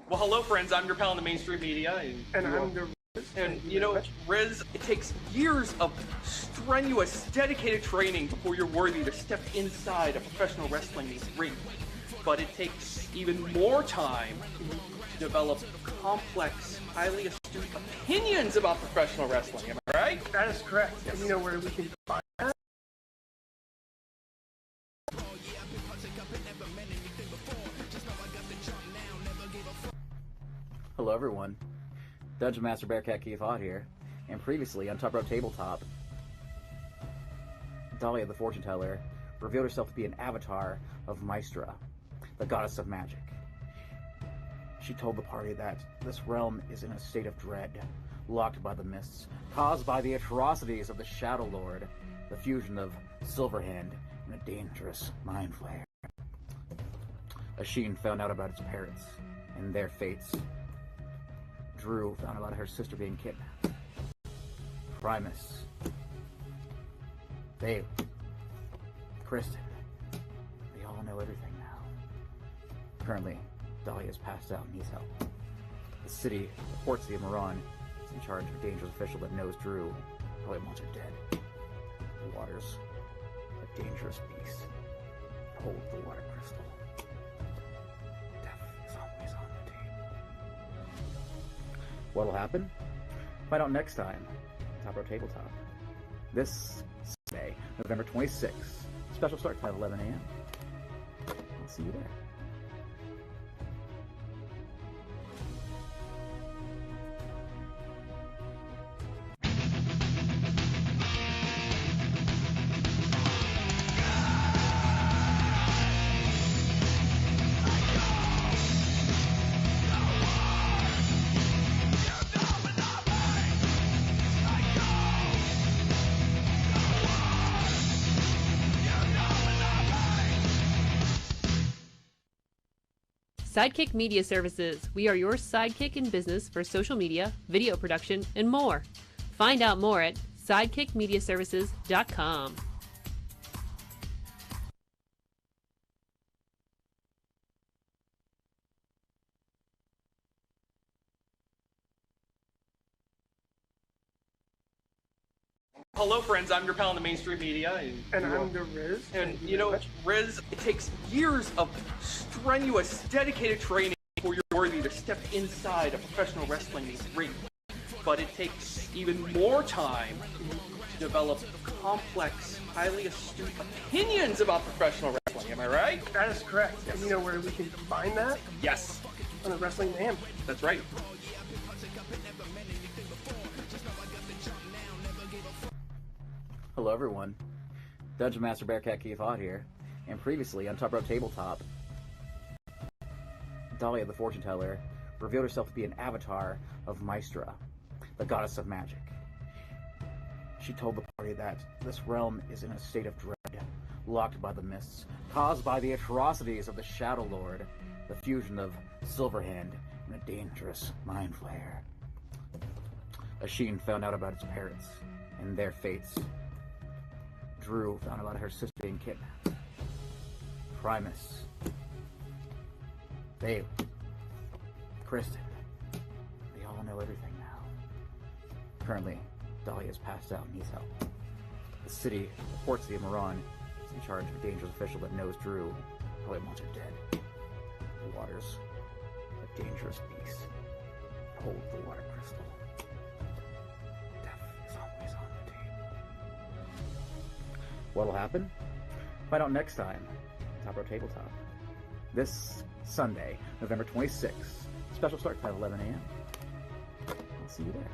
Well, hello, friends. I'm your pal in the mainstream media. And I'm the Riz. And, you know, Riz, it takes years of strenuous, dedicated training before you're worthy to step inside a professional wrestling ring. But it takes even more time to develop complex, highly astute opinions about professional wrestling. Am I right? That is correct. Yes. And you know where we can find that? Hello everyone, Dungeon Master Bearcat Keith Hott here, and previously on Top Rope Tabletop, Dahlia the Fortune Teller revealed herself to be an avatar of Maestra, the goddess of magic. She told the party that this realm is in a state of dread, locked by the mists, caused by the atrocities of the Shadow Lord, the fusion of Silverhand and a dangerous mind flayer. Asheen found out about its parents and their fates. Drew found out about her sister being kidnapped. Primus, Bailey, Kristen, they all know everything now. Currently, Dahlia is passed out and needs help. The city reports the Moran is in charge of a dangerous official that knows Drew probably wants her dead. The water's a dangerous beast. Hold the water crystal. Death is always on the table. What'll happen? Find out next time. Top Row Tabletop. This Sunday, November 26th. Special start time 11 a.m. I'll see you there. Sidekick Media Services. We are your sidekick in business for social media, video production, and more. Find out more at sidekickmediaservices.com. Hello, friends. I'm your pal in the mainstream media. And I'm the Riz. And, you know, Riz, it takes years of strenuous, dedicated training before you're worthy to step inside a professional wrestling ring. But it takes even more time to develop complex, highly astute opinions about professional wrestling. Am I right? That is correct. Yes. And you know where we can find that? Yes. On the Wrestling Man. That's right. Hello everyone, Dungeon Master Bearcat Keith Hott here, and previously on Top Rope Tabletop, Dahlia the Fortune Teller revealed herself to be an avatar of Maestra, the goddess of magic. She told the party that this realm is in a state of dread, locked by the mists, caused by the atrocities of the Shadow Lord, the fusion of Silverhand and a dangerous mind flayer. Asheen found out about its parents and their fates. Drew found out about her sister being kidnapped. Primus, Bailey, Kristen, they all know everything now. Currently, Dahlia is passed out and needs help. The city reports the Moran is in charge of a dangerous official that knows Drew probably wants her dead. The water's a dangerous beast. Hold the water crystal. Death is always on the table. What'll happen? Find out next time. Top Row Tabletop. This Sunday, November 26th. Special start time 11 a.m. I'll see you there.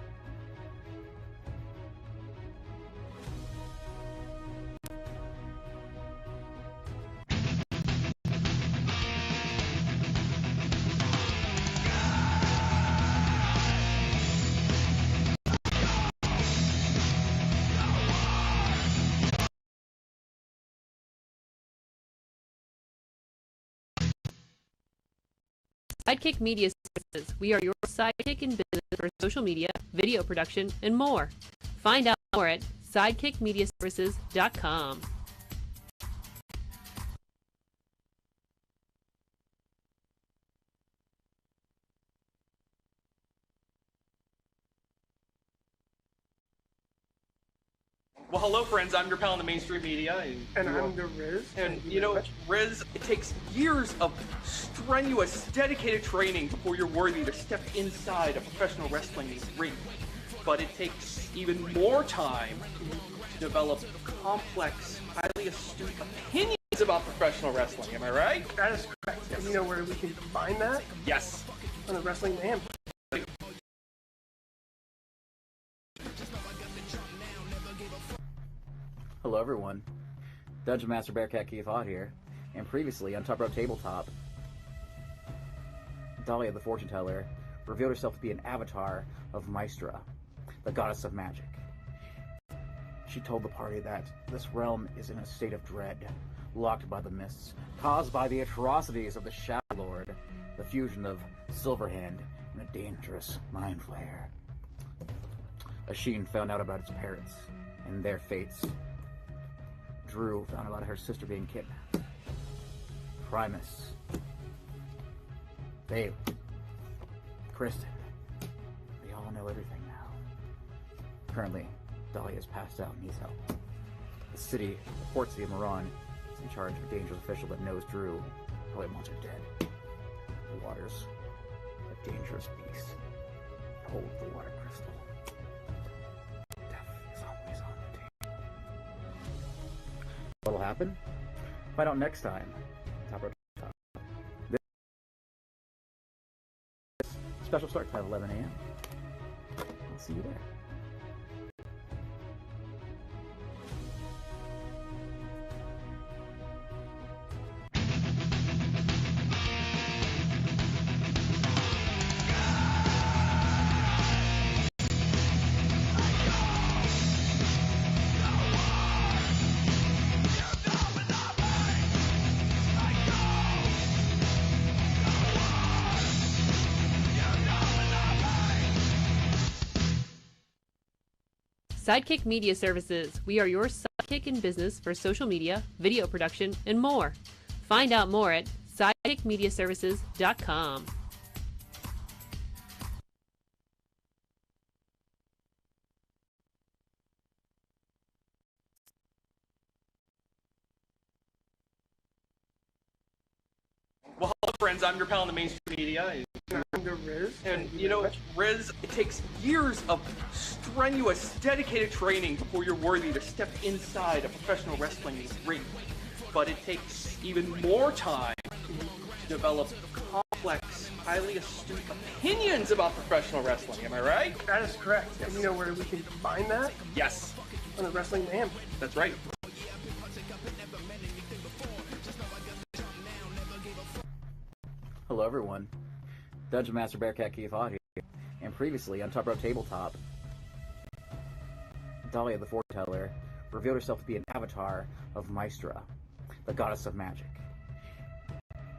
Sidekick Media Services. We are your sidekick in business for social media, video production, and more. Find out more at sidekickmediaservices.com. Well, hello, friends. I'm your pal in the mainstream media. And I'm the Riz. And, you know, Riz, it takes years of strenuous, dedicated training before you're worthy to step inside a professional wrestling ring. But it takes even more time to develop complex, highly astute opinions about professional wrestling. Am I right? That is correct. And you know where we can find that? Yes. On the Wrestling Man. Hello everyone, Dungeon Master Bearcat Keith Hot here, and previously on Top Rope Tabletop, Dahlia the Fortune Teller revealed herself to be an avatar of Maestra, the goddess of magic. She told the party that this realm is in a state of dread, locked by the mists, caused by the atrocities of the Shadow Lord, the fusion of Silverhand and a dangerous mind flayer. Asheen found out about its parents and their fates. Drew found out about her sister being kidnapped. Primus, Bailey, Kristen, they all know everything now. Currently, Dahlia's passed out and needs help. The city, the port city of Moran, is in charge of a dangerous official that knows Drew probably wants her dead. The waters, a dangerous beast. Hold the water crystal. Death is always on the table. What'll happen? Find out next time. Top Rope Top. This special start time at 11 a.m. I'll see you there. Sidekick Media Services. We are your sidekick in business for social media, video production, and more. Find out more at sidekickmediaservices.com. Well, hello, friends. I'm your pal in the mainstream media. And I'm the Riz. And, you know, Riz, it takes years of strenuous, dedicated training before you're worthy to step inside a professional wrestling ring. But it takes even more time to develop complex, highly astute opinions about professional wrestling. Am I right? That is correct. And you know where we can find that? Yes. On the Wrestling Man. That's right. Hello everyone, Dungeon Master Bearcat Keith Hot here, and previously on Top Rope Tabletop, Dahlia the Fortune Teller revealed herself to be an avatar of Maestra, the goddess of magic.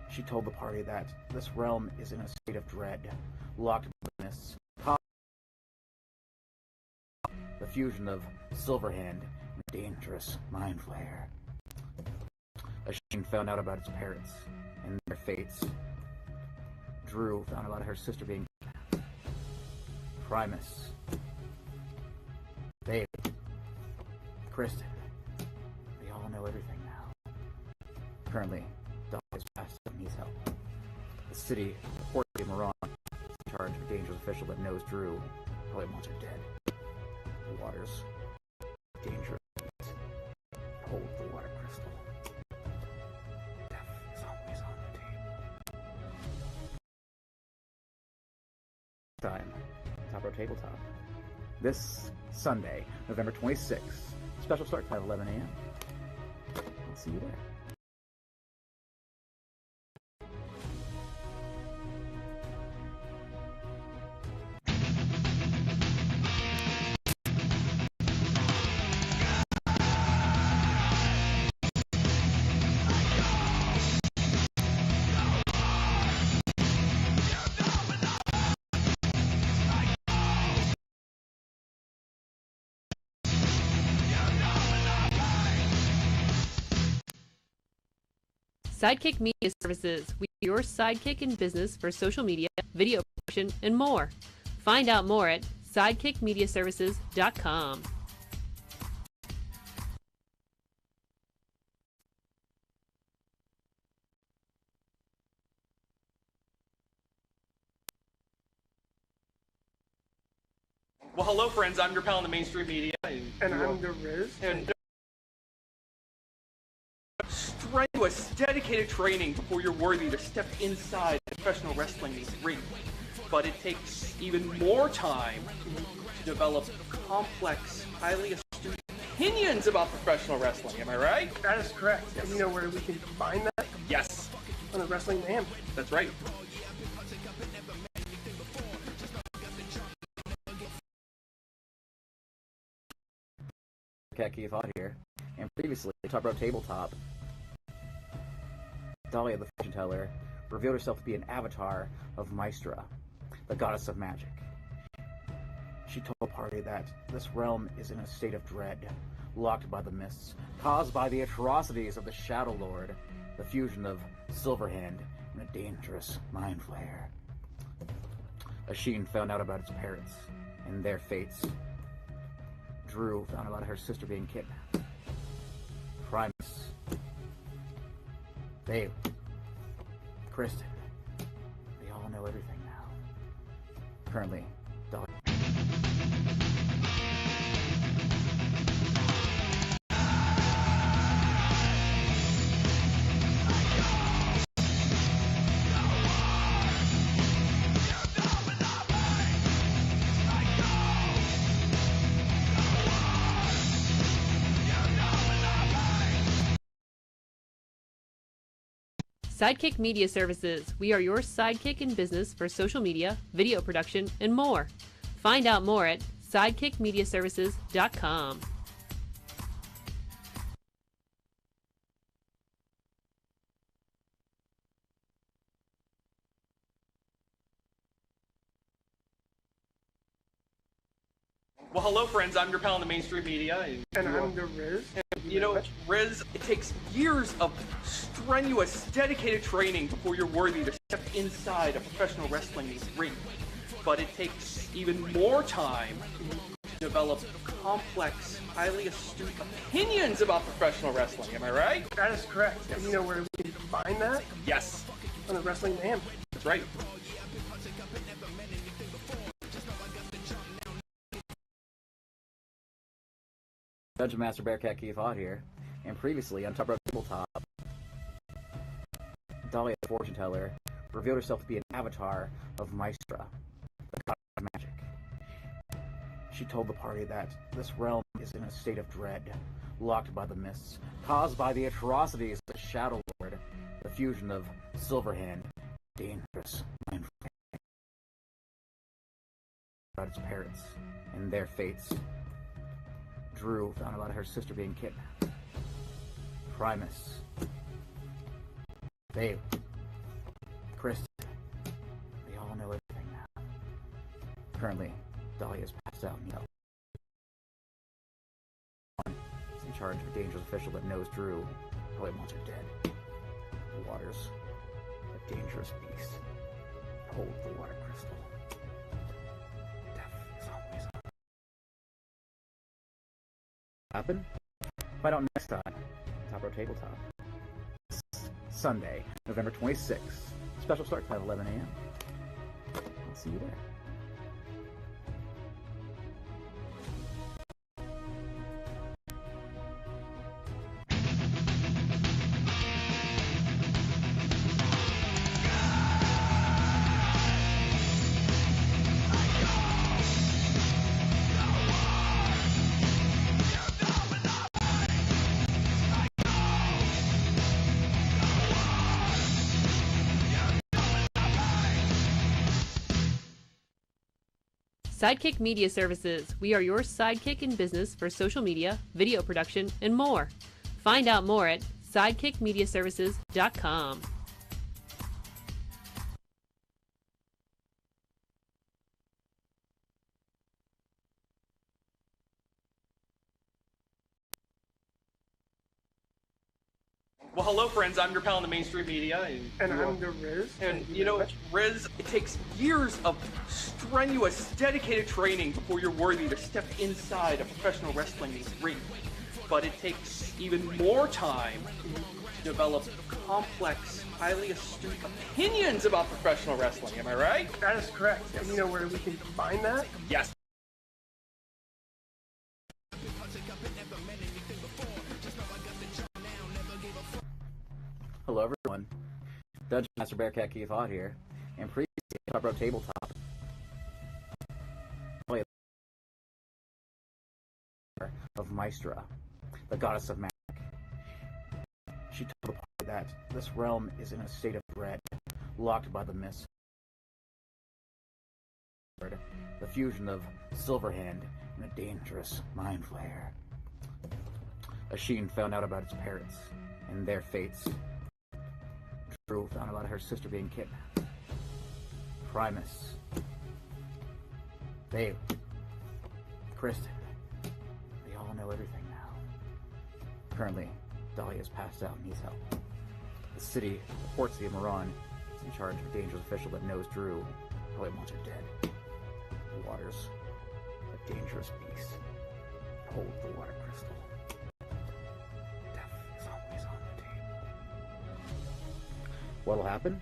She told the party that this realm is in a state of dread, locked by the mists, the fusion of Silverhand and a dangerous mind flayer. Asheen found out about its parents and their fates. Drew found out about her sister being kidnapped. Primus, Bailey, Kristen, they all know everything now. Currently, Dahlia's passed out and needs help. The city, the port city of Moran, is in charge of a dangerous official that knows Drew probably wants her dead. The waters, dangerous beast. Hold the water crystal. Death is always on the table. Time, Top Rope Tabletop. This Sunday, November 26th, special start time at 11 a.m. I'll see you there. Sidekick Media Services. We are your sidekick in business for social media, video production, and more. Find out more at sidekickmediaservices.com. Well, hello, friends. I'm your pal in the mainstream media. And I'm the Riz. And strenuous, dedicated training before you're worthy to step inside the professional wrestling ring. But it takes even more time to develop complex, highly astute opinions about professional wrestling. Am I right? That is correct. And you know where we can find that? Yes, On the Wrestling Mayhem. that's right. Keith Odd here, and previously, Top Rope Tabletop, Dahlia the Fortune Teller revealed herself to be an avatar of Maestra, the goddess of magic. She told the party that this realm is in a state of dread, locked by the mists, caused by the atrocities of the Shadow Lord, the fusion of Silverhand and a dangerous mind flayer. Asheen found out about its parents and their fates. Drew found out about her sister being kidnapped. Primus, Babe, Kristen, they all know everything now. Currently, Dahlia. Sidekick Media Services. We are your sidekick in business for social media, video production, and more. Find out more at sidekickmediaservices.com. Well, hello, friends. I'm your pal in the mainstream media. And I'm the Riz. You know, Riz, it takes years of strenuous, dedicated training before you're worthy to step inside a professional wrestling ring. But it takes even more time to develop complex, highly astute opinions about professional wrestling. Am I right? That is correct. And you know where we can find that? Yes, On the Wrestling Mayhem. that's right. Dungeon Master Bearcat Keith Odd here, and previously on Top Rope Tabletop, Dahlia the Fortune Teller revealed herself to be an avatar of Maestra, the goddess of magic. She told the party that this realm is in a state of dread, locked by the mists, caused by the atrocities of the Shadow Lord, the fusion of Silverhand, dangerous mind flayer. About its parents and their fates. Drew found out about her sister being kidnapped. Primus, Babe, Kristen, they all know everything now. Currently, Dahlia's passed out and is in charge of a dangerous official that knows Drew probably wants her dead. Water's a dangerous beast. Hold the water crystal. Death is always on. Happen? Find out next time. Top Row Tabletop. Sunday, November 26th. Special start time 11 a.m. I'll see you there. Sidekick Media Services. We are your sidekick in business for social media, video production, and more. Find out more at sidekickmediaservices.com. Well, hello, friends. I'm your pal in the mainstream media. And I'm the Riz. And you know, Riz, it takes years of strenuous, dedicated training before you're worthy to step inside a professional wrestling ring. But it takes even more time to develop complex, highly astute opinions about professional wrestling. Am I right? That is correct. And you know where we can find that? Yes. Dungeon Master Bearcat Keith Hot here, and previously Top Row Tabletop. Of Maestra, the goddess of magic. She told the party that this realm is in a state of dread, locked by the mist. The fusion of Silverhand and a dangerous mind flayer. Asheen found out about its parents and their fates. Drew found about her sister being kidnapped. Primus. Bailey. Kristen. They all know everything now. Currently, Dahlia is passed out and needs help. The city reports the Amaran is in charge of a dangerous official that knows Drew probably wants her dead. The water's a dangerous beast. Hold the water crystal. Death is always on the table. What'll happen?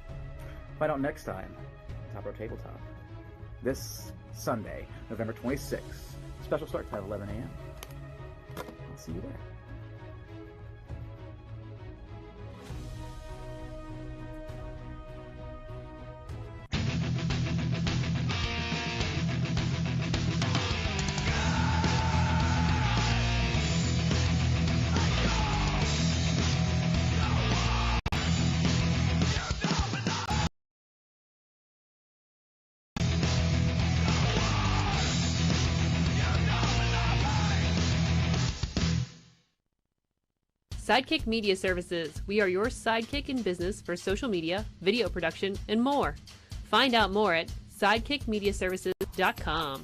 Find out next time. Top Row Tabletop. This Sunday, November 26th. Special start time 11 a.m. I'll see you there. Sidekick Media Services. We are your sidekick in business for social media, video production, and more. Find out more at sidekickmediaservices.com.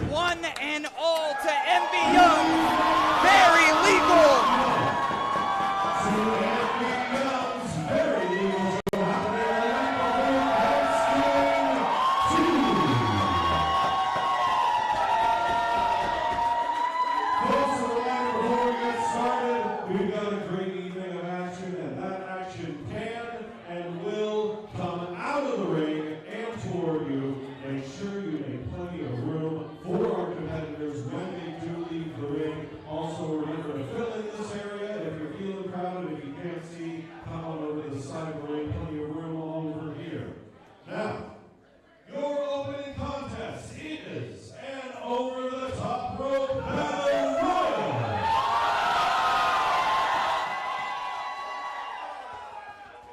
One and all to MV Young, very legal. We've got a great evening of action, and that action can and will come out of the ring and toward you. Make sure you make plenty of room for our competitors when they do leave the ring. Also, remember to fill in this area. If you're feeling crowded, if you can't see, come on over to the side of the ring. Plenty of room all over here. Now, your opening contest is an over-the-top rope battle royal.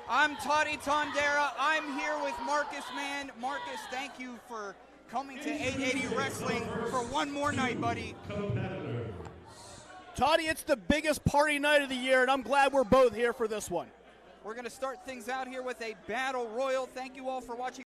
I'm Toddy Tondera. I'm here with Marcus Mann. Marcus, thank you for coming to 880 Wrestling for one more night, buddy. Toddy, it's the biggest party night of the year, and I'm glad we're both here for this one. We're going to start things out here with a battle royal. Thank you all for watching.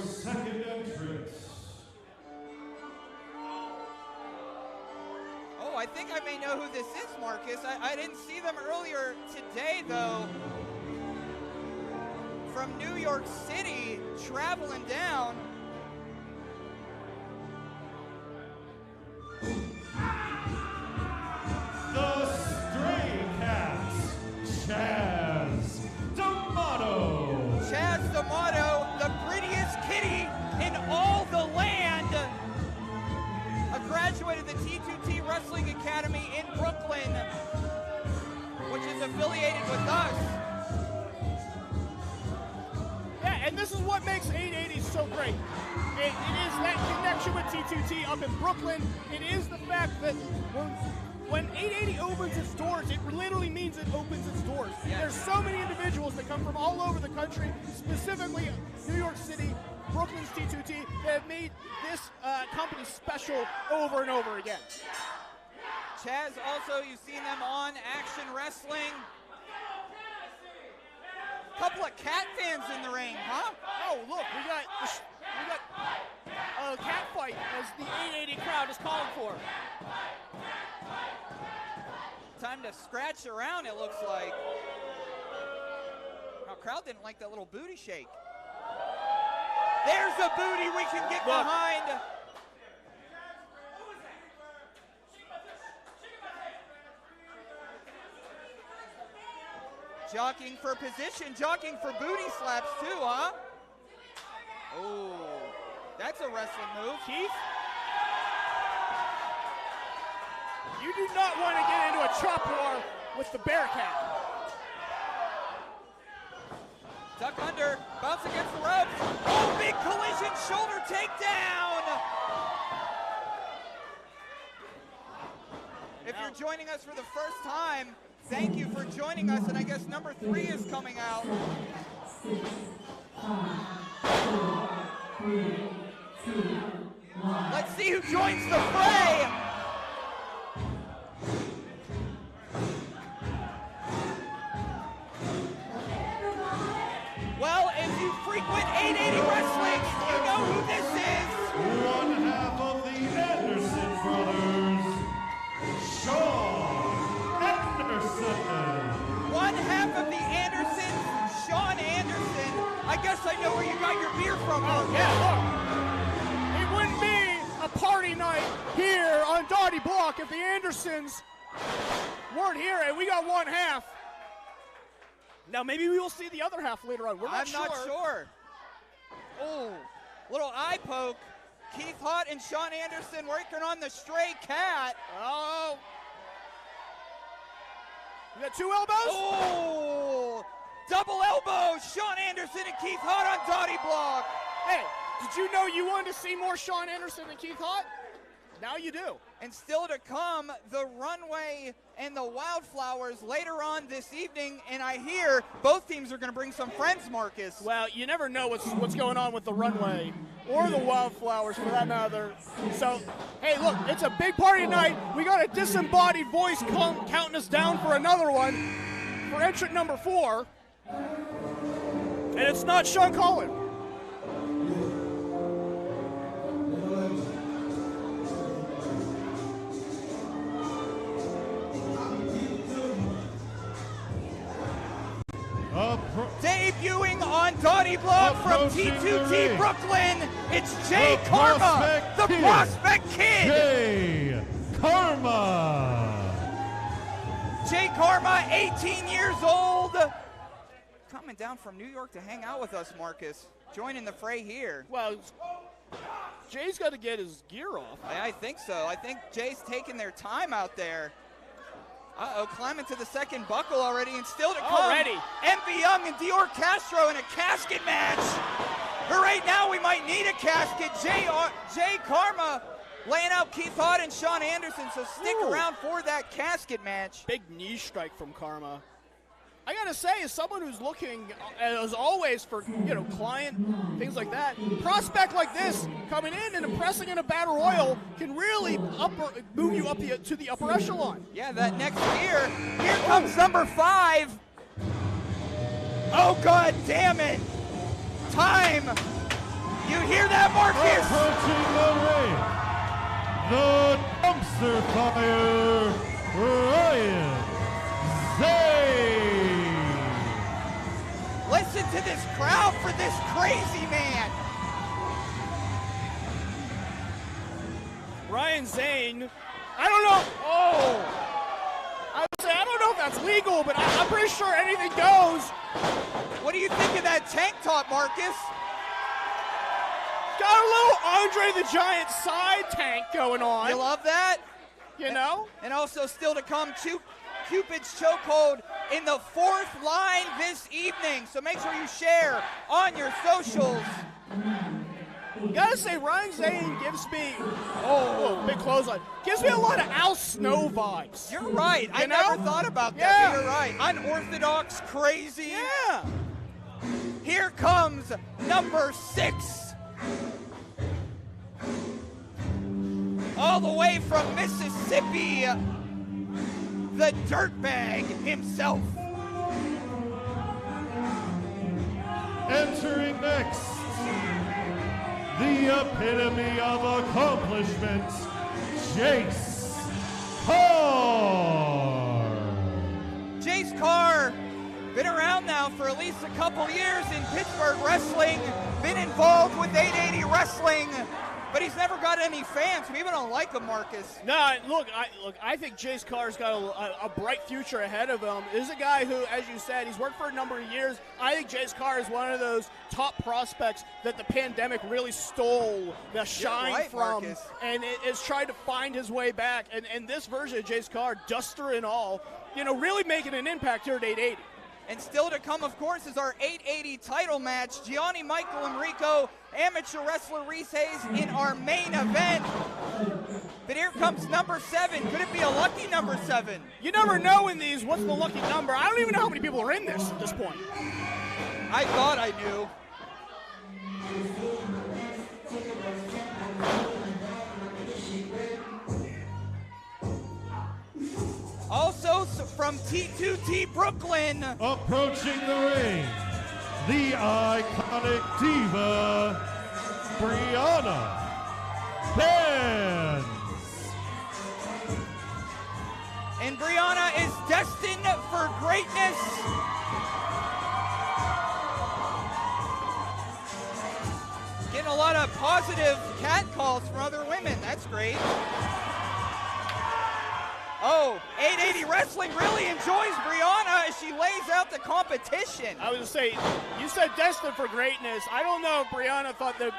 second entrance. Oh, I think I may know who this is, Marcus. I didn't see them earlier today, though. From New York City, traveling down. The Stray Cats, Chaz D'Amato. Chaz D'Amato, the prettiest kitty in all the land. A graduate of the T2T Wrestling Academy in Brooklyn, which is affiliated with us. Yeah, and this is what makes 880 so great. It is that connection with T2T up in Brooklyn. It is the fact that when 880 opens its doors, it literally means it opens its doors. Yes. There's so many individuals that come from all over the country, specifically New York City, Brooklyn's T2T, that have made this company special over and over again. Chaz, also, you've seen them on Action Wrestling. Couple of cat fans in the ring, huh? Oh, look, we got a cat fight as the 880 crowd is calling for. Time to scratch around, it looks like. Our crowd didn't like that little booty shake. There's a booty we can get behind. Jockeying for position, jockeying for booty slaps too, huh? Oh, that's a wrestling move. Keith? You do not want to get into a chop war with the Bearcat. Duck under, bounce against the ropes. Oh, big collision, shoulder takedown. If you're joining us for the first time, thank you for joining us, and I guess number 3 is coming out. 6, 5, 4, 3, 2, 1. Let's see who joins the fray. Well, if you frequent 880 Wrestling, you know who this is. One half of the Anderson brothers, Sean Anderson. One half of the Andersons, Sean Anderson. I guess I know where you got your beer from. Oh, yeah, look. It wouldn't be a party night here on Dottie Block if the Andersons weren't here, and we got one half. Now, maybe we will see the other half later on. I'm not sure. Oh, little eye poke. Keith Hutt and Sean Anderson working on the stray cat. Oh. You got 2 elbows? Oh, double elbow. Sean Anderson and Keith Hutt on Dottie Block. Hey, did you know you wanted to see more Sean Anderson than Keith Hutt? Now you do. And still to come, the runway and the wildflowers later on this evening. And I hear both teams are going to bring some friends, Marcus. Well, you never know what's going on with the runway or the wildflowers for that matter. So, hey, look, it's a big party tonight. We got a disembodied voice counting us down for another one for entrant number 4. And it's not Sean Collin. Debuting on Dottie Block from T2T Brooklyn, it's Jay Karma, the Prospect Kid. Jay Karma. Jay Karma, 18 years old. Coming down from New York to hang out with us, Marcus. Joining the fray here. Well, Jay's got to get his gear off. I think so. I think Jay's taking their time out there. Uh-oh, climbing to the second buckle already, and still to come. Already. MV Young and Dior Castro in a casket match. For right now, we might need a casket. Jay Karma laying out Keith Hutt and Sean Anderson, so stick around for that casket match. Big knee strike from Karma. I gotta say, as someone who's looking, as always, for client, things like that, prospect like this coming in and impressing in a battle royal can really move you up to the upper echelon. Yeah, that next year, here comes number 5. Oh, God damn it. Time. You hear that, Marcus? Approaching the ring, the dumpster fire, Ryan Zane. Listen to this crowd for this crazy man. Ryan Zane, I don't know. Oh, I don't know if that's legal, but I'm pretty sure anything goes. What do you think of that tank top, Marcus? Got a little Andre the Giant side tank going on. You love that? You know? And also still to come, Cupid's chokehold in the 4th line this evening. So make sure you share on your socials. Gotta say, Ryan Zane gives me, big clothesline, gives me a lot of Al Snow vibes. You're right. I know? never thought about that, but you're right. Unorthodox, crazy. Yeah. Here comes number 6. All the way from Mississippi, the dirtbag himself. Entering next, the epitome of accomplishment, Jace Carr. Jace Carr, been around now for at least a couple years in Pittsburgh wrestling, been involved with 880 wrestling, but he's never got any fans. People don't like him, Marcus. No, I think Jace Carr's got a bright future ahead of him. This is a guy who, as you said, he's worked for a number of years. I think Jace Carr is one of those top prospects that the pandemic really stole the shine from, Marcus. and is trying to find his way back. And this version of Jace Carr, duster and all, really making an impact here at 880. And still to come, of course, is our 880 title match. Gianni, Michael, Emricko, amateur wrestler Reese in our main event. But here comes number 7. Could it be a lucky number 7? You never know in these what's the lucky number. I don't even know how many people are in this at this point. I thought I knew. Also from T2T Brooklyn. Approaching the ring, the iconic diva, Brianna Benz. And Brianna is destined for greatness. Getting a lot of positive cat calls from other women. That's great. Oh, 880 Wrestling really enjoys Brianna as she lays out the competition. I was going to say, you said destined for greatness. I don't know if Brianna thought that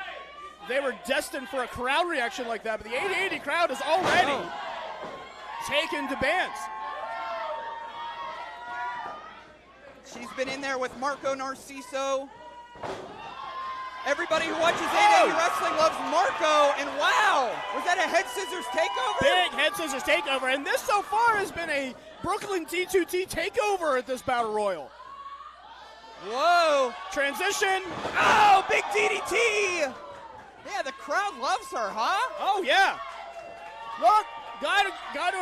they were destined for a crowd reaction like that, but the 880 crowd is already taken to bands. She's been in there with Marco Narciso. Everybody who watches 880 Wrestling loves Marco, and wow, was that a head scissors takeover? Big head scissors takeover, and this so far has been a Brooklyn T2T takeover at this Battle Royal. Whoa. Transition. Oh, big DDT. Yeah, the crowd loves her, huh? Oh, yeah. Look, gotta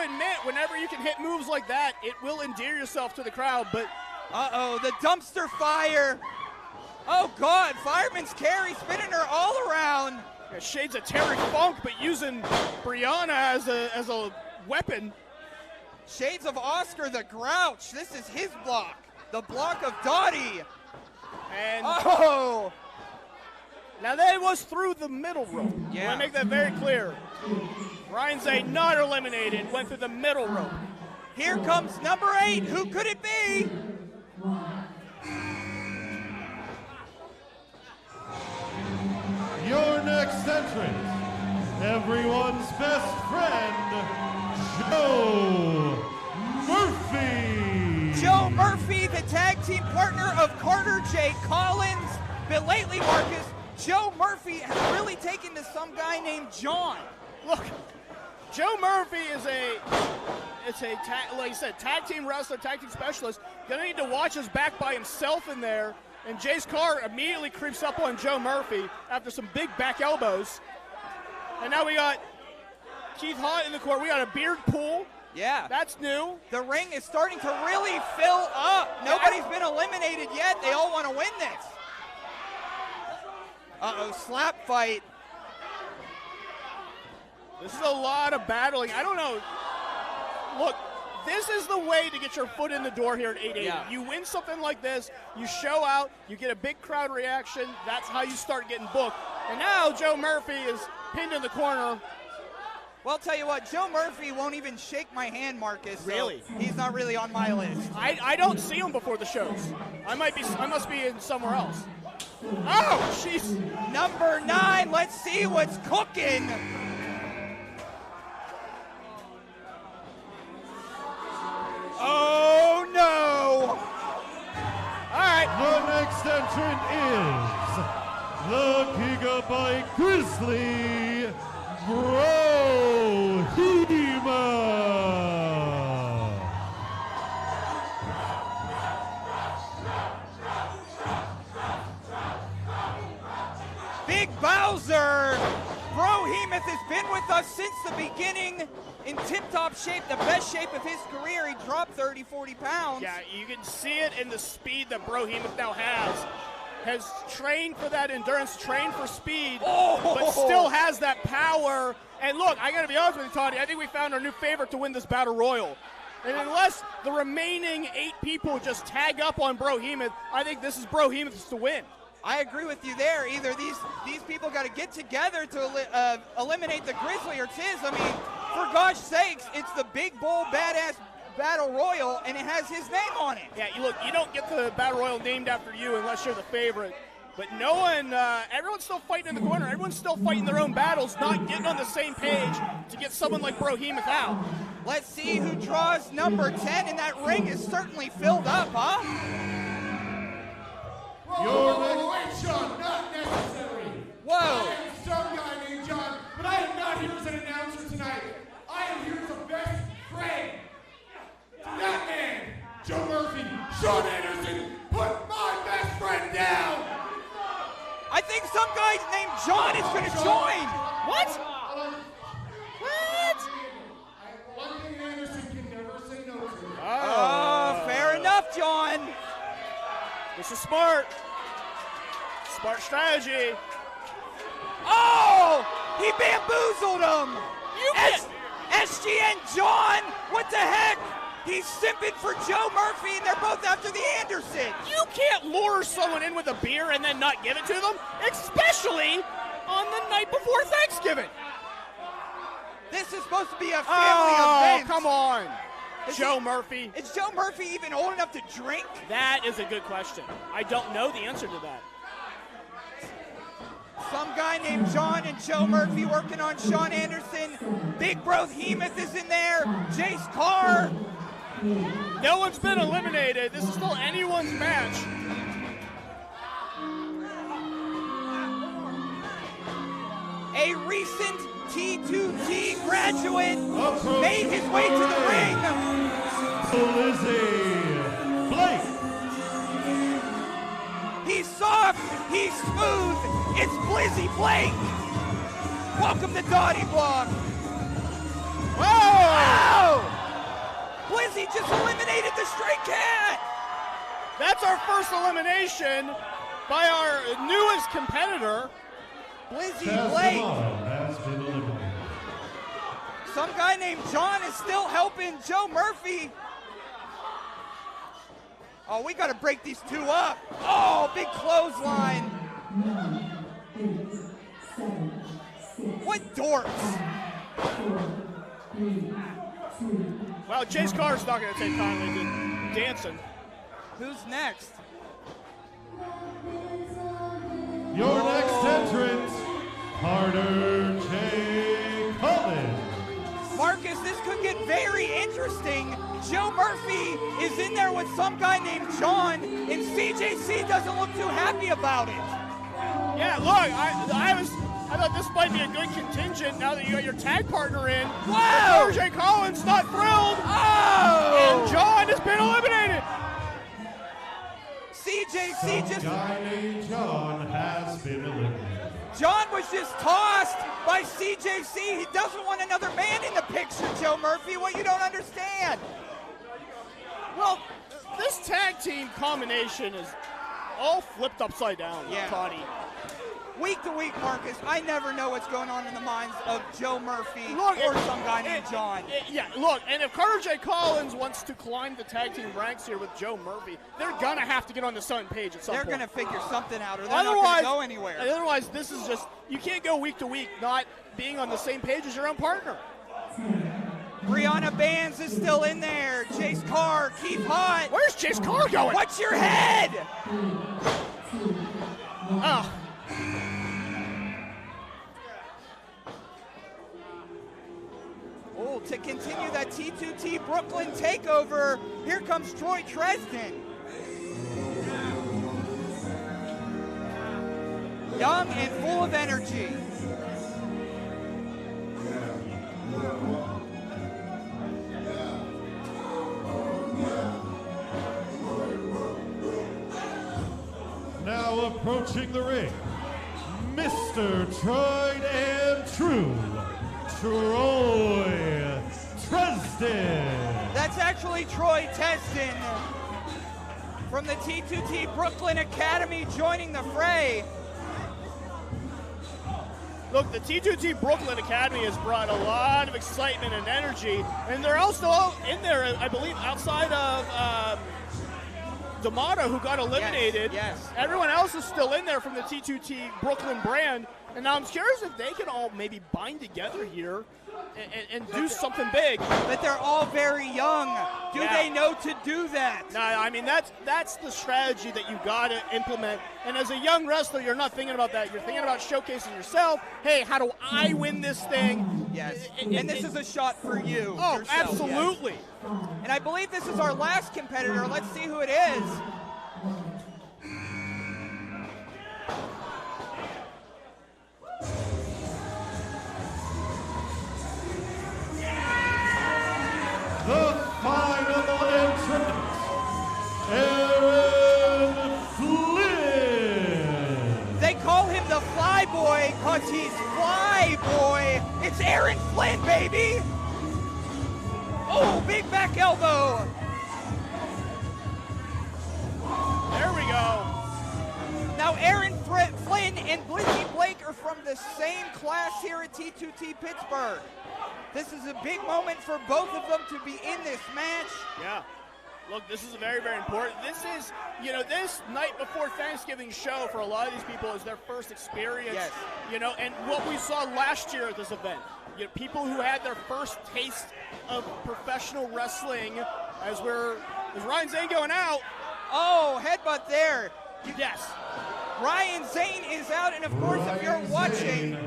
admit, whenever you can hit moves like that, it will endear yourself to the crowd, but... Uh-oh, the dumpster fire. Oh, God, fireman's carry spinning her all around. Yeah, shades of Terry Funk, but using Brianna as a weapon. Shades of Oscar the Grouch. This is his block. The block of Dottie. And oh! Now that was through the middle rope. Yeah. I want to make that very clear. Ryan Zane not eliminated, went through the middle rope. Here comes number 8. Who could it be? Your next entrant, everyone's best friend, Joe Murphy. Joe Murphy, the tag team partner of Carter J. Collins. But lately, Marcus, Joe Murphy has really taken to some guy named John. Look, Joe Murphy is like you said, tag team wrestler, tag team specialist. Gonna need to watch his back by himself in there. And Jace Carr immediately creeps up on Joe Murphy after some big back elbows. And now we got Keith Hunt in the corner. We got a beard pool. Yeah. That's new. The ring is starting to really fill up. Nobody's been eliminated yet. They all want to win this. Uh-oh, slap fight. This is a lot of battling. I don't know. Look, this is the way to get your foot in the door here at 880. Yeah. You win something like this, you show out, you get a big crowd reaction. That's how you start getting booked. And now Joe Murphy is pinned in the corner. Well, I'll tell you what, Joe Murphy won't even shake my hand, Marcus. So Really? he's not really on my list. I don't see him before the shows. I must be in somewhere else. Oh, jeez. Number 9, let's see what's cooking. Oh, no. All right. The next entrant is the Gigabyte Grizzly Brohemoth. Big Bowser. Brohemoth has been with us since the beginning in tip-top shape, the best shape of his career. He dropped 30, 40 pounds. Yeah, you can see it in the speed that Brohemoth now has trained for that endurance, trained for speed, but still has that power. And look, I got to be honest with you, Toddy, I think we found our new favorite to win this Battle Royal. And unless the remaining 8 people just tag up on Brohemoth, I think this is Brohemoth's to win. I agree with you there. Either these people got to get together to eliminate the Grizzly, or it's his. I mean, for gosh sakes, it's the Big Bull Badass Battle Royal, and it has his name on it. Yeah, look, you don't get the Battle Royal named after you unless you're the favorite. But no one, everyone's still fighting in the corner. Everyone's still fighting their own battles, not getting on the same page to get someone like Brohemoth out. Let's see who draws number 10, and that ring is certainly filled up, huh? Wait, John, not necessary. Whoa. I am some guy named John, but I am not here as an announcer tonight. I am here as a best friend. That man, Joe Murphy, Sean Anderson, put my best friend down. I think some guy named John is going to join. What? What? One thing Anderson can never say no to. Oh, fair enough, John. This is smart. Smart strategy. Oh, he bamboozled him. SGN John, what the heck? He's simping for Joe Murphy, and they're both after the Andersons. You can't lure someone in with a beer and then not give it to them, especially on the night before Thanksgiving. This is supposed to be a family event. Come on. Joe Murphy. Is Joe Murphy even old enough to drink? That is a good question. I don't know the answer to that. Some guy named John and Joe Murphy working on Sean Anderson. Big Brohemoth is in there. Jace Carr. No one's been eliminated. This is still anyone's match. A recent T2T graduate made his way to the ring. Lizzie Blake. He's soft, he's smooth, it's Blizzy Blake. Welcome to Dottie Block. Whoa! Blizzy just eliminated the Stray Cat. That's our first elimination by our newest competitor. Blizzy Blake. Has been eliminated. Some guy named John is still helping Joe Murphy. Oh, we got to break these two up. Oh, big clothesline. 9, 8, 7, 6. What dorks. 4, 3, 2. Well, Jace Carr's not going to take kindly to dancing. Who's next? Your next entrant, Carter J. Cullen. Marcus, this could get very interesting. Joe Murphy is in there with some guy named John, and CJC doesn't look too happy about it. Yeah, look, I thought this might be a good contingent now that you got your tag partner in. Wow! RJ Collins not thrilled. Oh! And John has been eliminated. CJC just... Guy named John has been eliminated. John was just tossed by CJC. He doesn't want another man in the picture, Joe Murphy. What you don't understand. Well, this tag team combination is all flipped upside down, Yeah. Toddy. week to week, Marcus, I never know what's going on in the minds of Joe Murphy Look, or some guy named John. Yeah, look, and if Carter J. Collins wants to climb the tag team ranks here with Joe Murphy, they're going to have to get on the same page at some point. They're going to figure something out, or they're not going to go anywhere. Otherwise, this is just, you can't go week to week not being on the same page as your own partner. Brianna Bands is still in there. Chase Carr, Keith Hott. Where's Chase Carr going? What's your head? Oh. Oh, to continue that T2T Brooklyn takeover, here comes Troy Tresden. Young and full of energy. Now approaching the ring, Mr. Tried and True, Troy Tresden. That's actually Troy Tresden from the T2T Brooklyn Academy joining the fray. Look, the T2T Brooklyn Academy has brought a lot of excitement and energy, and they're also in there, I believe, outside of D'Amato, who got eliminated. Yes. Everyone else is still in there from the T2T Brooklyn brand. And now I'm curious if they can all maybe bind together here and do something big. But they're all very young. Do they know to do that? No, I mean, that's the strategy that you got to implement. And as a young wrestler, you're not thinking about that. You're thinking about showcasing yourself. Hey, how do I win this thing? Yes. And this is a shot for you. Oh, yourself. absolutely. Yes. And I believe this is our last competitor. Let's see who it is. The final entrant, Aaron Flynn. They call him the Fly Boy because he's Fly Boy. It's Aaron Flynn, baby. Oh, big back elbow. There we go. Now, Aaron Flynn and Blizzy Blake are from the same class here at T2T Pittsburgh. This is a big moment for both of them to be in this match. Yeah. Look, this is very, very important. This is, you know, this night before Thanksgiving show for a lot of these people is their first experience. Yes. You know, and what we saw last year at this event, you know, people who had their first taste of professional wrestling as Ryan Zane going out. Oh, headbutt there. Yes. Ryan Zane is out, and of course, if you're watching,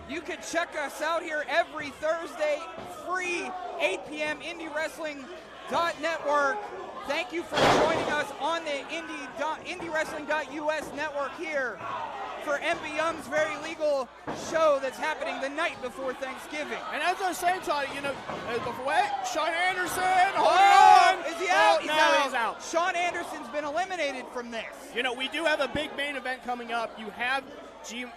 you can check us out here every Thursday, free, 8 p.m., IndyWrestling.network. Thank you for joining us on the IndyWrestling.us network here for MB Young's very legal show that's happening the night before Thanksgiving. And as I was saying, Todd, you know, Sean Anderson, hold on. Is he out? He's out. Sean Anderson's been eliminated from this. You know, we do have a big main event coming up. You have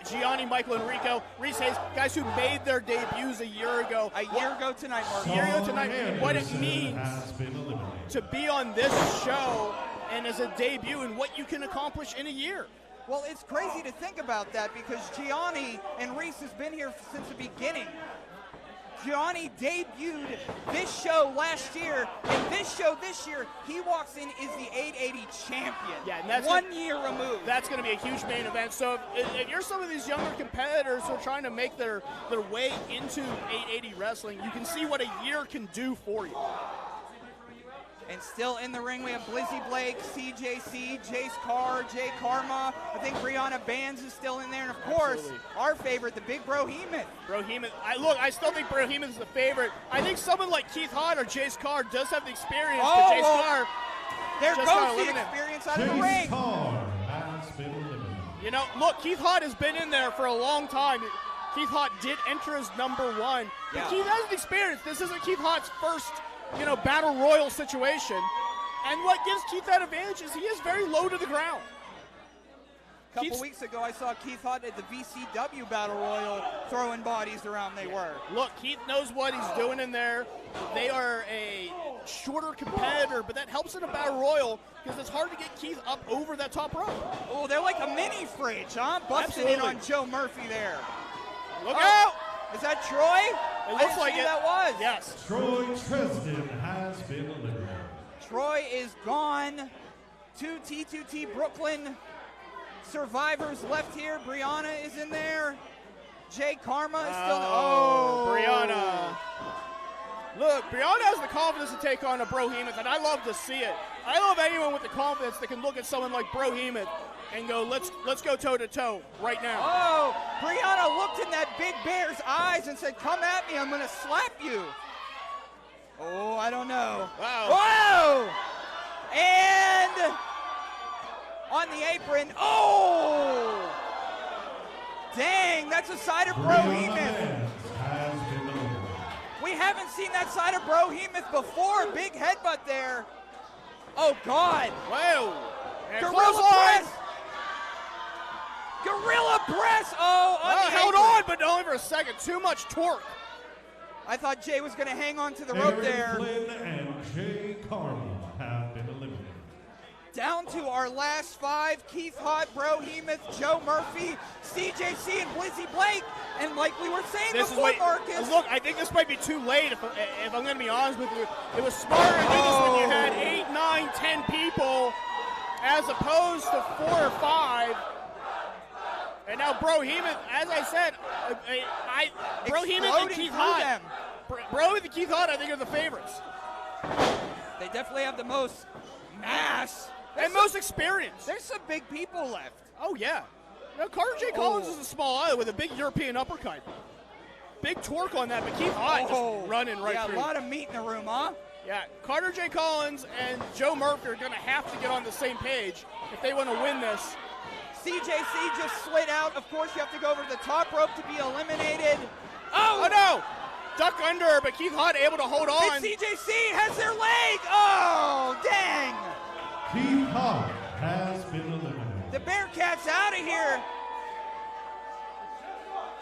Gianni, Michael, Emricko, Reese Hayes, guys who made their debuts a year ago. A year ago tonight, Mark. A year ago tonight. What it means to be on this show and as a debut and what you can accomplish in a year. Well, it's crazy to think about that because Gianni and Reese has been here since the beginning. Gianni debuted this show last year, and this show this year, he walks in is the 880 champion. Yeah, and that's 1 year removed. That's going to be a huge main event. So if you're some of these younger competitors who are trying to make their way into 880 wrestling, you can see what a year can do for you. And still in the ring, we have Blizzy Blake, CJC, Jace Carr, Jay Karma. I think Brianna Bands is still in there. And, of course, Absolutely. Our favorite, the big Brohemoth. I still think Brohemoth is the favorite. I think someone like Keith Hott or Jace Carr does have the experience. Oh, but Jace Carr there just goes got the eliminated. experience out of the ring. Carr has been eliminated. You know, look, Keith Hott has been in there for a long time. Keith Hott did enter as number one. But Keith has the experience. This isn't Keith Hott's first, battle royal situation. And what gives Keith that advantage is he is very low to the ground. A couple weeks ago, I saw Keith Hutt at the VCW Battle Royal throwing bodies around. They were. Look, Keith knows what he's doing in there. They are a shorter competitor, but that helps in a Battle Royal because it's hard to get Keith up over that top rope. Oh, they're like a mini fridge, huh? Busting in on Joe Murphy there. Look out! Is that Troy? It looks like it. That was. Yes. Troy Tristan has been eliminated. Troy is gone. 2 T2T Brooklyn survivors left here. Brianna is in there. Jay Karma is still. Oh, Brianna. Look, Brianna has the confidence to take on a Brohemoth, and I love to see it. I love anyone with the confidence that can look at someone like Brohemoth and go, let's go toe-to-toe right now. Oh, Brianna looked in that big bear's eyes and said, come at me, I'm going to slap you. Oh, I don't know. Wow. Whoa! And on the apron, oh! Dang, that's a side of Brohemoth. We haven't seen that side of Brohemoth before. Big headbutt there. Oh, God. Whoa. Gorilla press. Gorilla press. Oh, held on, but only for a second. Too much torque. I thought Jay was going to hang on to the rope there. Flynn and Jay Karma have been eliminated. Down to our last 5, Keith Hutt, Brohemoth, Joe Murphy, CJC, and Blizzy Blake. And like we were saying before, Marcus. Look, I think this might be too late if I'm going to be honest with you. It was smarter to do this when you had 8, 9, 10 people as opposed to 4 or 5. And now Brohemoth, as I said, Brohemoth and Keith Hutt. Brohemoth and Keith Hutt, I think, are the favorites. They definitely have the most mass. And most experience. There's some big people left. Oh, yeah. Now, Carter J. Collins is a small island with a big European uppercut. Big torque on that, but Keith Hutt just running right through. Yeah, a lot of meat in the room, huh? Yeah, Carter J. Collins and Joe Murphy are going to have to get on the same page if they want to win this. CJC just slid out. Of course, you have to go over the top rope to be eliminated. Oh no! Duck under, but Keith Hutt able to hold on. And CJC has their leg. Oh, dang. Keith Hutt has been eliminated. The Bearcats out of here.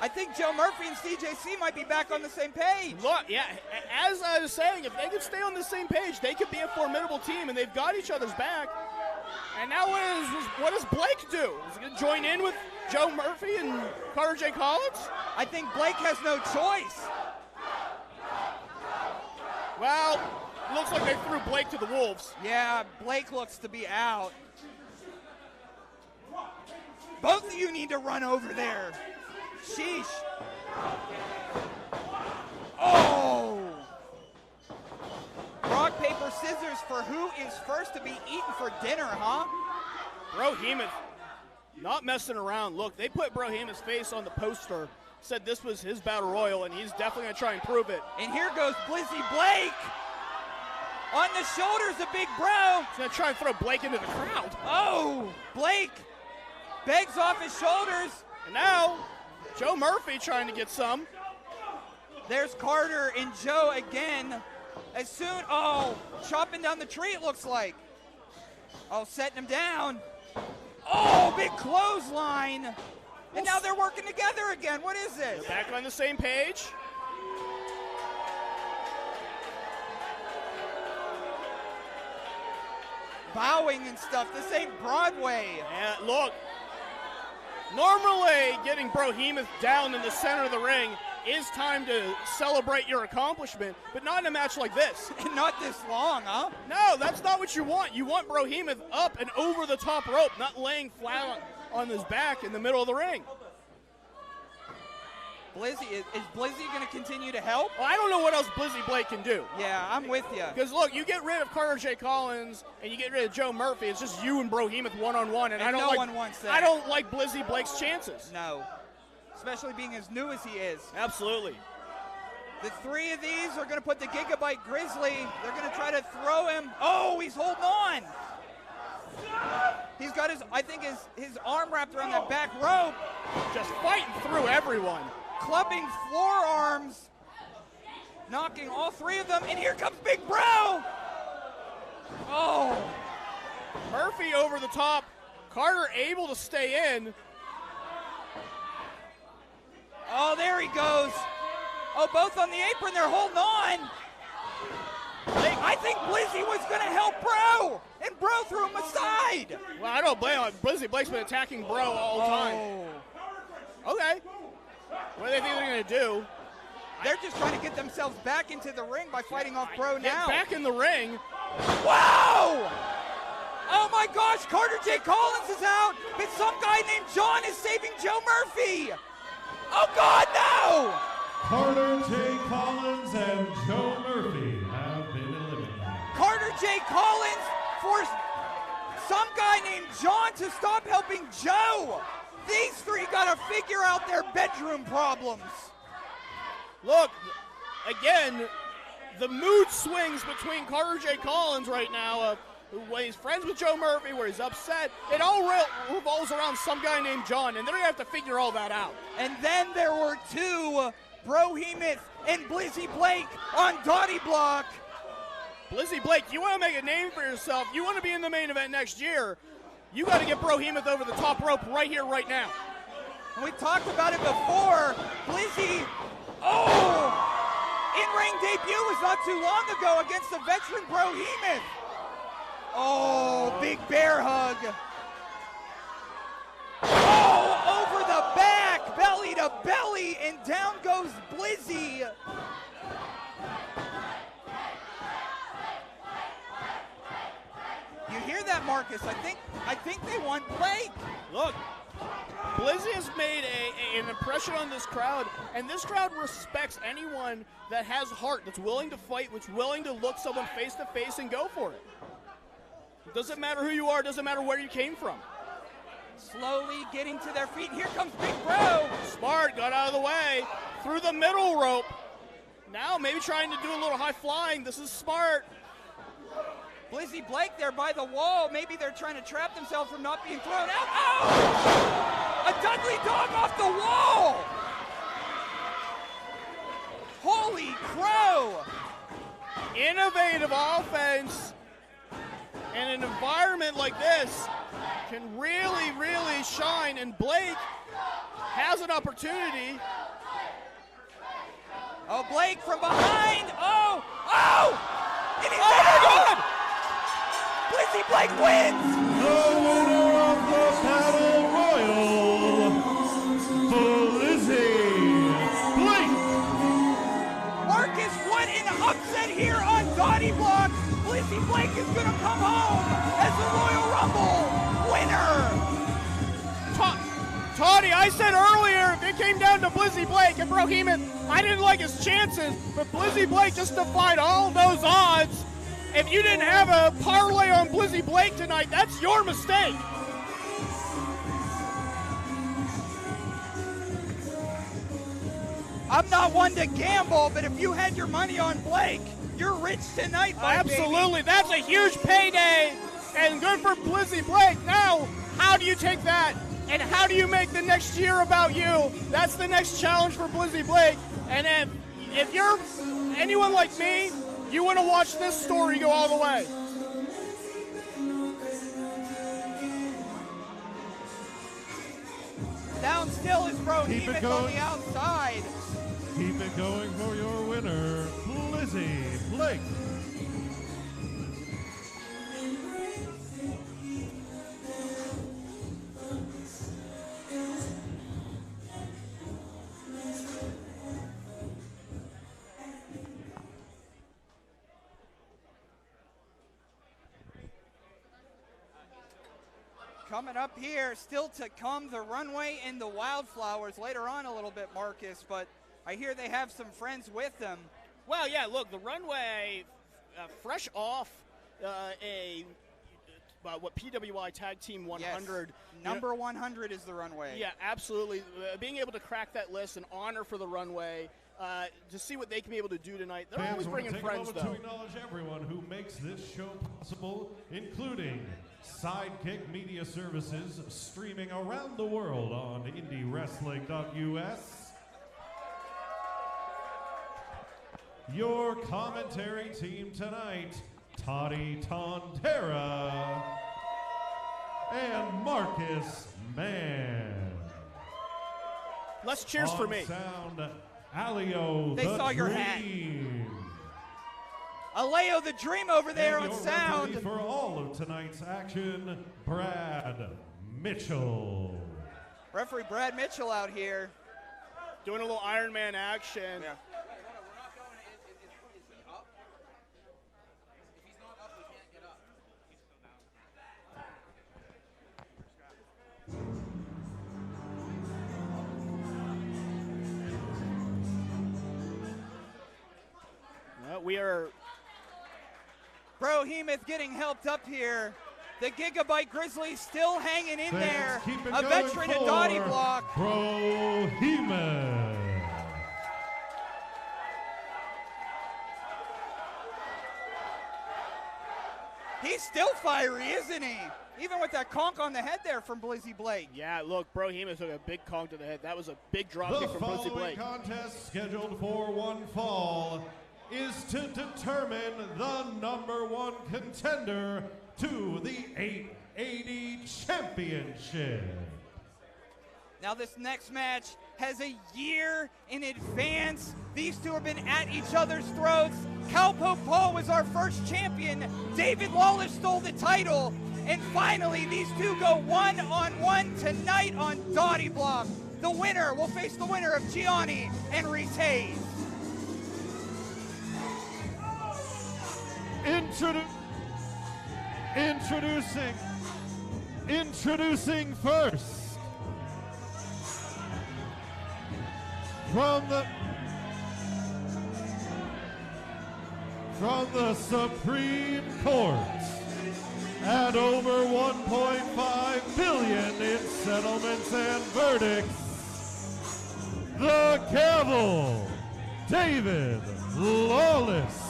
I think Joe Murphy and CJC might be back on the same page. Look, yeah, as I was saying, if they could stay on the same page, they could be a formidable team, and they've got each other's back. And now what does Blake do? Is he going to join in with Joe Murphy and Carter J. Collins? I think Blake has no choice. Well, looks like they threw Blake to the wolves. Yeah, Blake looks to be out. Both of you need to run over there. Sheesh. Oh! Rock, paper, scissors for who is first to be eaten for dinner, huh? Brohemoth not messing around. Look, they put Brohemoth's face on the poster, said this was his battle royal, and he's definitely going to try and prove it. And here goes Blizzy Blake. On the shoulders of Big Bro. He's going to try and throw Blake into the crowd. Oh, Blake begs off his shoulders. And now, Joe Murphy trying to get some. There's Carter and Joe again. As soon, chopping down the tree it looks like. Oh, setting him down. Oh, big clothesline. And now they're working together again. What is this? They're back on the same page. Bowing and stuff. This ain't Broadway. Yeah, look. Normally, getting Brohemoth down in the center of the ring is time to celebrate your accomplishment, but not in a match like this. Not this long, huh? No, that's not what you want. You want Brohemoth up and over the top rope, not laying flat on his back in the middle of the ring. Blizzy, is Blizzy going to continue to help? Well, I don't know what else Blizzy Blake can do. Yeah, I'm with you. Because, look, you get rid of Carter J. Collins and you get rid of Joe Murphy. It's just you and Brohemoth one-on-one. And no one wants that. I don't like Blizzy Blake's chances. No. Especially being as new as he is. Absolutely. The three of these are going to put the Gigabyte Grizzly. They're going to try to throw him. Oh, he's holding on. He's got his arm wrapped around that back rope. Just fighting through everyone. Clubbing forearms. Knocking all three of them. And here comes Big Bro. Oh. Murphy over the top. Carter able to stay in. Oh, there he goes. Oh, both on the apron. They're holding on. I think Blizzy was going to help Bro, and Bro threw him aside. Well, I don't blame him. Blizzy Blake's been attacking Bro all the time. Okay. What do they think they're going to do? They're just trying to get themselves back into the ring by fighting off Bro now. Get back in the ring. Wow! Oh my gosh, Carter J. Collins is out, but some guy named John is saving Joe Murphy. Oh God, no! Carter J. Collins and Joe Murphy have been eliminated. Carter J. Collins forced some guy named John to stop helping Joe. These three gotta figure out their bedroom problems. Look, again, the mood swings between Carter J. Collins right now, when he's friends with Joe Murphy, where he's upset. It all revolves around some guy named John, and they're going to have to figure all that out. And then there were two, Brohemoth and Blizzy Blake on Dottie Block. Blizzy Blake, you want to make a name for yourself, you want to be in the main event next year, you got to get Brohemoth over the top rope right here, right now. And we talked about it before. Blizzy, in-ring debut was not too long ago against the veteran Brohemoth. Oh, big bear hug. Oh, over the back, belly to belly, and down goes Blizzy. You hear that, Marcus? I think they want Blake. Look, Blizzy has made an impression on this crowd, and this crowd respects anyone that has heart, that's willing to fight, that's willing to look someone face to face and go for it. Doesn't matter who you are, doesn't matter where you came from. Slowly getting to their feet. Here comes Big Bro. Smart, got out of the way, through the middle rope. Now maybe trying to do a little high flying. This is smart. Blizzy Blake there by the wall. Maybe they're trying to trap themselves from not being thrown out. Oh! A Dudley Dog off the wall! Holy crow! Innovative offense in an environment like this can really, really shine, and Blake has an opportunity. Oh, Blake from behind. Oh! And he's my God! Blizzy Blake wins! The winner of the Battle Royal, Blizzy Blake. Marcus, what an upset here on Dottie Block. Blizzy Blake is going to come home as the Royal Rumble winner. Toddy, I said earlier, if it came down to Blizzy Blake and Brohemoth, I didn't like his chances, but Blizzy Blake just defied all those odds. If you didn't have a parlay on Blizzy Blake tonight, that's your mistake. I'm not one to gamble, but if you had your money on Blake, you're rich tonight, my Absolutely, baby. That's a huge payday, and good for Blizzy Blake. Now, how do you take that, and how do you make the next year about you? That's the next challenge for Blizzy Blake, and if you're anyone like me, you want to watch this story go all the way. Down still is Brohemoth on the outside. Keep it going for your winner, Blizzy Blake. Coming up here, still to come, the runway and the wildflowers later on a little bit, Marcus, but I hear they have some friends with them. Well, yeah, look, the runway, fresh off what PWI Tag Team 100. Yes. Number 100 is the runway. Yeah, absolutely. Being able to crack that list, an honor for the runway. To see what they can be able to do tonight. They're Fans always bringing friends, though. To acknowledge everyone who makes this show possible, including Sidekick Media Services, streaming around the world on IndyWrestling.us. Your commentary team tonight, Toddy Tondera. and Marcus Mann. Let's cheers for me. Sound, Aleo They saw your hat. Aleo the Dream over there on sound. Referee for all of tonight's action, Brad Mitchell. Referee Brad Mitchell out here. Doing a little Iron Man action. Yeah. We are. Brohemoth getting helped up here. The Gigabyte Grizzly still hanging in there. A veteran at Dottie Block. Brohemoth. He's still fiery, isn't he? Even with that conk on the head there from Blizzy Blake. Yeah, look, Brohemoth took a big conk to the head. That was a big drop kick from Blizzy Blake. The following contest, scheduled for one fall, is to determine the #1 contender to the 880 championship. Now this next match has a year in advance. These two have been at each other's throats. Cowpoke Paul was our first champion. David Lawless stole the title. And finally, these two go one-on-one tonight on Dottie Block. The winner will face the winner of Gianni and Reese. Introducing first from the Supreme Court at over 1.5 billion in settlements and verdicts, the gavel, David Lawless.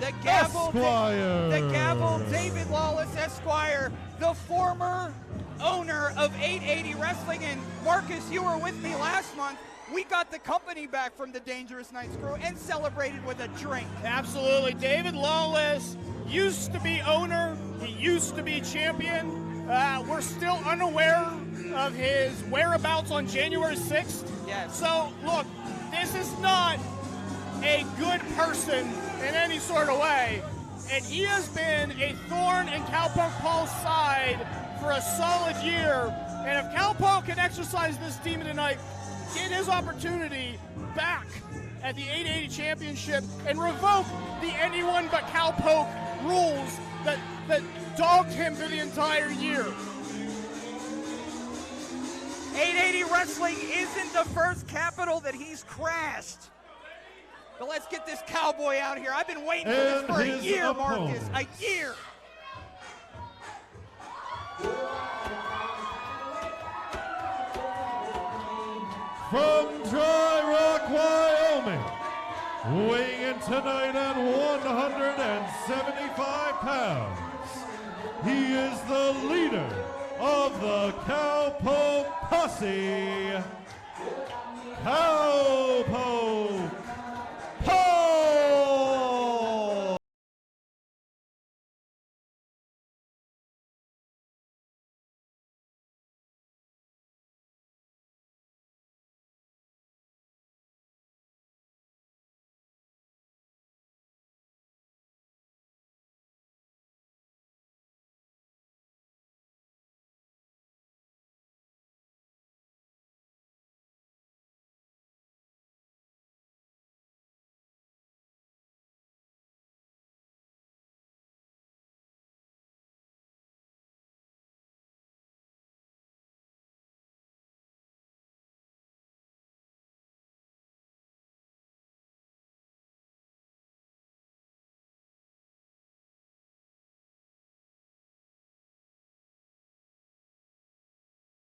The gavel, Esquire. The gavel, David Lawless, Esquire, the former owner of 880 Wrestling. And Marcus, you were with me last month. We got the company back from the Dangerous Nights crew and celebrated with a drink. Absolutely. David Lawless used to be owner. He used to be champion. We're still unaware of his whereabouts on January 6th. Yes. So, look, this is not a good person in any sort of way. And he has been a thorn in Cowpoke Paul's side for a solid year. And if Cowpoke can exercise this demon tonight, get his opportunity back at the 880 championship and revoke the anyone but Cowpoke rules that dogged him for the entire year. 880 Wrestling isn't the first capital that he's crashed. But let's get this cowboy out here. I've been waiting for this for a year, Marcus. A year. From Dry Rock, Wyoming, weighing in tonight at 175 pounds, he is the leader of the Cowpoke Posse, Cowpoke Paul!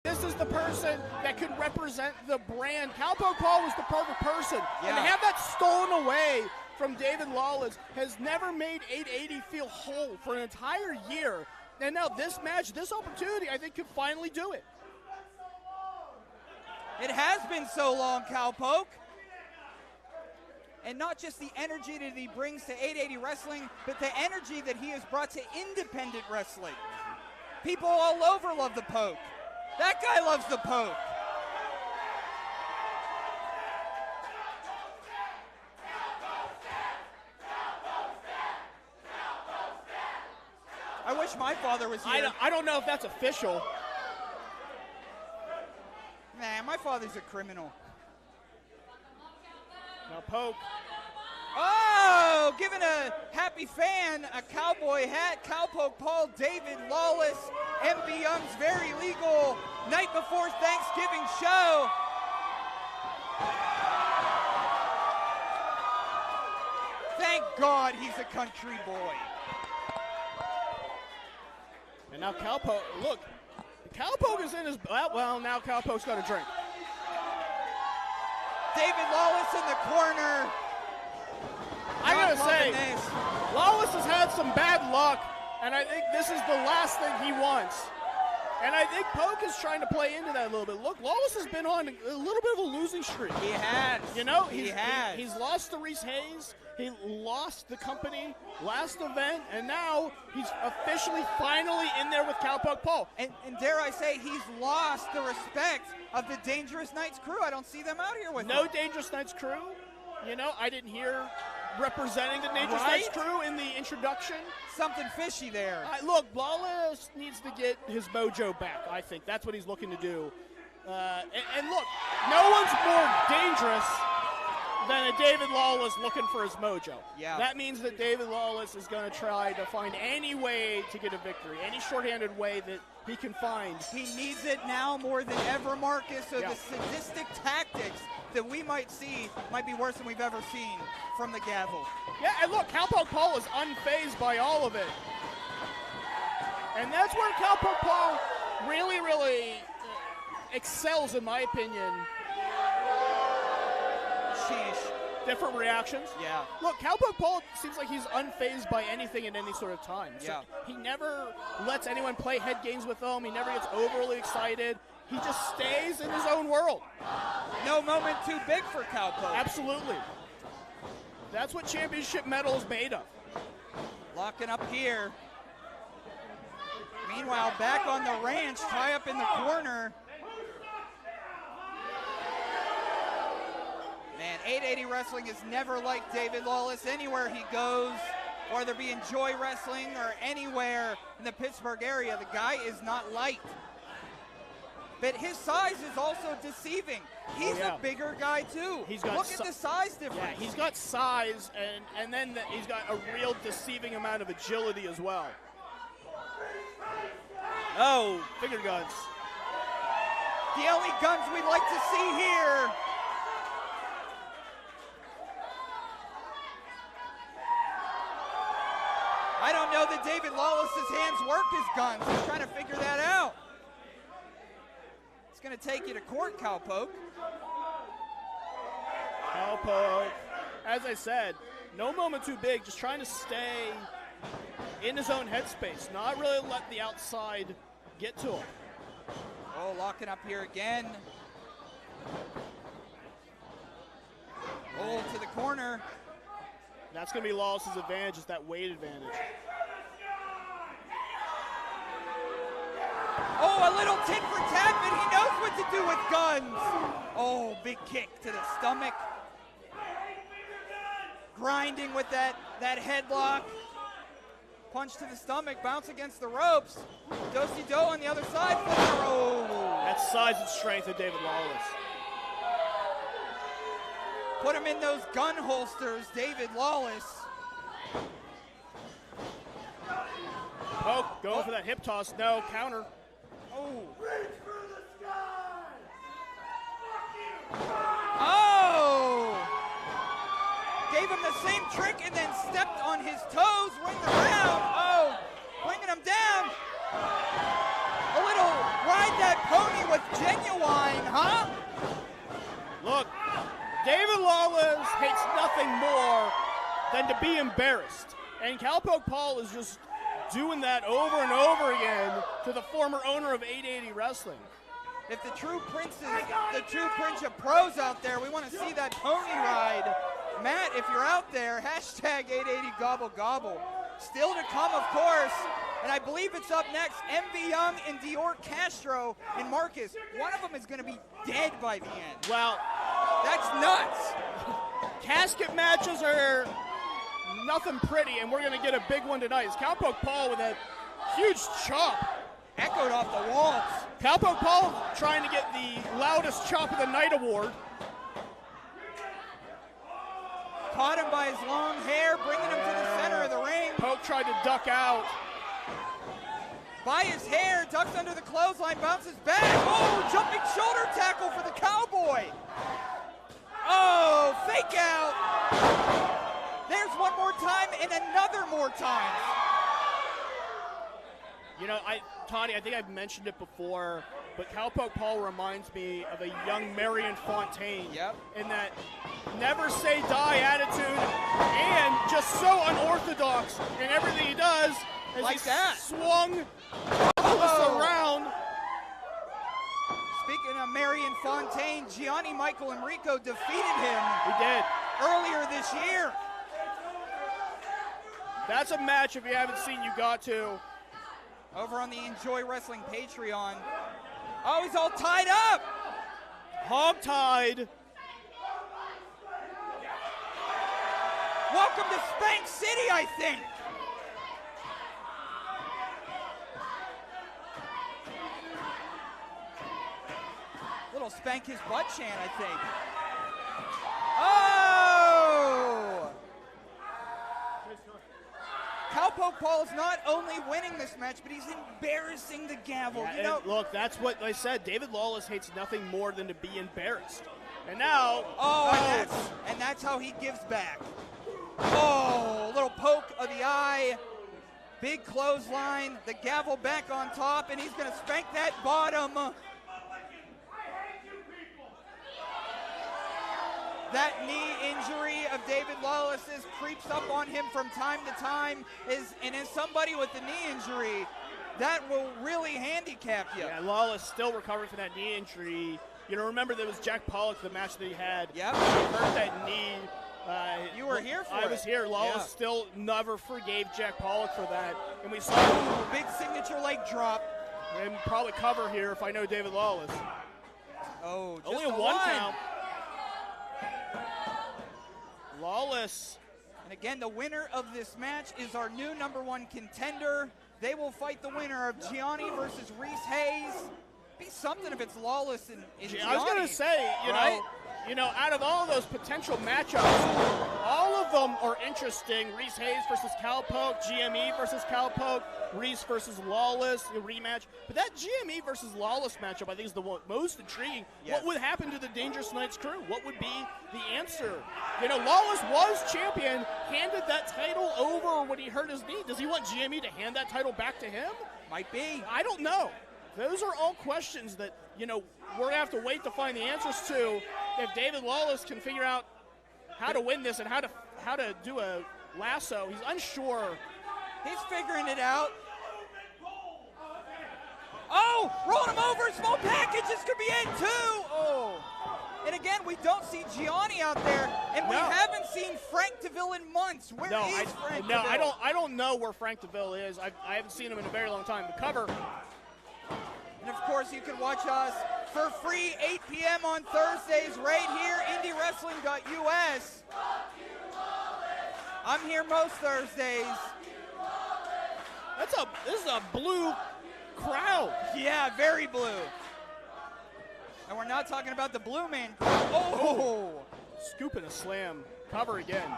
This is the person that could represent the brand. Cowpoke Paul was the perfect person. Yeah. And to have that stolen away from David Lawless has never made 880 feel whole for an entire year. And now this match, this opportunity, I think could finally do it. It has been so long, Cowpoke. And not just the energy that he brings to 880 Wrestling, but the energy that he has brought to independent wrestling. People all over love the poke. That guy loves the poke. I wish my father was here. I don't know if that's official. Nah, my father's a criminal. Now poke. Oh, giving a happy fan a cowboy hat. Cowpoke Paul, David Lawless, MB Young's very legal night before Thanksgiving show. Thank God he's a country boy. And now Cowpoke, look, Cowpoke is in his, well, now Cowpoke's got a drink. David Lawless in the corner. I gotta Not say, loving this. Lawless has had some bad luck, and I think this is the last thing he wants. And I think Poke is trying to play into that a little bit. Look, Lawless has been on a little bit of a losing streak. He has. You know, he he's lost to Reese Hayes. He lost the company last event, and now he's officially finally in there with Cowpoke Paul. And dare I say, he's lost the respect of the Dangerous Knights crew. I don't see them out here with No him. Dangerous Knights crew. You know, I didn't hear representing the Dangerous Right? Knights crew in the introduction. Something fishy there. Look, Lawless needs to get his mojo back, I think. That's what he's looking to do. And look, no one's more dangerous than a David Lawless looking for his mojo. Yeah. That means that David Lawless is going to try to find any way to get a victory, any shorthanded way that he can find. He needs it now more than ever, Marcus, so Yeah. the sadistic tactics that we might see might be worse than we've ever seen from the gavel. Yeah, and look, Cowpoke Paul is unfazed by all of it. And that's where Cowpoke Paul really, really excels, in my opinion. Sheesh. Different reactions. Yeah. Look, Cowpoke Paul seems like he's unfazed by anything at any sort of time. So Yeah. he never lets anyone play head games with him. He never gets overly excited. He just stays in his own world. No moment too big for Cowpoke. Absolutely. That's what championship metal is made of. Locking up here. Meanwhile, back on the ranch, tie up in the corner. Man, 880 Wrestling is never like David Lawless anywhere he goes, whether it be in Joy Wrestling or anywhere in the Pittsburgh area. The guy is not light. But his size is also deceiving. He's a bigger guy too. Look at the size difference. Yeah, he's got size, and then he's got a real deceiving amount of agility as well. Oh, finger guns. The only guns we'd like to see here. I don't know that David Lawless's hands work as guns. He's trying to figure that out. It's going to take you to court, Cowpoke. Cowpoke, as I said, no moment too big, just trying to stay in his own headspace, not really let the outside get to him. Oh, locking up here again. Oh, to the corner. That's going to be Lawless's advantage, is that weight advantage. Oh, a little tit for tat, but he knows what to do with guns. Oh, big kick to the stomach. Grinding with that headlock. Punch to the stomach, bounce against the ropes. Do-si-do on the other side. Oh. That's size and strength of David Lawless. Put him in those gun holsters, David Lawless. Poke going for that hip toss. No, counter. Oh. Oh! Gave him the same trick and then stepped on his toes, ring around. Oh, bringing him down. A little ride that pony with Genuine, huh? Look, David Lawless hates nothing more than to be embarrassed. And Cowpoke Paul is just doing that over and over again to the former owner of 880 Wrestling. If the true princes, the true prince of pros out there, we want to see that pony ride. Matt, if you're out there, hashtag 880 gobble gobble. Still to come, of course, And I believe it's up next. MV Young and Dior Castro and Marcus. One of them is going to be dead by the end. Well, that's nuts. Casket matches are nothing pretty, and we're going to get a big one tonight. It's Cowpoke Paul with a huge chop. Echoed off the walls. Cowpoke Paul trying to get the loudest chop of the night award. Caught him by his long hair, bringing him to the center of the ring. Poke tried to duck out. By his hair, ducks under the clothesline, bounces back. Oh, jumping shoulder tackle for the Cowboy. Oh, fake out. There's one more time and another more time. You know, Toddy, I think I've mentioned it before, but Cowpoke Paul reminds me of a young Marion Fontaine. Yep. In that never say die attitude and just so unorthodox in everything he does. As like he that. Swung around. Speaking of Marion Fontaine, Gianni Michael Emricko defeated him. He did. Earlier this year. That's a match, if you haven't seen, you got to. Over on the Enjoy Wrestling Patreon. Oh, he's all tied up. Hog-tied. Welcome to Spank City, I think. Little spank his butt chant, I think. Oh! Cowpoke Paul is not only winning this match, but he's embarrassing the gavel. Yeah, you know, look, that's what I said. David Lawless hates nothing more than to be embarrassed. And now... And that's how he gives back. Oh, a little poke of the eye. Big clothesline. The gavel back on top, and he's going to spank that bottom. That knee injury of David Lawless's creeps up on him from time to time. And as somebody with a knee injury, that will really handicap you. Yeah, Lawless still recovering from that knee injury. You know, remember there was Jack Pollock, the match that he had. Yep. He hurt that knee. You were here for it. I was here. Lawless still never forgave Jack Pollock for that. And we saw a big signature leg drop. And probably cover here if I know David Lawless. Oh, just only a one count. Lawless. And again, the winner of this match is our new #1 contender. They will fight the winner of Gianni versus Reese Hayes. Be something if it's Lawless and Gianni. I was going to say, you know, out of all of those potential matchups, all of them are interesting. Reese Hayes versus Cowpoke, GME versus Cowpoke, Reese versus Lawless, a rematch. But that GME versus Lawless matchup, I think, is the most intriguing. Yes. What would happen to the Dangerous Knights crew? What would be the answer? You know, Lawless was champion, handed that title over when he hurt his knee. Does he want GME to hand that title back to him? Might be. I don't know. Those are all questions that, you know, we're going to have to wait to find the answers to. If David Lawless can figure out how to win this and how to do a lasso, he's unsure. He's figuring it out. Oh, rolling him over, small package, this could be it too. Oh, and again, we don't see Gianni out there, and we haven't seen Frank DeVille in months. Where is Frank DeVille? I don't know where Frank DeVille is. I haven't seen him in a very long time. The cover. And of course, you can watch us for free 8 p.m. on Thursdays right here, IndyWrestling.us. I'm here most Thursdays. This is a blue crowd. Yeah, very blue. And we're not talking about the blue man. Oh! Scooping a slam. Cover again.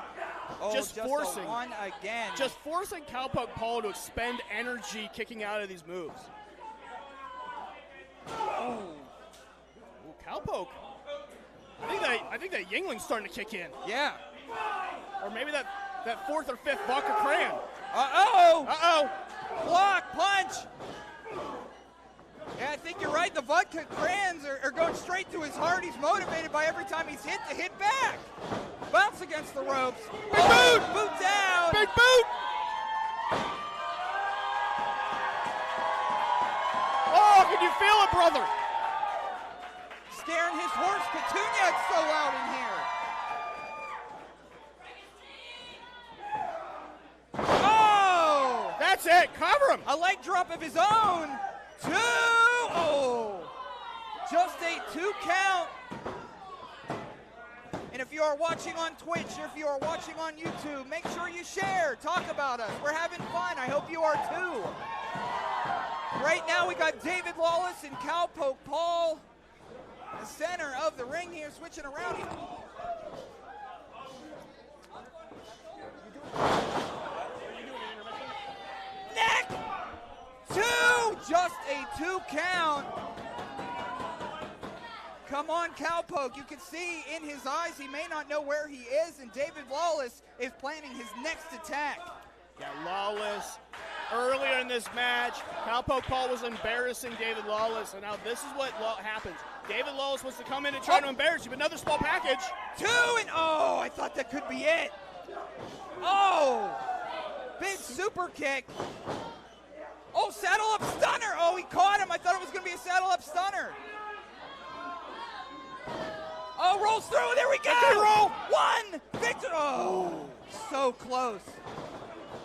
Oh, just forcing. One again. Just forcing Cowpoke Paul to expend energy kicking out of these moves. Oh, Cowpoke. I think that Yingling's starting to kick in. Yeah. Or maybe that fourth or fifth vodka cran. Uh-oh. Block, punch. Yeah, I think you're right. The vodka crayons are going straight to his heart. He's motivated by every time he's hit to hit back. Bounce against the ropes. Big boot! Boot down. Big boot! Oh, can you feel it, brother? Scaring his horse, Petunia. It's so loud in here. Oh! That's it. Cover him. A leg drop of his own. 2. Oh. Just a 2 count. And if you are watching on Twitch or if you are watching on YouTube, make sure you share. Talk about us. We're having fun. I hope you are too. Right now we got David Lawless and Cowpoke Paul, the center of the ring here, switching around here. Neck! 2! Just a 2 count. Come on, Cowpoke. You can see in his eyes he may not know where he is, and David Lawless is planning his next attack. Yeah, Lawless. Earlier in this match, Cowpoke Paul was embarrassing David Lawless, and now this is what happens. David Lawless wants to come in and try to embarrass you, but another small package. 2 and oh, I thought that could be it. Oh, big super kick. Oh, saddle up stunner. Oh, he caught him. I thought it was going to be a saddle up stunner. Oh, rolls through. There we go. Victory roll. 1. Victory. Oh, so close.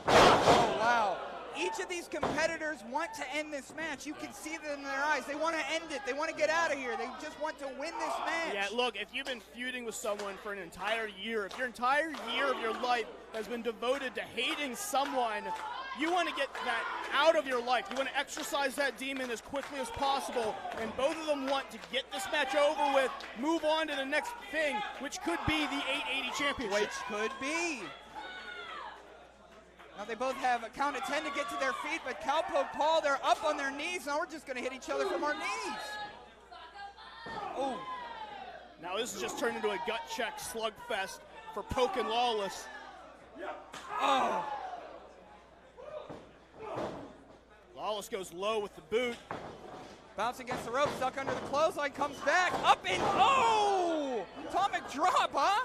Oh, wow. Each of these competitors want to end this match. You can see them in their eyes. They want to end it. They want to get out of here. They just want to win this match. Yeah, look, if you've been feuding with someone for an entire year, if your entire year of your life has been devoted to hating someone, you want to get that out of your life. You want to exercise that demon as quickly as possible, and both of them want to get this match over with, move on to the next thing, which could be the 880 championship. Which could be. Now they both have a count of 10 to get to their feet, but Cowpoke Paul, they're up on their knees. Now we're just going to hit each other from our knees. Oh. Now this has just turned into a gut check slugfest for Poke and Lawless. Oh. Lawless goes low with the boot. Bounce against the rope, stuck under the clothesline, comes back, up and oh! Atomic drop, huh?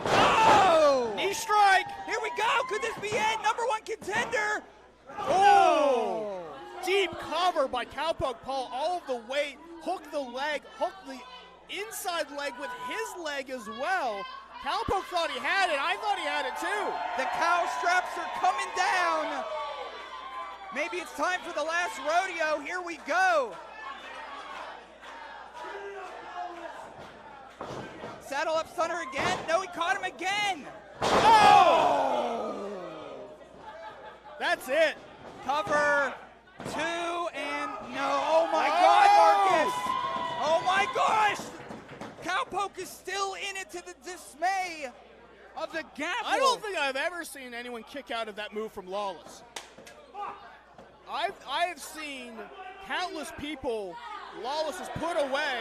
Oh! Knee strike! Here we go! Could this be it? Number 1 contender! Oh! Deep cover by Cowpoke Paul, all of the weight, hook the leg, hook the inside leg with his leg as well. Cowpoke thought he had it, I thought he had it too. The cow straps are coming down. Maybe it's time for the last rodeo. Here we go. Saddle up stunner again. No, he caught him again. Oh! That's it. Cover 2 and no. Oh my God, Marcus. Oh my gosh. Cowpoke is still in it to the dismay of the gavel. I don't think I've ever seen anyone kick out of that move from Lawless. I have seen countless people Lawless has put away,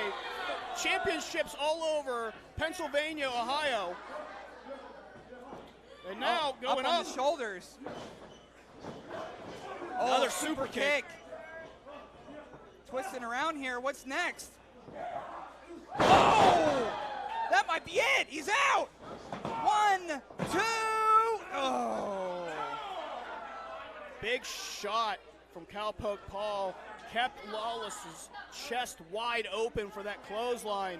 championships all over Pennsylvania, Ohio. And now going up on the shoulders. Another super kick. Twisting around here. What's next? Oh! That might be it. He's out. 1, 2. Oh. Big shot from Cowpoke Paul. Kept Lawless's chest wide open for that clothesline.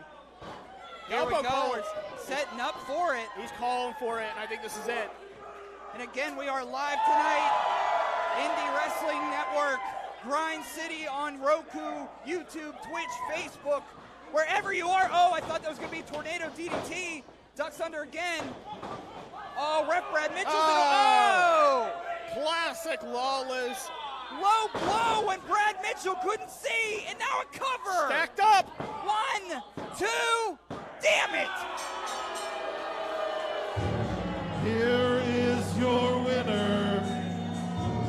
Here we go. We're setting up for it. He's calling for it, and I think this is it. And again, we are live tonight. Indie Wrestling Network, Grind City on Roku, YouTube, Twitch, Facebook, wherever you are. Oh, I thought that was going to be Tornado DDT. Ducks under again. Oh, Ref Brad Mitchell's oh! Classic Lawless. Low blow when Brad Mitchell couldn't see, and now a cover. Stacked up. 1, 2, damn it. Here is your winner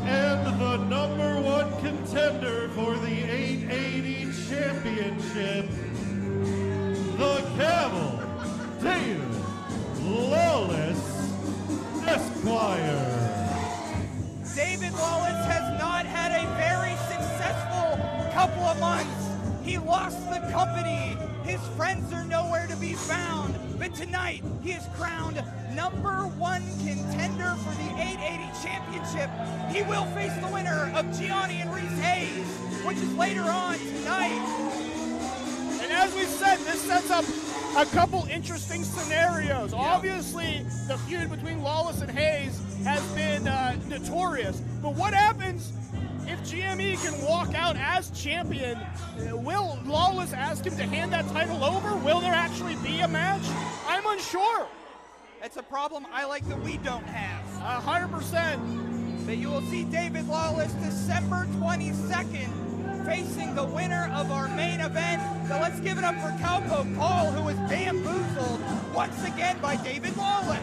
and the number 1 contender for the 880 championship, the Camel, David Lawless, Esquire. David Lawless has not had a very successful couple of months. He lost the company. His friends are nowhere to be found. But tonight, he is crowned number 1 contender for the 880 championship. He will face the winner of Gianni and Reese Hayes, which is later on tonight. And as we said, this sets up a couple interesting scenarios. Yeah. Obviously, the feud between Lawless and Hayes has been notorious. But what happens if GME can walk out as champion? Will Lawless ask him to hand that title over? Will there actually be a match? I'm unsure. It's a problem I like that we don't have. 100%. But you will see David Lawless December 22nd facing the winner of our main event. So let's give it up for Cowpoke Paul, who was bamboozled once again by David Lawless.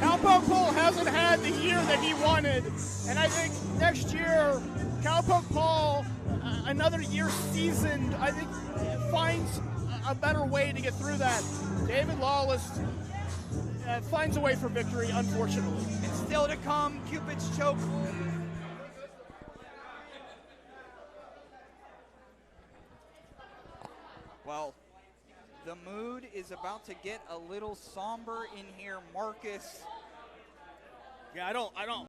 Cowpoke Paul hasn't had the year that he wanted, and I think next year, Cowpoke Paul, another year seasoned, I think finds a better way to get through that. David Lawless finds a way for victory, unfortunately. And still to come, Cupid's choke. Well, the mood is about to get a little somber in here, Marcus. Yeah, I don't.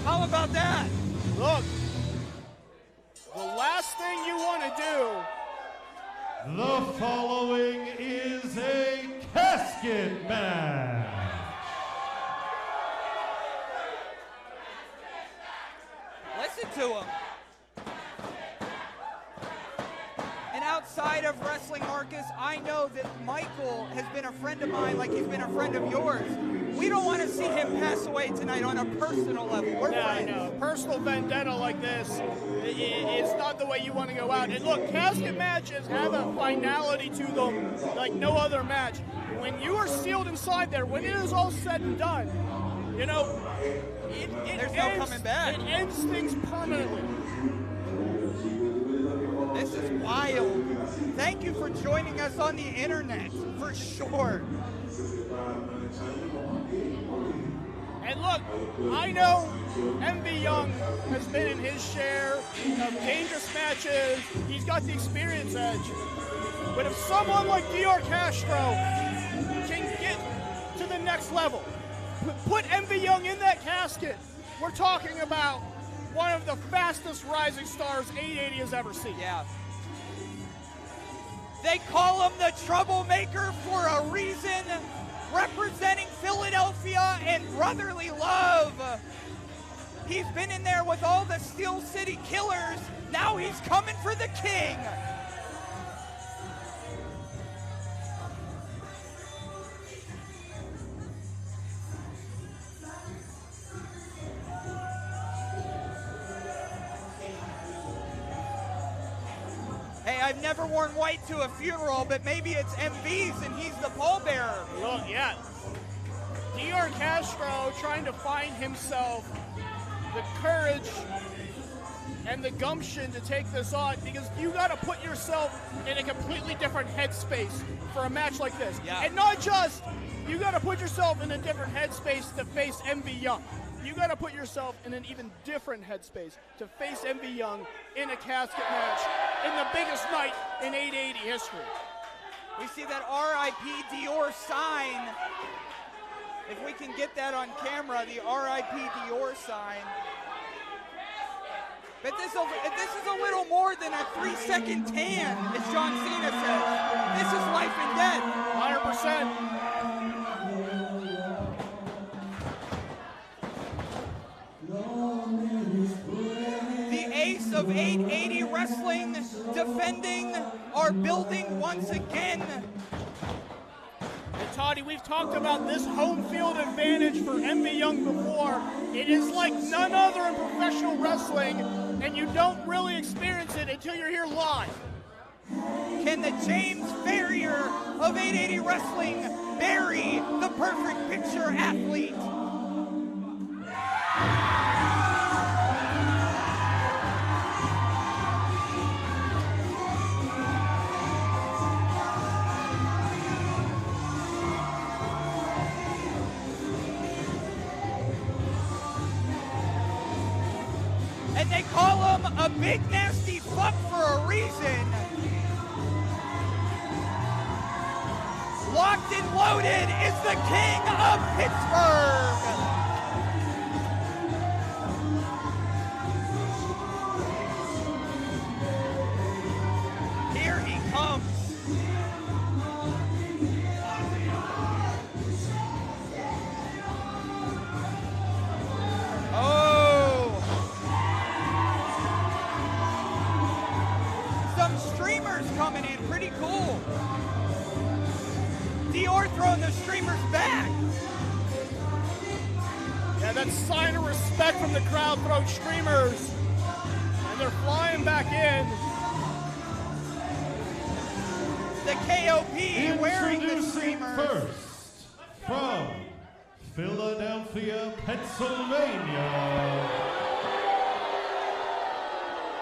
How about that? Look, the last thing you want to do. The following is a casket match. Listen to him. And outside of wrestling, Marcus, I know that Michael has been a friend of mine like he's been a friend of yours. We don't want to see him pass away tonight on a personal level. We're friends. I know. Personal vendetta like this, it's not the way you want to go out. And look, casket matches have a finality to them like no other match. When you are sealed inside there, when it is all said and done, you know, there's no coming back. It ends things permanently. This is wild. Thank you for joining us on the internet, for sure. And look, I know MV Young has been in his share of dangerous matches. He's got the experience edge. But if someone like Dior Castro can get to the next level, put MV Young in that casket, we're talking about one of the fastest rising stars 880 has ever seen. Yeah. They call him the troublemaker for a reason, representing Philadelphia and brotherly love. He's been in there with all the Steel City Killers. Now he's coming for the king. Hey, I've never worn white to a funeral, but maybe it's MV's and he's the pallbearer. Well, yeah. Dior Castro trying to find himself the courage and the gumption to take this on, because you got to put yourself in a completely different headspace for a match like this. Yeah. And not just, you got to put yourself in a different headspace to face MV Young. You got to put yourself in an even different headspace to face MV Young in a casket match in the biggest night in 880 history. We see that RIP Dior sign. If we can get that on camera, the RIP Dior sign. But this is a little more than a 3-second tan, as John Cena says. This is life and death. 100%. The ace of 880 wrestling defending our building once again. And Toddy, we've talked about this home field advantage for MV Young before. It is like none other in professional wrestling, and you don't really experience it until you're here live. Can the James Farrier of 880 Wrestling bury the perfect picture athlete? And they call him a big nasty fuck for a reason. Locked and loaded is the king of Pittsburgh. Here he comes. Oh. Some streamers coming in, pretty cool. Dior throwing the streamers back. Yeah, that's a sign of respect from the crowd, throwing streamers. And they're flying back in. The KOP wearing the Introducing streamers. first, from Philadelphia, Pennsylvania,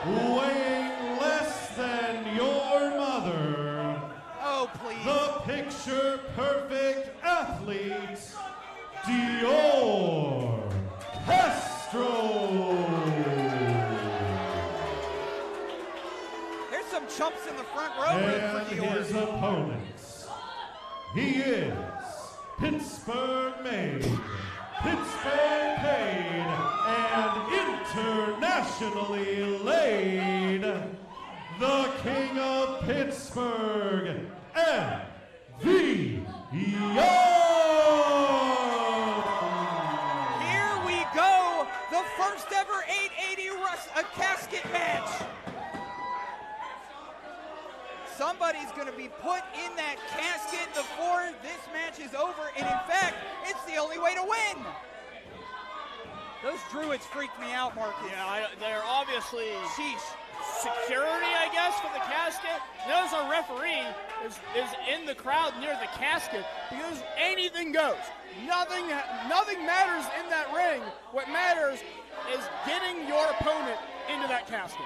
weighing less than your mother, Oh, please. the picture-perfect athlete, Dior Castro. There's some chumps in the front row And for his Dior. opponent, he is Pittsburgh made, Pittsburgh paid, and internationally laid, the King of Pittsburgh, MV Young. Here we go. The first ever 880 a casket match. Somebody's going to be put in that casket before this match is over, and in fact, it's the only way to win. Those druids freaked me out, Marcus. Yeah, they're obviously Sheesh. security, I guess, for the casket. Notice our referee is in the crowd near the casket because anything goes. Nothing matters in that ring. What matters is getting your opponent into that casket.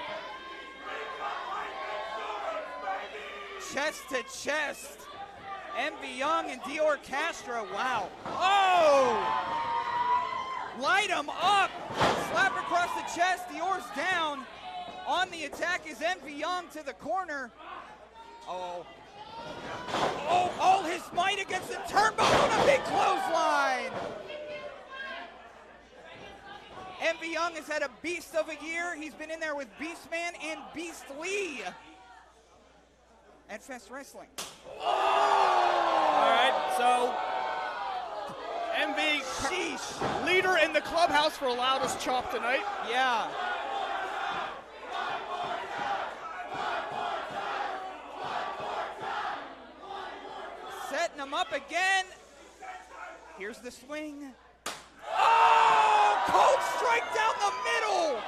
Chest to chest. MV Young and Dior Castro. Wow. Oh! Light him up. Slap across the chest. Dior's down. On the attack is MV Young to the corner. Oh. Oh, all his might against the turnbuckle and a big clothesline. MV Young has had a beast of a year. He's been in there with Beastman and Beast Lee at Fest Wrestling. All right, so MV, Sheesh. leader in the clubhouse for loudest chop tonight. Yeah. Setting him up again. Here's the swing. Oh! Cold strike down the middle.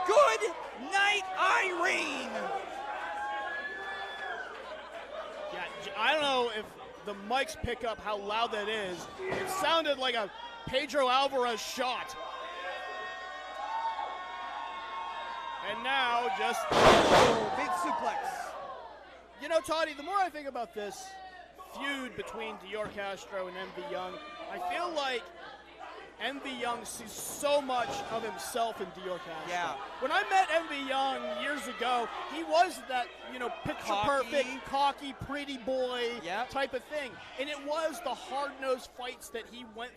Good night, Irene. Yeah, I don't know if the mics pick up how loud that is. It sounded like a Pedro Alvarez shot. And now just big suplex. You know, Toddy, the more I think about this feud between Dior Castro and MV Young, I feel like MV Young sees so much of himself in Dior Castro. Yeah. When I met MV Young years ago, he was that, picture perfect, cocky, pretty boy type of thing. And it was the hard-nosed fights that he went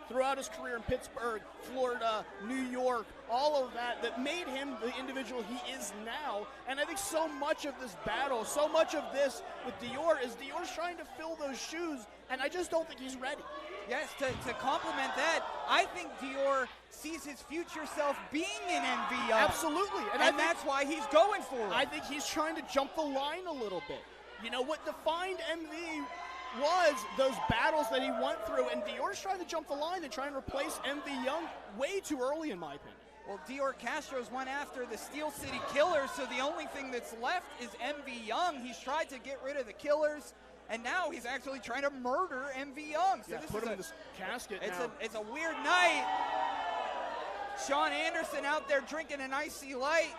throughout his career in Pittsburgh, Florida, New York, all of that made him the individual he is now. And I think so much of this battle, so much of this with Dior is Dior's trying to fill those shoes, and I just don't think he's ready. Yes, to complement that, I think Dior sees his future self being in MV Young. Absolutely. And that's why he's going for it. I think he's trying to jump the line a little bit. You know, what defined MV was those battles that he went through, and Dior's trying to jump the line and try and replace MV Young way too early, in my opinion. Well, Dior Castro's went after the Steel City Killers, so the only thing that's left is MV Young. He's tried to get rid of the Killers, and now he's actually trying to murder MV Young. So put him in this casket now. It's a weird night. Sean Anderson out there drinking an icy light,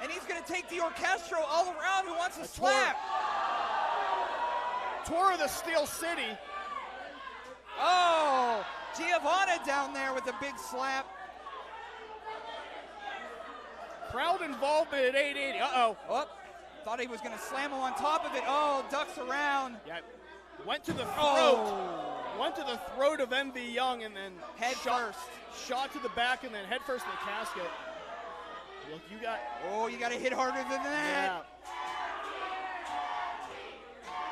and he's going to take Dior Castro all around. Who wants a slap? Tour of the Steel City. Oh, Giovanna down there with a big slap. Crowd involvement at 880. Uh-oh. Oh. Thought he was going to slam him on top of it. Oh, ducks around. Yeah, went to the throat. Went to the throat of MV Young and then head first. Shot to the back and then head first in the casket. Look, you got to hit harder than that. Yeah.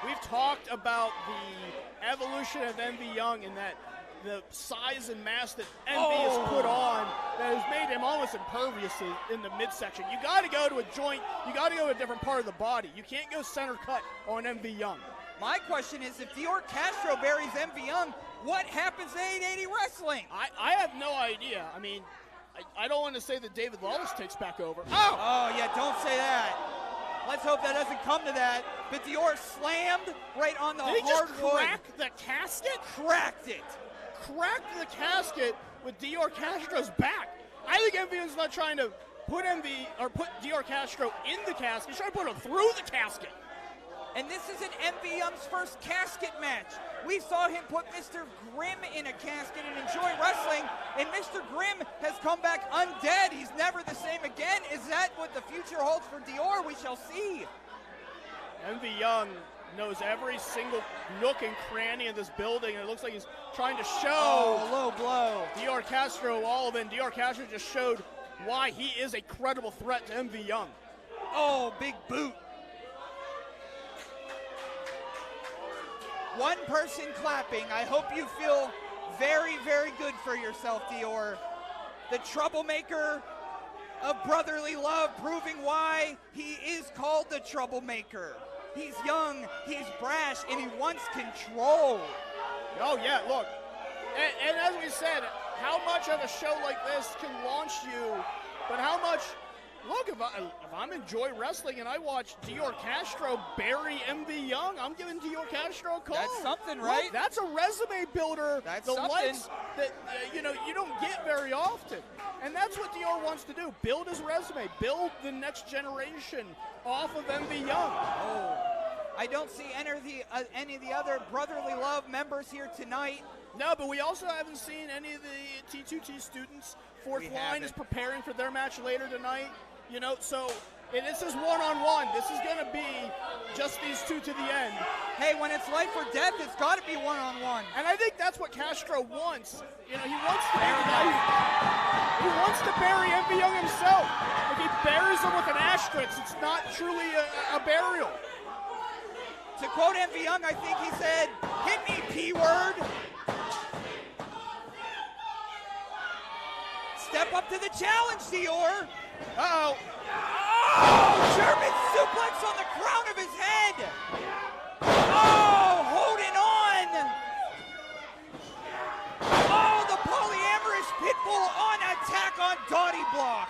We've talked about the evolution of MV Young and that the size and mass that MV has put on that has made him almost impervious in the midsection. You got to go to a joint. You got to go to a different part of the body. You can't go center cut on MV Young. My question is, if Dior Castro buries MV Young, what happens to 880 Wrestling? I have no idea. I mean, I don't want to say that David Lawless takes back over. Oh, yeah, don't say that. Let's hope that doesn't come to that. But Dior slammed right on the hardwood. Did he just crack the casket? Cracked it. Cracked the casket with Dior Castro's back. I think MV Young's not trying to put Dior Castro in the casket. He's trying to put him through the casket. And this isn't MV Young's first casket match. We saw him put Mr. Grimm in a casket and enjoy wrestling, and Mr. Grimm has come back undead. He's never the same again. Is that what the future holds for Dior? We shall see. MV Young knows every single nook and cranny of this building, and it looks like he's trying to show a low blow. Dior Castro all of it. Dior Castro just showed why he is a credible threat to MV Young. Oh, big boot. One person clapping. I hope you feel very, very good for yourself, Dior. The troublemaker of brotherly love, proving why he is called the troublemaker. He's young, he's brash, and he wants control. Oh, yeah, look. And as we said, how much of a show like this can launch you, but how much... Look, if I'm enjoying wrestling and I watch Dior Castro bury MV Young, I'm giving Dior Castro a call. That's something, right? Look, that's a resume builder. That's the something. likes that you don't get very often. And that's what Dior wants to do. Build his resume. Build the next generation off of MV Young. Oh, I don't see any of the other Brotherly Love members here tonight. No, but we also haven't seen any of the T2T students. Fourth Line is preparing for their match later tonight. So this is one-on-one. This is going to be just these two to the end. Hey, when it's life or death, it's got to be one-on-one. And I think that's what Castro wants. He wants to bury MV Young himself. If he buries him with an asterisk, it's not truly a burial. To quote MV Young, I think he said, "Hit me, P-word." Step up to the challenge, Dior. Uh-oh. Oh, German suplex on the crown of his head. Oh, holding on. Oh, the polyamorous pitbull on attack on Dottie block.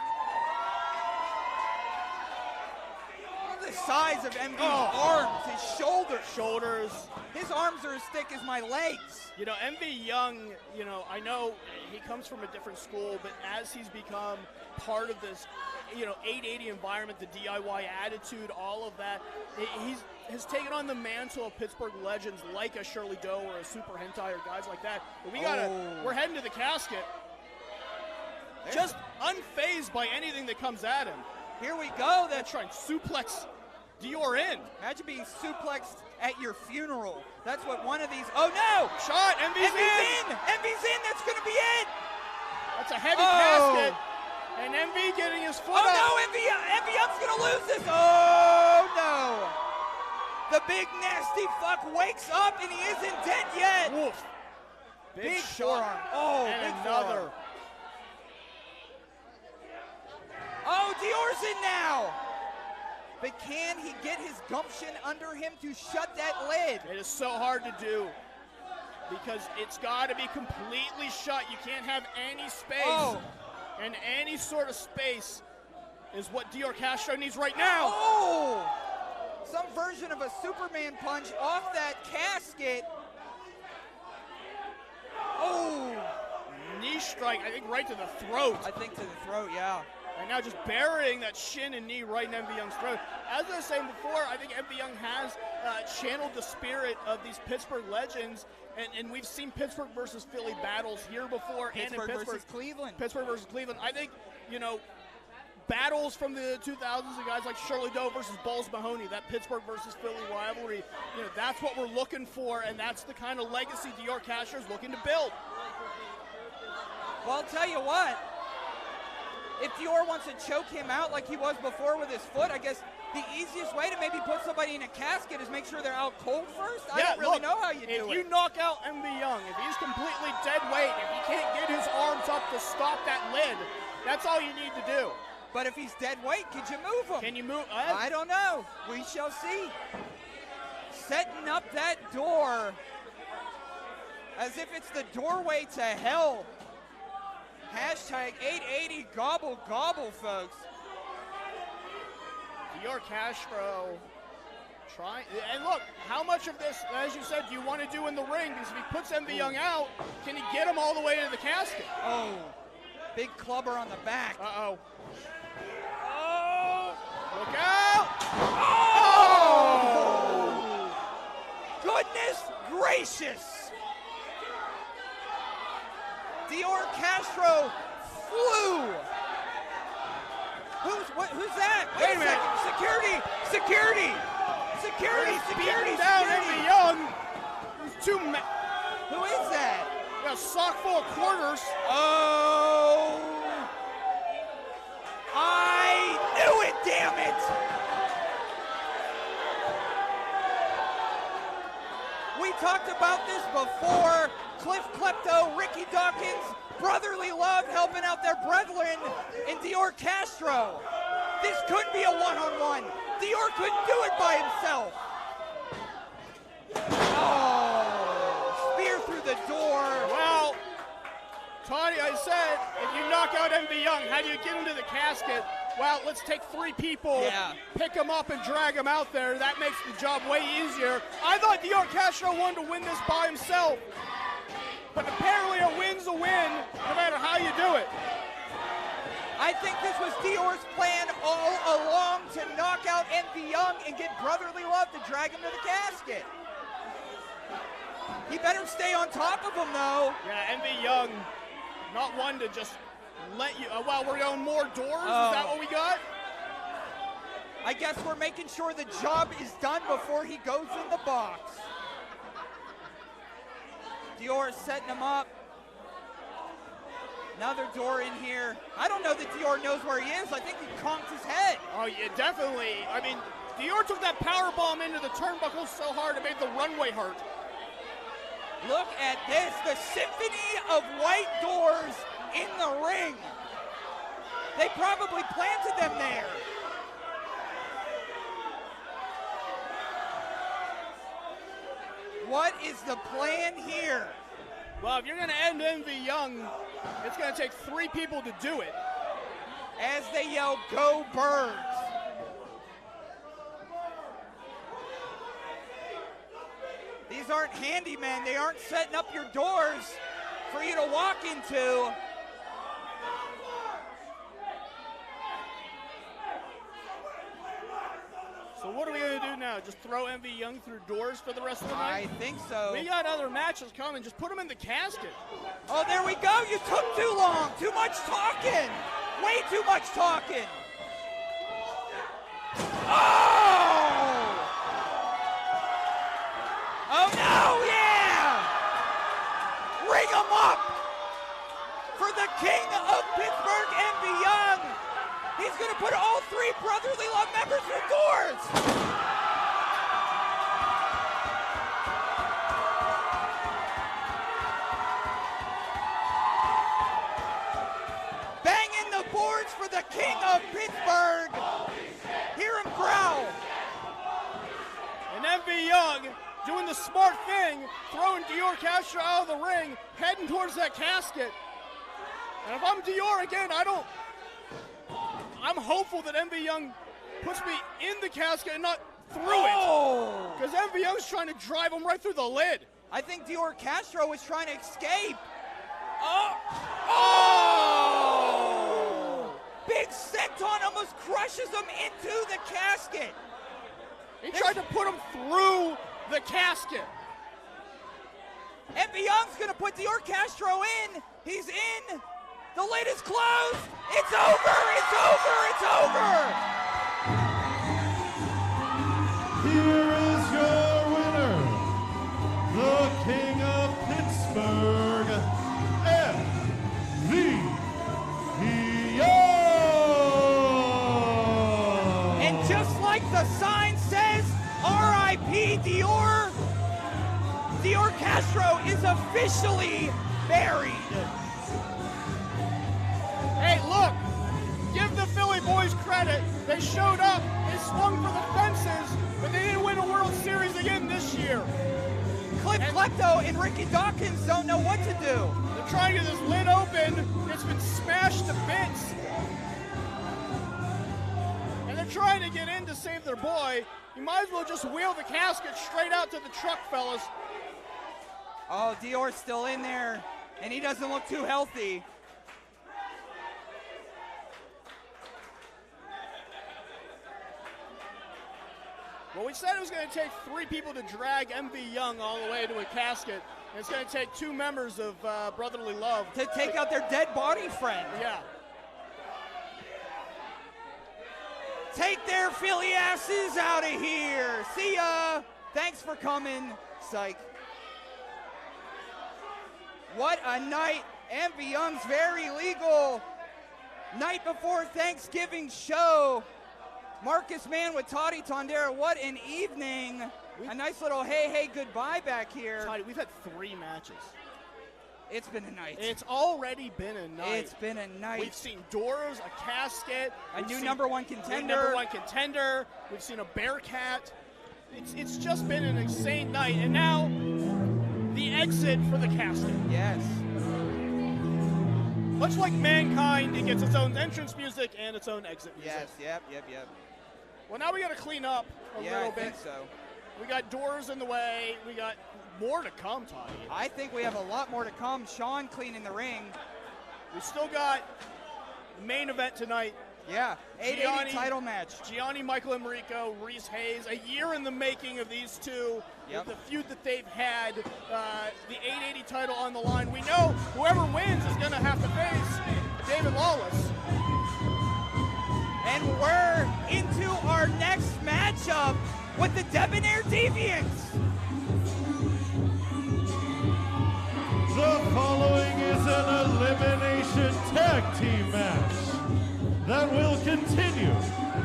Look at the size of MV's arms, his shoulders. His arms are as thick as my legs. MV Young, I know he comes from a different school, but as he's become part of this 880 environment, the DIY attitude, all of that. He has taken on the mantle of Pittsburgh legends like a Shirley Doe or a Super Hentai or guys like that. But we're heading to the casket. Just unfazed by anything that comes at him. Here we go. They're trying to suplex Dior in. Imagine being suplexed at your funeral. That's what one of these. Oh no! Shot. Envy's in. Envy's in. That's going to be it. That's a heavy casket. And Envy getting his foot up. Oh no! Envy Young's going to lose this. Oh no! The big nasty fuck wakes up and he isn't dead yet. Woof. Big forearm. Oh, and big another. Forearm. Oh, Dior's in now. But can he get his gumption under him to shut that lid? It is so hard to do because it's got to be completely shut. You can't have any space. Oh. And any sort of space is what Dior Castro needs right now. Oh! Some version of a Superman punch off that casket. Oh! Knee strike, I think right to the throat. I think to the throat, yeah. And now just burying that shin and knee right in Envy Young's throat. As I was saying before, I think Envy Young has channeled the spirit of these Pittsburgh legends, and we've seen Pittsburgh versus Philly battles here before. Pittsburgh and in versus Cleveland. Pittsburgh versus Cleveland. I think, battles from the 2000s, the guys like Shirley Doe versus Balls Mahoney, that Pittsburgh versus Philly rivalry, that's what we're looking for, and that's the kind of legacy Dior Castro is looking to build. Well, I'll tell you what. If Dior wants to choke him out like he was before with his foot, I guess the easiest way to maybe put somebody in a casket is make sure they're out cold first. I don't really know how you do it. If you knock out Envy Young, if he's completely dead weight, if he can't get his arms up to stop that lid, that's all you need to do. But if he's dead weight, could you move him? Can you move? I don't know. We shall see. Setting up that door as if it's the doorway to hell. Hashtag 880 gobble gobble, folks. Dior Castro trying, and look, how much of this, as you said, do you want to do in the ring? Because if he puts Envy Young out, can he get him all the way to the casket? Oh, big clubber on the back. Uh-oh. Oh! Look out! Oh! Goodness gracious! Dior Castro flew. Who's that? Wait a minute. Security. Down Envy Young. Who is that? Got a sock full of quarters. Oh! I knew it, damn it! We talked about this before. Cliff Klepto, Ricky Dawkins, brotherly love helping out their brethren in Dior Castro. This could be a one-on-one. Dior couldn't do it by himself. Oh, spear through the door. Well, Tony, I said, if you knock out Envy Young, how do you get him to the casket? Well, let's take 3 people, pick him up and drag him out there. That makes the job way easier. I thought Dior Castro wanted to win this by himself. But apparently a win's a win, no matter how you do it. I think this was Dior's plan all along, to knock out Envy Young and get brotherly love to drag him to the casket. He better stay on top of him, though. Yeah, Envy Young, not one to just let you. Well, we're going more doors. Is that what we got? I guess we're making sure the job is done before he goes in the box. Dior is setting him up. Another door in here. I don't know that Dior knows where he is. I think he conked his head. Oh, yeah, definitely. I mean, Dior took that power bomb into the turnbuckle so hard it made the runway hurt. Look at this. The symphony of white doors in the ring. They probably planted them there. What is the plan here? Well, if you're going to end Envy Young, it's going to take 3 people to do it. As they yell, "Go Birds!" These aren't handymen. They aren't setting up your doors for you to walk into. what are we going to do now? Just throw MV Young through doors for the rest of the night? I think so. We got other matches coming. Just put them in the casket. Oh, there we go. You took too long. Too much talking. Way too much talking. Oh! Oh, no, yeah! Ring him up for the king of Pittsburgh, MV Young. He's going to put all three Brotherly Love members through doors. Banging the boards for the king of Pittsburgh. Hear him growl. And MV Young doing the smart thing, throwing Dior Castro out of the ring, heading towards that casket. And if I'm Dior again, I'm hopeful that MV Young puts me in the casket and not through it. Because MV Young's trying to drive him right through the lid. I think Dior Castro was trying to escape. Big senton almost crushes him into the casket. He tried to put him through the casket. MV Young's going to put Dior Castro in. He's in. The lid is closed. It's over. It's over. It's over. Here is your winner, the King of Pittsburgh, MV Young. And just like the sign says, R.I.P. Dior, Dior Castro is officially buried. Hey, look, give the Philly boys credit. They showed up, they swung for the fences, but they didn't win a World Series again this year. Cliff Klepto and Ricky Dawkins don't know what to do. They're trying to get this lid open. It's been smashed to bits. And they're trying to get in to save their boy. You might as well just wheel the casket straight out to the truck, fellas. Oh, Dior's still in there, and he doesn't look too healthy. Well, we said it was going to take 3 people to drag MV Young all the way to a casket. And it's going to take 2 members of Brotherly Love. To take out their dead body friend. Yeah. Take their Philly asses out of here. See ya. Thanks for coming, psych. What a night. MV Young's very legal. Night before Thanksgiving show. Marcus Mann with Toddy Tondera. What an evening. A nice little hey goodbye back here. Toddy, we've had 3 matches. It's been a night. It's already been a night. It's been a night. We've seen doors, a casket. A new number one contender. Number 1 contender. We've seen a Bearcat. It's just been an insane night. And now, the exit for the casket. Yes. Much like Mankind, it gets its own entrance music and its own exit music. Yes, yep. Well, now we got to clean up a little bit. I think so. We got doors in the way. We got more to come, Toddy. I think we have a lot more to come. Sean cleaning the ring. We still got main event tonight. Yeah, 880 title match. Gianni, Michael Emricko, Reese Hayes. A year in the making of these two. Yep. With the feud that they've had, the 880 title on the line. We know whoever wins is going to have to face David Lawless. And we're into our next matchup with the Debonair Deviants. The following is an elimination tag team match that will continue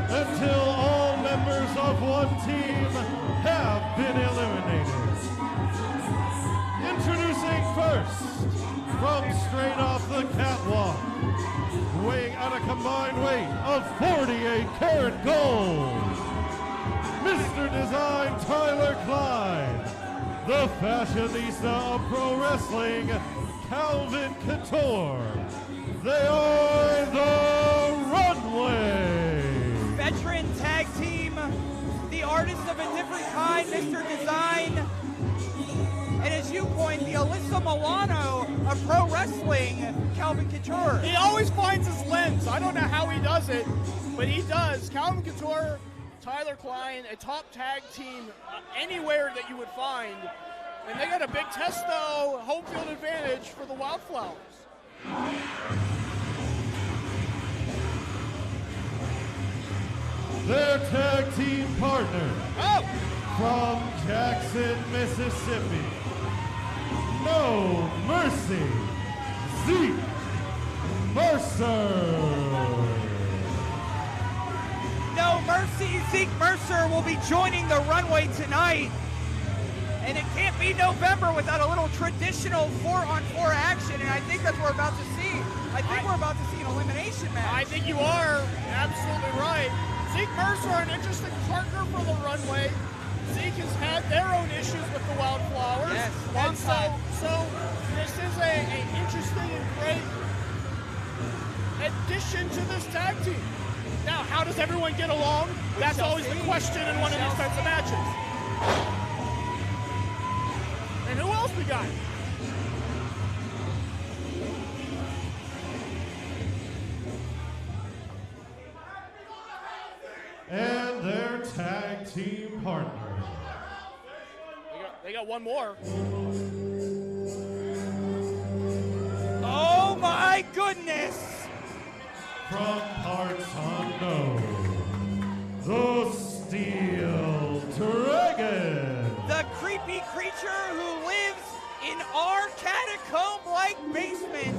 until all members of one team have been eliminated. Introducing first, from straight off the catwalk, weighing at a combined weight of 48 karat gold, Mr. Design Tyler Clyde, the fashionista of pro wrestling, Calvin Couture. They are the Runway. Veteran tag team, the artist of a different kind, Mr. Design. And as you point, the Alyssa Milano of pro wrestling, Calvin Couture. He always finds his lens. I don't know how he does it, but he does. Calvin Couture, Tyler Klein, a top tag team anywhere that you would find. And they got a big test, though, home field advantage for the Wildflowers. Their tag team partner from Jackson, Mississippi, No Mercy, Zeke Mercer. No Mercy, Zeke Mercer will be joining the runway tonight. And it can't be November without a little traditional 4-on-4 action, and I think that's what we're about to see. I think we're about to see an elimination match. I think you are absolutely right. Zeke Mercer, an interesting partner for the runway. Zeke has had their own issues with the Wildflowers. Yes, and so this is an interesting and great addition to this tag team. Now, how does everyone get along? That's always the question in one of these types of matches. And who else we got? And their tag team partner. They got one more. Oh my goodness! From parts unknown, the Steel Dragon. The creepy creature who lives in our catacomb-like basement.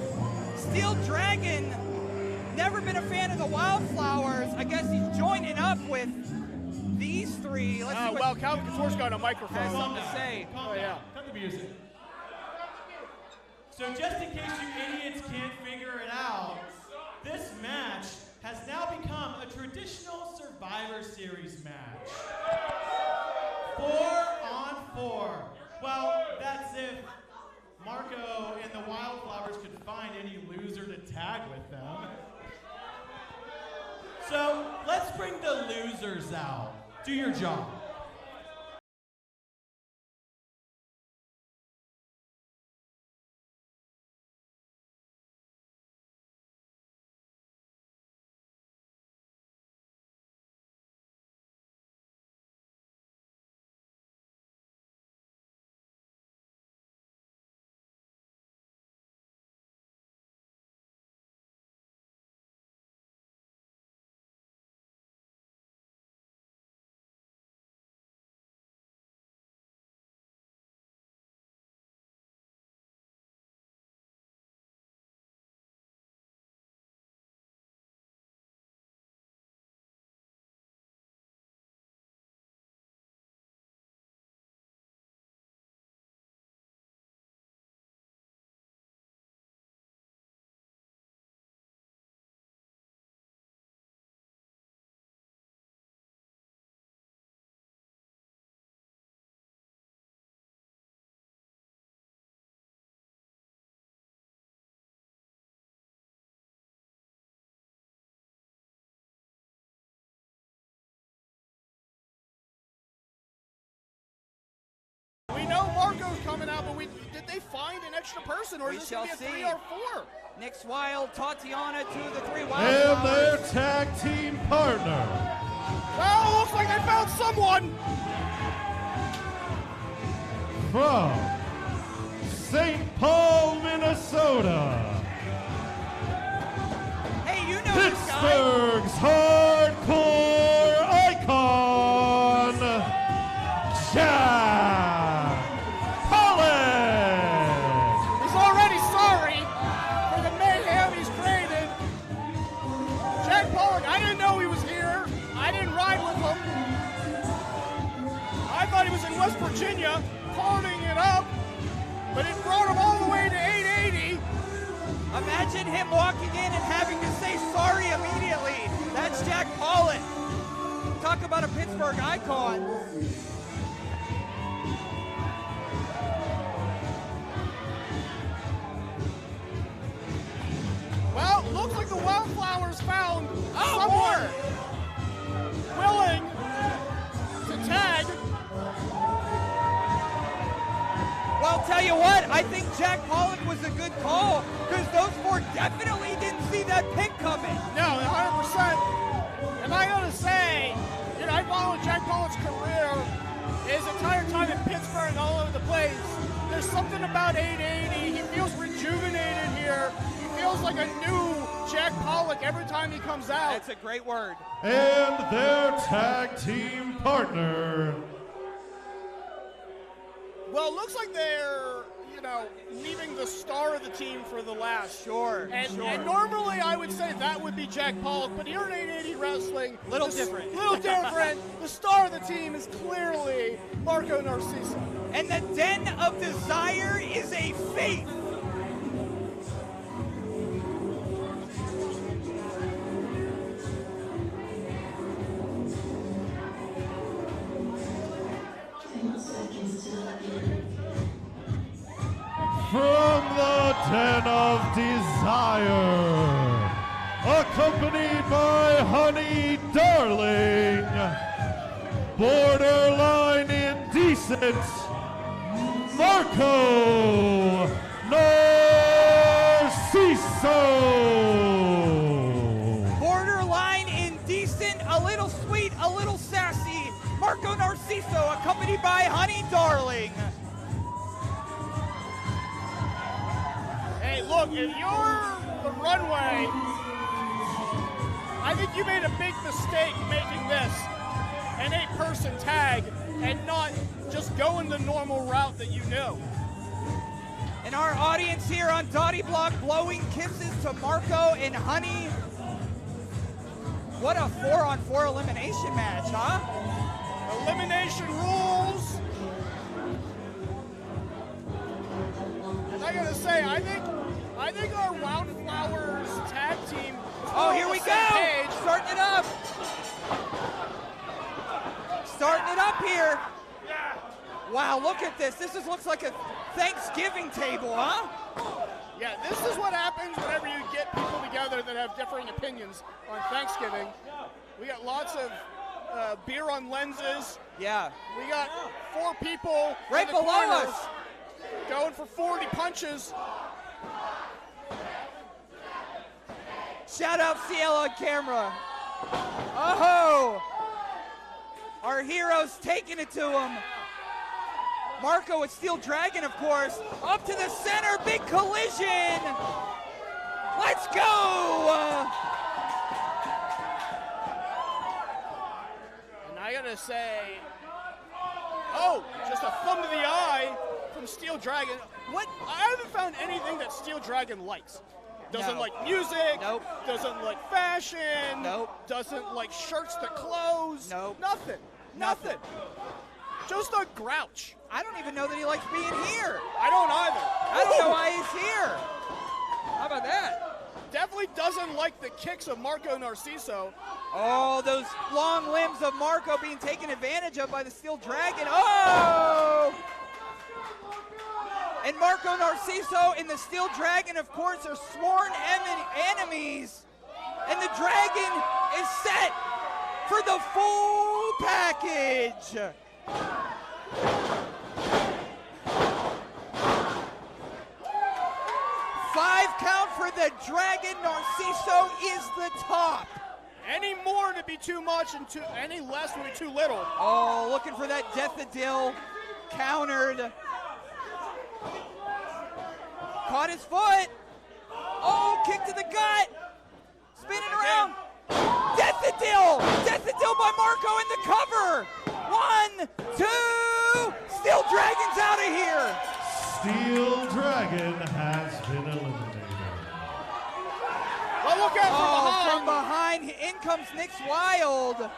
Steel Dragon, never been a fan of the Wildflowers. I guess he's joining up with these three. Let's see well, Couture's got a microphone. has something to say. Oh, yeah. Cut the music. So just in case you idiots can't figure it out, this match has now become a traditional Survivor Series match. 4-on-4. Well, that's if Marco and the Wildflowers could find any loser to tag with them. So let's bring the losers out. Do your job. We know Marco's coming out, but did they find an extra person, or is this going to be a 3 or 4? Nick's Wilde, Tatiana, 2 of the 3 And Wildflowers. their tag team partner. Well, looks like they found someone. From St. Paul, Minnesota. Hey, you know this guy. Pittsburgh's hardcore icon, Jack Pollock. He's already sorry for the mayhem he's created. Jack Pollock, I didn't know he was here. I didn't ride with him. I thought he was in West Virginia, partying it up, but it brought him all the way to 880. Imagine him walking in and having to say sorry immediately. That's Jack Pollock. Talk about a Pittsburgh icon. Well, looks like the Wildflowers found someone willing to tag. Well, tell you what, I think Jack Pollock was a good call because those 4 definitely didn't see that pick coming. No, 100%. And I gotta say, I follow there's something about 880. He feels rejuvenated here. He feels like a new Jack Pollock every time he comes out. That's a great word. And their tag team partner. Well, it looks like they're, leaving the star of the team for the last. Sure. And normally I would say that would be Jack Pollock, but here in 880 Wrestling, Little different. The star of the team is clearly Marco Narciso. And the Den of Desire is a faith. From the Den of Desire, accompanied by Honey Darling, borderline indecent, Marco Narciso. Borderline indecent, a little sweet, a little sassy, Marco Narciso, accompanied by Honey Darling. Hey, look, if you're the runway, I think you made a big mistake making this an 8-person tag and not just going the normal route that you knew. And our audience here on Dottie Block blowing kisses to Marco and Honey. What a 4-on-4 elimination match, huh? Elimination rules. And I gotta say, I think our Wildflowers tag team. Oh, here we go! Starting it up. Starting it up here. Wow, look at this. This looks like a Thanksgiving table, huh? Yeah, this is what happens whenever you get people together that have differing opinions on Thanksgiving. We got lots of beer on lenses. Yeah. We got 4 people right in the below corners us going for 40 punches. Shout out CL on camera. Oh! Our heroes taking it to him. Marco with Steel Dragon, of course. Up to the center, big collision. Let's go! And I gotta say, oh, just a thumb to the eye from Steel Dragon. What? I haven't found anything that Steel Dragon likes. Doesn't like music. Nope. Doesn't like fashion. Nope. Doesn't like shirts that close. Nope. Nothing. Just a grouch. I don't even know that he likes being here. I don't either. I don't know why he's here. How about that? Definitely doesn't like the kicks of Marco Narciso. Oh, those long limbs of Marco being taken advantage of by the Steel Dragon. Oh! And Marco Narciso and the Steel Dragon, of course, are sworn enemies. And the Dragon is set for the full package. 5 count for the Dragon. Narciso is the top. Any more to be too much and any less would be too little. Oh, looking for that Death-a-Dill. Countered. Caught his foot. Oh, kick to the gut. Spinning around. Death-a-Dill. Death-a-Dill by Marco in the cover. 1, 2. Steel Dragon's out of here. Steel Dragon has been eliminated. Well, look out from behind. In comes Nick's Wilde.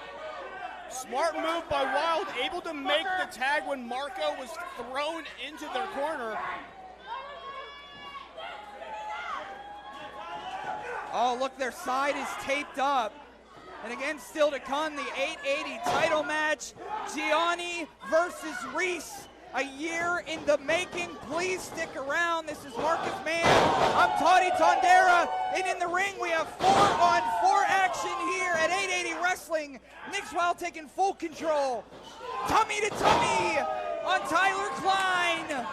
Smart move by Wilde, able to make the tag when Marco was thrown into their corner. Oh, look, their side is taped up. And again, still to come, the 880 title match. Gianni versus Reese. A year in the making. Please stick around. This is Marcus Mann. I'm Toddy Tondera. And in the ring, we have 4-on-4 action here at 880 Wrestling. Nick's Wilde taking full control. Tummy to tummy on Tyler Klein.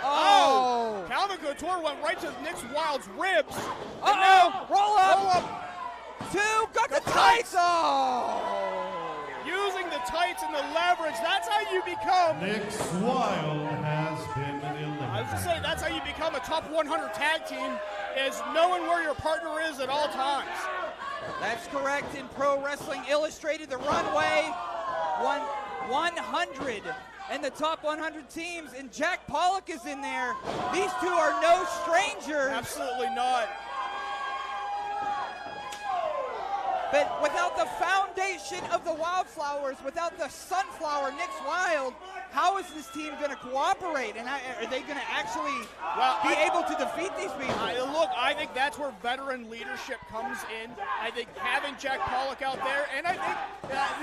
Oh! Calvin Couture went right to Nick's Wilde's ribs. Uh-oh! Roll up! 2, got the tights! Oh! Using the tights and the leverage. That's how you become. Nick Wilde has been eliminated. I was going to say, that's how you become a top 100 tag team, is knowing where your partner is at all times. That's correct. In Pro Wrestling Illustrated, the runway, 100. And the top 100 teams, and Jack Pollock is in there. These two are no strangers. Absolutely not. But without the foundation of the Wildflowers, without the Sunflower, Nick Wilde, how is this team going to cooperate? And are they going to actually be able to defeat these people? Look, I think that's where veteran leadership comes in. I think having Jack Pollock out there, and I think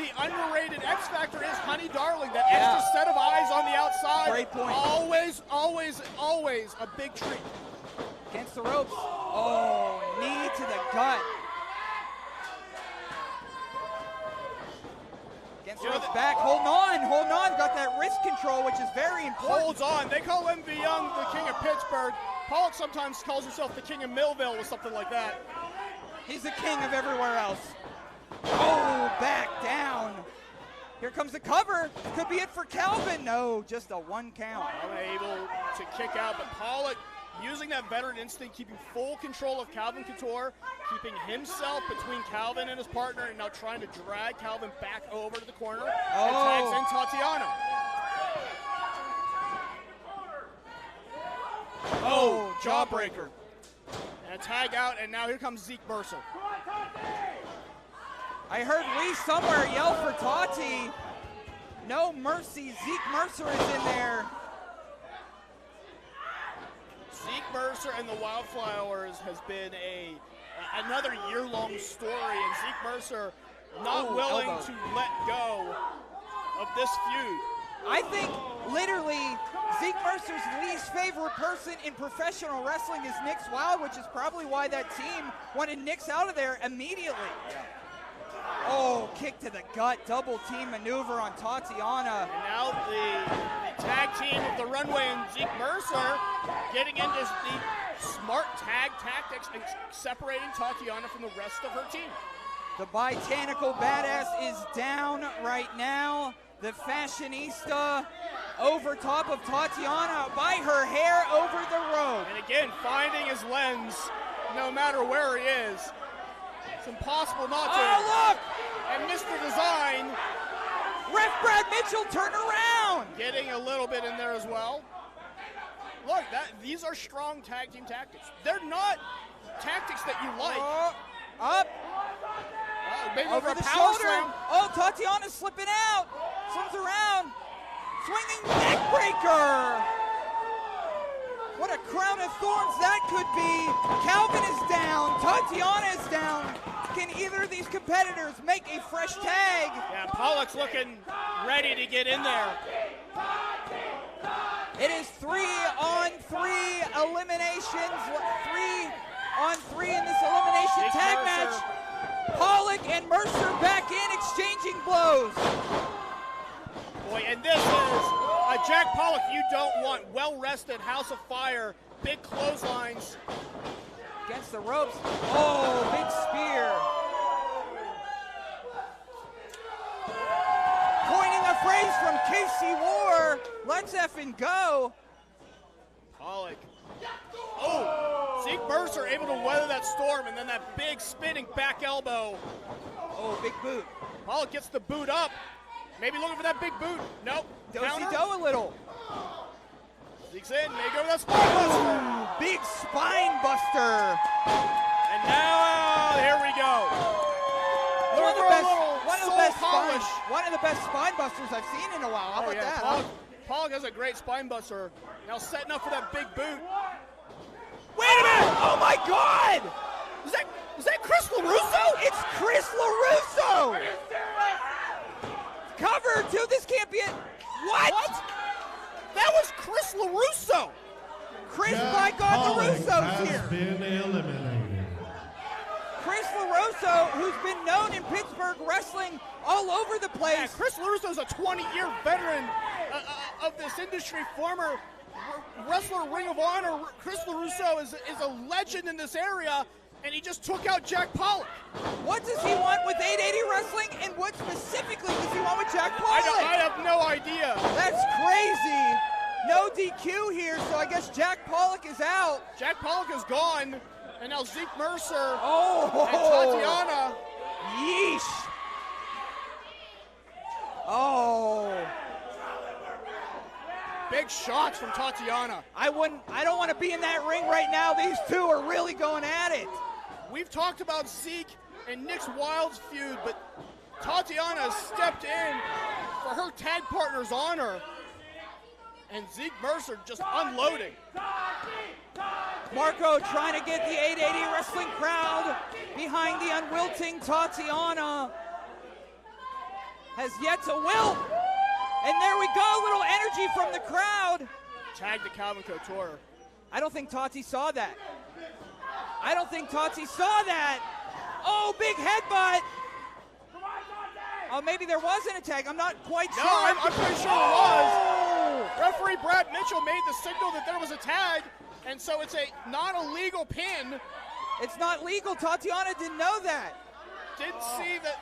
the underrated X Factor is Honey Darling, that extra set of eyes on the outside. Great point. Always, always, always a big treat. Against the ropes. Oh, knee to the gut. Against the ropes, back, holding on, got that wrist control, which is very important. Holds on. They call him the king of Pittsburgh. Pollock sometimes calls himself the king of Millville or something like that. He's the king of everywhere else. Oh, back down. Here comes the cover. Could be it for Calvin. No, just a 1 count. Unable to kick out, but Pollock using that veteran instinct, keeping full control of Calvin Couture, keeping himself between Calvin and his partner, and now trying to drag Calvin back over to the corner. And tags in Tatiana. Oh, jawbreaker. And a tag out, and now here comes Zeke Mercer. I heard Reese somewhere yell for Tati. No mercy, Zeke Mercer is in there. Zeke Mercer and the Wildflowers has been another year-long story, and Zeke Mercer not willing to let go of this feud. I think literally Zeke Mercer's least favorite person in professional wrestling is Nick Wilde, which is probably why that team wanted Nick's out of there immediately. Oh, kick to the gut, double team maneuver on Tatiana. And now the tag team of the runway and Zeke Mercer getting into the smart tag tactics and separating Tatiana from the rest of her team. The Botanical Badass is down right now. The Fashionista over top of Tatiana by her hair over the rope. And again, finding his lens no matter where he is. It's impossible not to. Oh, look! And Mr. Design. Ref Brad Mitchell, turn around! Getting a little bit in there as well. Look, these are strong tag team tactics. They're not tactics that you like. Up. Maybe over the power shoulder. Slam. Oh, Tatiana's slipping out. Slips around. Swinging neck breaker. What a crown of thorns that could be. Calvin is down. Tatiana is down. Can either of these competitors make a fresh tag? Yeah, Pollock's looking ready to get in there. It is 3-on-3 eliminations. 3-on-3 in this elimination tag match. Pollock and Mercer back in, exchanging blows. Boy, and this is a Jack Pollock you don't want. Well-rested, House of Fire, big clotheslines. Against the ropes. Oh, big spear. Coining a phrase from KC War, let's effing go. Pollock. Oh, Zeke Mercer able to weather that storm, and then that big spinning back elbow. Oh, big boot. Pollock gets the boot up. Maybe looking for that big boot. Nope. Do-si-do a little. Zeke's in. May go with that spine buster. Big spine buster. And now, here we go. One of the best spine busters I've seen in a while. How about that? Pollock has a great spine buster. Now setting up for that big boot. Wait a minute! Oh my God! Is that Chris LaRusso? It's Chris LaRusso! Cover to this can't be it. What? That was Chris LaRusso. Chris, by God, LaRusso's has here. Been eliminated. Chris LaRusso, who's been known in Pittsburgh wrestling all over the place. Yeah, Chris LaRusso's a 20-year veteran of this industry, former wrestler, Ring of Honor. Chris LaRusso is a legend in this area. and he just took out Jack Pollock. What does he want with 880 Wrestling, and what specifically does he want with Jack Pollock? I have no idea. That's crazy. No DQ here, so I guess Jack Pollock is out. Jack Pollock is gone, and now Zeke Mercer and Tatiana. Yeesh. Oh. Big shots from Tatiana. I don't want to be in that ring right now. These two are really going at it. We've talked about Zeke and Nick's Wilde's feud, but Tatiana stepped in for her tag partner's honor. And Zeke Mercer just unloading. Marco trying to get the 880 Wrestling crowd behind the unwilting Tatiana. Has yet to wilt. And there we go, a little energy from the crowd. Tag to Calvin Couture. I don't think Tati saw that. I don't think Tati saw that. Oh, big headbutt. Oh, maybe there wasn't a tag. I'm not quite sure. I'm pretty sure it was. Referee Brad Mitchell made the signal that there was a tag, and so it's not a legal pin. It's not legal. Tatiana didn't know that. Didn't see that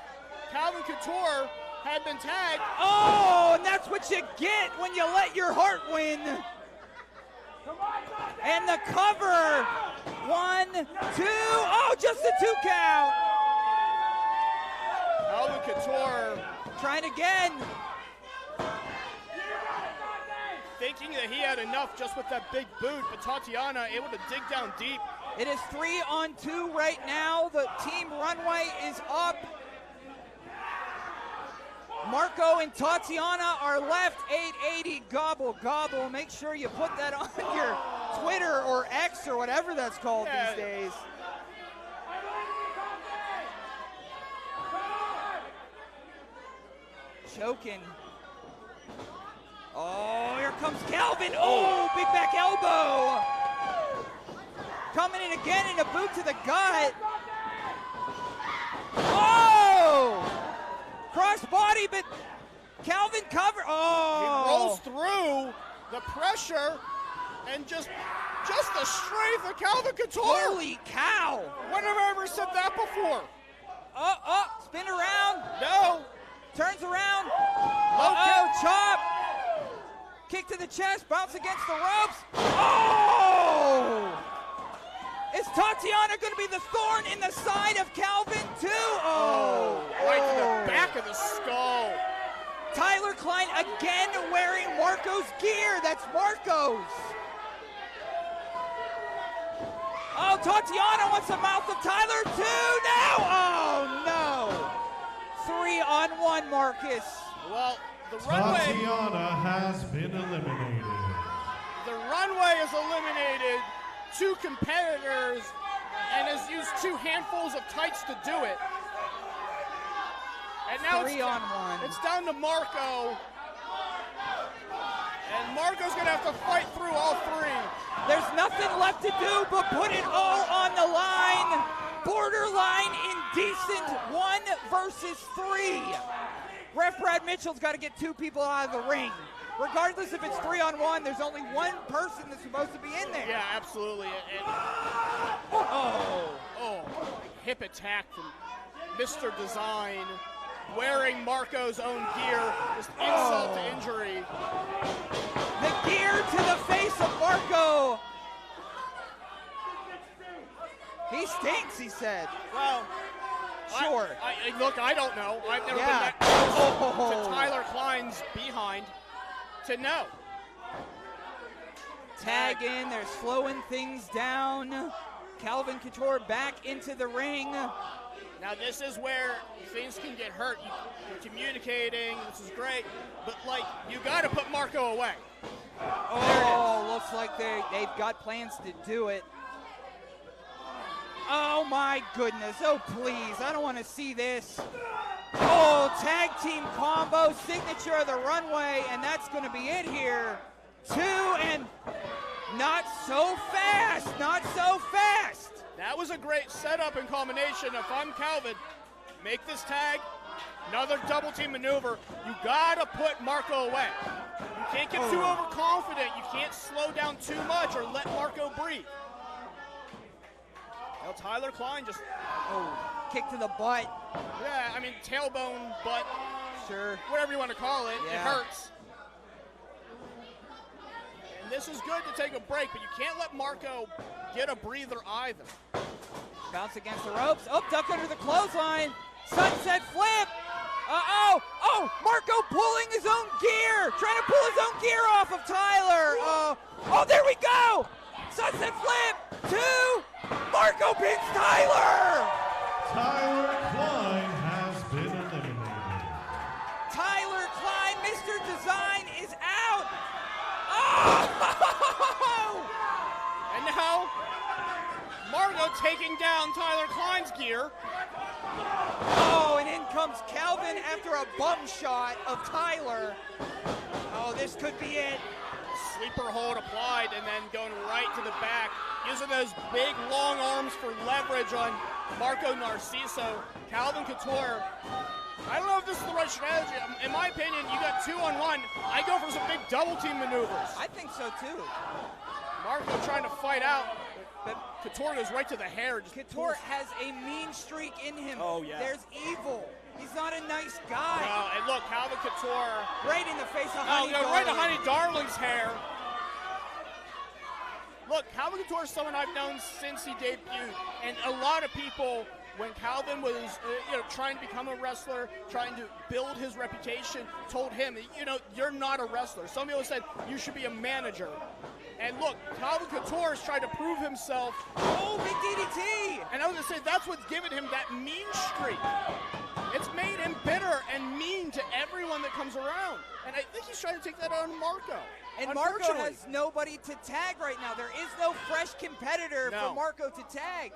Calvin Couture had been tagged. Oh, and that's what you get when you let your heart win. And the cover. 1, 2. Oh, just a 2 count. Calvin Couture trying again. Thinking that he had enough just with that big boot, but Tatiana able to dig down deep. It is 3-on-2 right now. The team runway is up. Marco and Tatiana are left. 880 gobble gobble. Make sure you put that on your Twitter or X or whatever that's called these days. Choking. Oh, here comes Calvin. Oh, big back elbow. Coming in again in a boot to the gut. Oh! Cross body, but Calvin cover. Oh! He rolls through the pressure and just the strength of Calvin Couture. Holy cow! When have I ever said that before? Spin around. No. Turns around. Chop. Kick to the chest, bounce against the ropes. Oh! Is Tatiana going to be the thorn in the side of Calvin too? Oh! Right to the back of the skull. Tyler Klein again wearing Marco's gear. That's Marco's. Oh, Tatiana wants the mouth of Tyler too. No! Oh no! 3-on-1, Marcus. Well, the runway. Tatiana has been eliminated. The runway is eliminated. 2 competitors and has used 2 handfuls of tights to do it. And now 3-on-1. It's down to Marco. And Marco's gonna have to fight through all 3. There's nothing left to do but put it all on the line. Borderline indecent 1 versus 3. Ref Brad Mitchell's got to get 2 people out of the ring. Regardless if it's 3-on-1, there's only 1 person that's supposed to be in there. Yeah, absolutely. Hip attack from Mr. Design, wearing Marco's own gear, just insult to injury. The gear to the face of Marco. He stinks, he said. Well, sure. Look, I don't know. I've never been that close to Tyler Klein's behind to know. Tag in, they're slowing things down. Calvin Couture back into the ring. Now this is where things can get hurt. You're communicating, this is great, but you gotta put Marco away. Oh, looks like they've got plans to do it. Oh my goodness, oh please, I don't want to see this. Oh, tag team combo, signature of the runway, and that's going to be it here. 2 and not so fast, not so fast. That was a great setup and combination. If I'm Calvin, make this tag, another double team maneuver. You gotta put Marco away. You can't get too overconfident. You can't slow down too much or let Marco breathe. Well, Tyler Klein just, Kick to the butt. yeah, I mean, tailbone, butt, Sure. whatever you want to call it, it Yeah. hurts. And this is good to take a break, but you can't let Marco get a breather either. Bounce against the ropes. Oh, duck under the clothesline. Sunset flip. Uh-oh. Oh, Marco pulling his own gear. Trying to pull his own gear off of Tyler. Oh, there we go. Sunset flip. 2. Marco pins Tyler. Tyler Klein has been eliminated. Tyler Klein, Mr. Design, is out. Oh! And now, Marco taking down Tyler Klein's gear. Oh, and in comes Calvin after a bum shot of Tyler. Oh, this could be it. Sleeper hold applied and then going right to the back. Using those big, long arms for leverage on Marco Narciso. Calvin Couture. I don't know if this is the right strategy. In my opinion, you got 2-on-1. I go for some big double team maneuvers. I think so too. Marco trying to fight out, but Couture goes right to the hair. Couture has a mean streak in him. Oh, yeah. There's evil. He's not a nice guy. Wow, and look, Calvin Couture. Right in the face of Honey go right to Darling. Honey Darling's hair. Look, Calvin Couture is someone I've known since he debuted, and a lot of people, when Calvin was trying to become a wrestler, trying to build his reputation, told him, you're not a wrestler. Some people said you should be a manager. And look, Calvin Couture is trying to prove himself. Oh, big DDT! And I was going to say, that's what's given him that mean streak. It's made him bitter and mean to everyone that comes around. And I think he's trying to take that out on Marco. And Marco has nobody to tag right now. There is no fresh competitor for Marco to tag.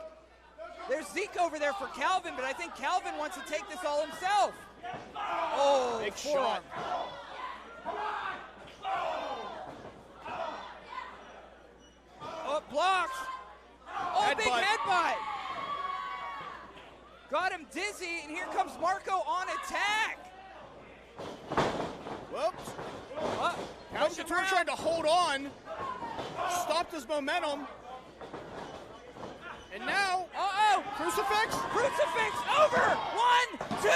There's Zeke over there for Calvin, but I think Calvin wants to take this all himself. Oh, big forearm. shot. Oh, blocks. Oh, Headbutt. big headbutt. Got him dizzy, and here comes Marco on attack. Whoops. Oh, Calvin Couture tried to hold on, stopped his momentum. And now, crucifix? Crucifix over. 1, 2.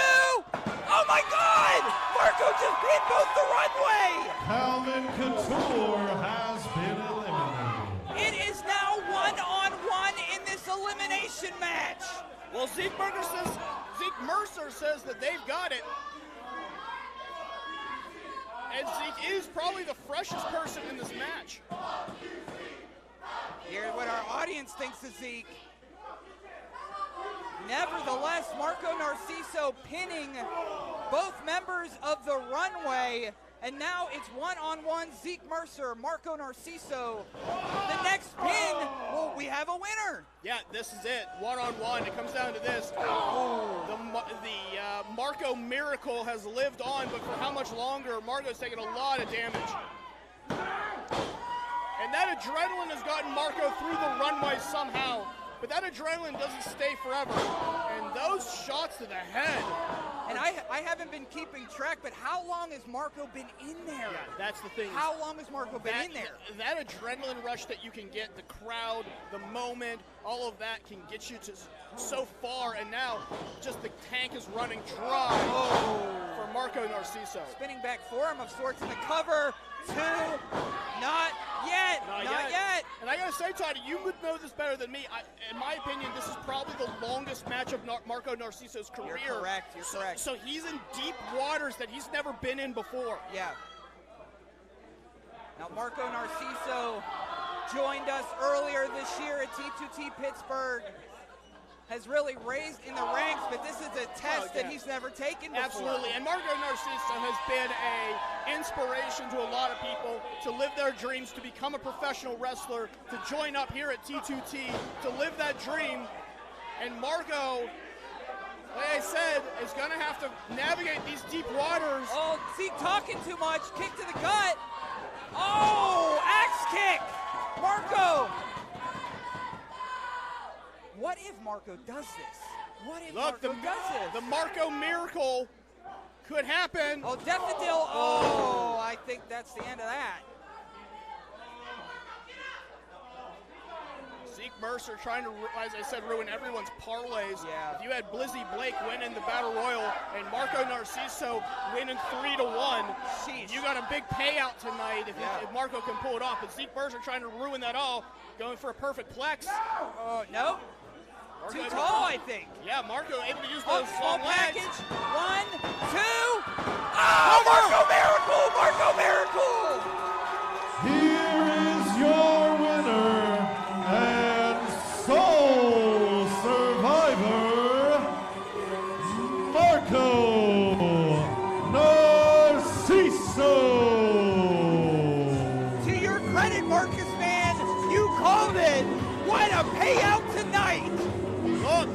Oh my God! Marco just hit both the runway. Calvin Couture has been eliminated. It is now 1-on-1 in this elimination match. Well, Zeke Mercer says that they've got it. And Zeke is probably the freshest person in this match. Here's what our audience thinks of Zeke. Nevertheless, Marco Narciso pinning both members of the runway. And now it's 1-on-1 Zeke Mercer, Marco Narciso. The next pin, well, we have a winner. Yeah, this is it. 1-on-1. It comes down to this. The Marco Miracle has lived on, but for how much longer? Marco's taken a lot of damage. And that adrenaline has gotten Marco through the runway somehow. But that adrenaline doesn't stay forever. And those shots to the head. And I haven't been keeping track, but how long has Marco been in there? Yeah, that's the thing. How long has Marco been in there? That adrenaline rush that you can get, the crowd, the moment, all of that can get you to so far. And now just the tank is running dry for Marco Narciso. Spinning back forearm of sorts in the cover. 2. Not yet. Not yet. And I gotta say, Todd, you would know this better than me. In my opinion, this is probably the longest match of Marco Narciso's career. You're correct. You're correct. So he's in deep waters that he's never been in before. Yeah. Now Marco Narciso joined us earlier this year at T2T Pittsburgh. Has really raised in the ranks, but this is a test that he's never taken before. Absolutely, and Marco Narciso has been an inspiration to a lot of people to live their dreams, to become a professional wrestler, to join up here at T2T, to live that dream. And Marco, like I said, is going to have to navigate these deep waters. Oh, Zeke talking too much. Kick to the gut. Oh, axe kick. Marco. What if Marco does this? What if Marco does this? The Marco Miracle could happen. Oh, Daffodil. Oh, I think that's the end of that. Zeke Mercer trying to, as I said, ruin everyone's parlays. Yeah. If you had Blizzy Blake winning the Battle Royal and Marco Narciso winning 3-1, you got a big payout tonight if Marco can pull it off. But Zeke Mercer trying to ruin that all, going for a perfect plex. No. Too tall, I think. Yeah, Marco able to use those small long legs. package. 1, 2. Oh, Marco Miracle! Marco Miracle! Here is your winner and sole survivor, Marco Narciso. To your credit, Marcus, man, you called it. What a payout tonight! Look,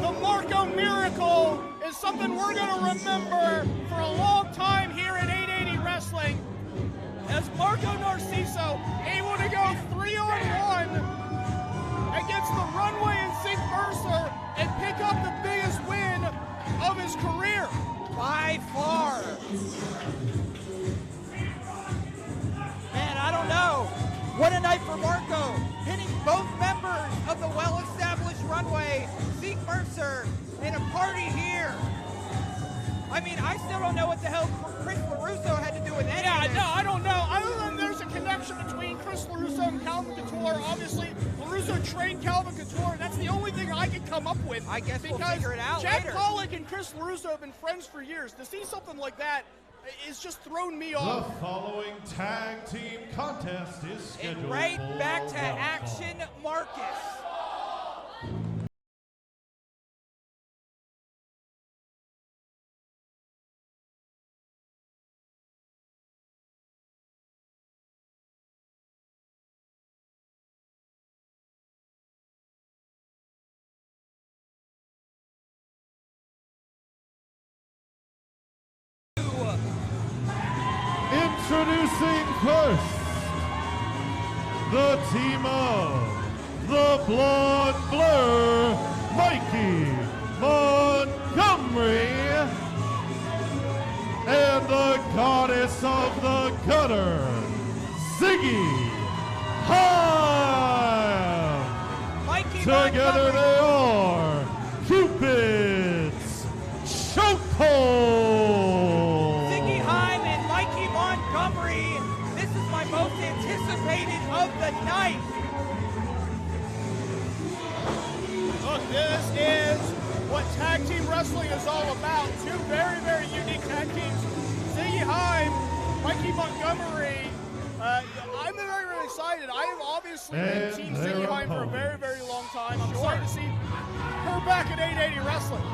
the Marco Miracle is something we're going to remember for a long time here at 880 Wrestling. As Marco Narciso able to go 3-on-1 against the Runway and Zeke Mercer and pick up the biggest win of his career. By far. Man, I don't know. What a night for Marco. Hitting both members of the well-established Runway, Zeke Mercer, in a party here. I mean, I still don't know what the hell Chris LaRusso had to do with any of this. No, I don't know. Other than there's a connection between Chris LaRusso and Calvin Couture. Obviously, LaRusso trained Calvin Couture. That's the only thing I can come up with. I guess we'll figure it out Jack later. Pollock and Chris LaRusso have been friends for years. To see something like that is just thrown me off. The following tag team contest is scheduled And right for back to one fall. action, Marcus. Introducing first, the team of the Blonde Blur, Mikey Montgomery, and the Goddess of the Gutter, Ziggy Ham. Mikey Together Montgomery. they are Cupid's Chokeslam. Ziggy Heim and Mikey Montgomery. This is my most anticipated of the night. Look, this is what tag team wrestling is all about. Two very, very unique tag teams. Ziggy Heim, Mikey Montgomery. I'm very, very excited. I have obviously been Team Ziggy Heim for a very, very long time. I'm excited to see her back at 880 Wrestling.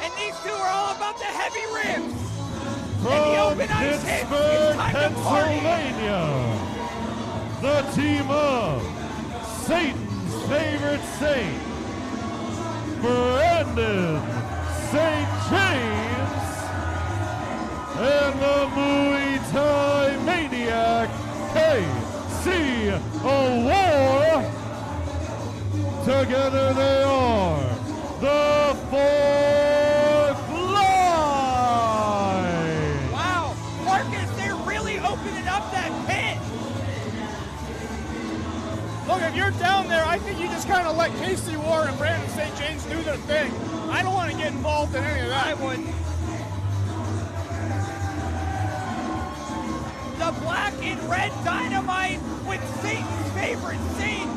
And these two are all about the heavy ribs. From and the open ice hits. Pittsburgh, It's time to party. Pennsylvania, the team of Satan's favorite saint, Brandon St. James, and the Muay Thai maniac, KC Awar. Together they are the Fourth Line. Wow, Marcus, they're really opening up that pit. Look, if you're down there, I think you just kind of let KC Awar and Brandon St. James do their thing. I don't want to get involved in any of that. I wouldn't. The black and red dynamite with Satan's favorite saint.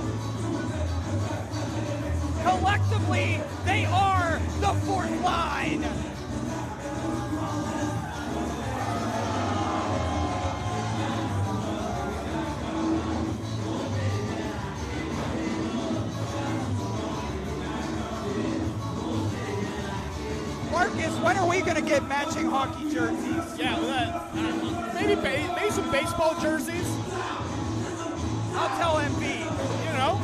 Collectively, they are the Fourth Line. Marcus, when are we going to get matching hockey jerseys? Yeah, maybe some baseball jerseys. I'll tell MB. You know.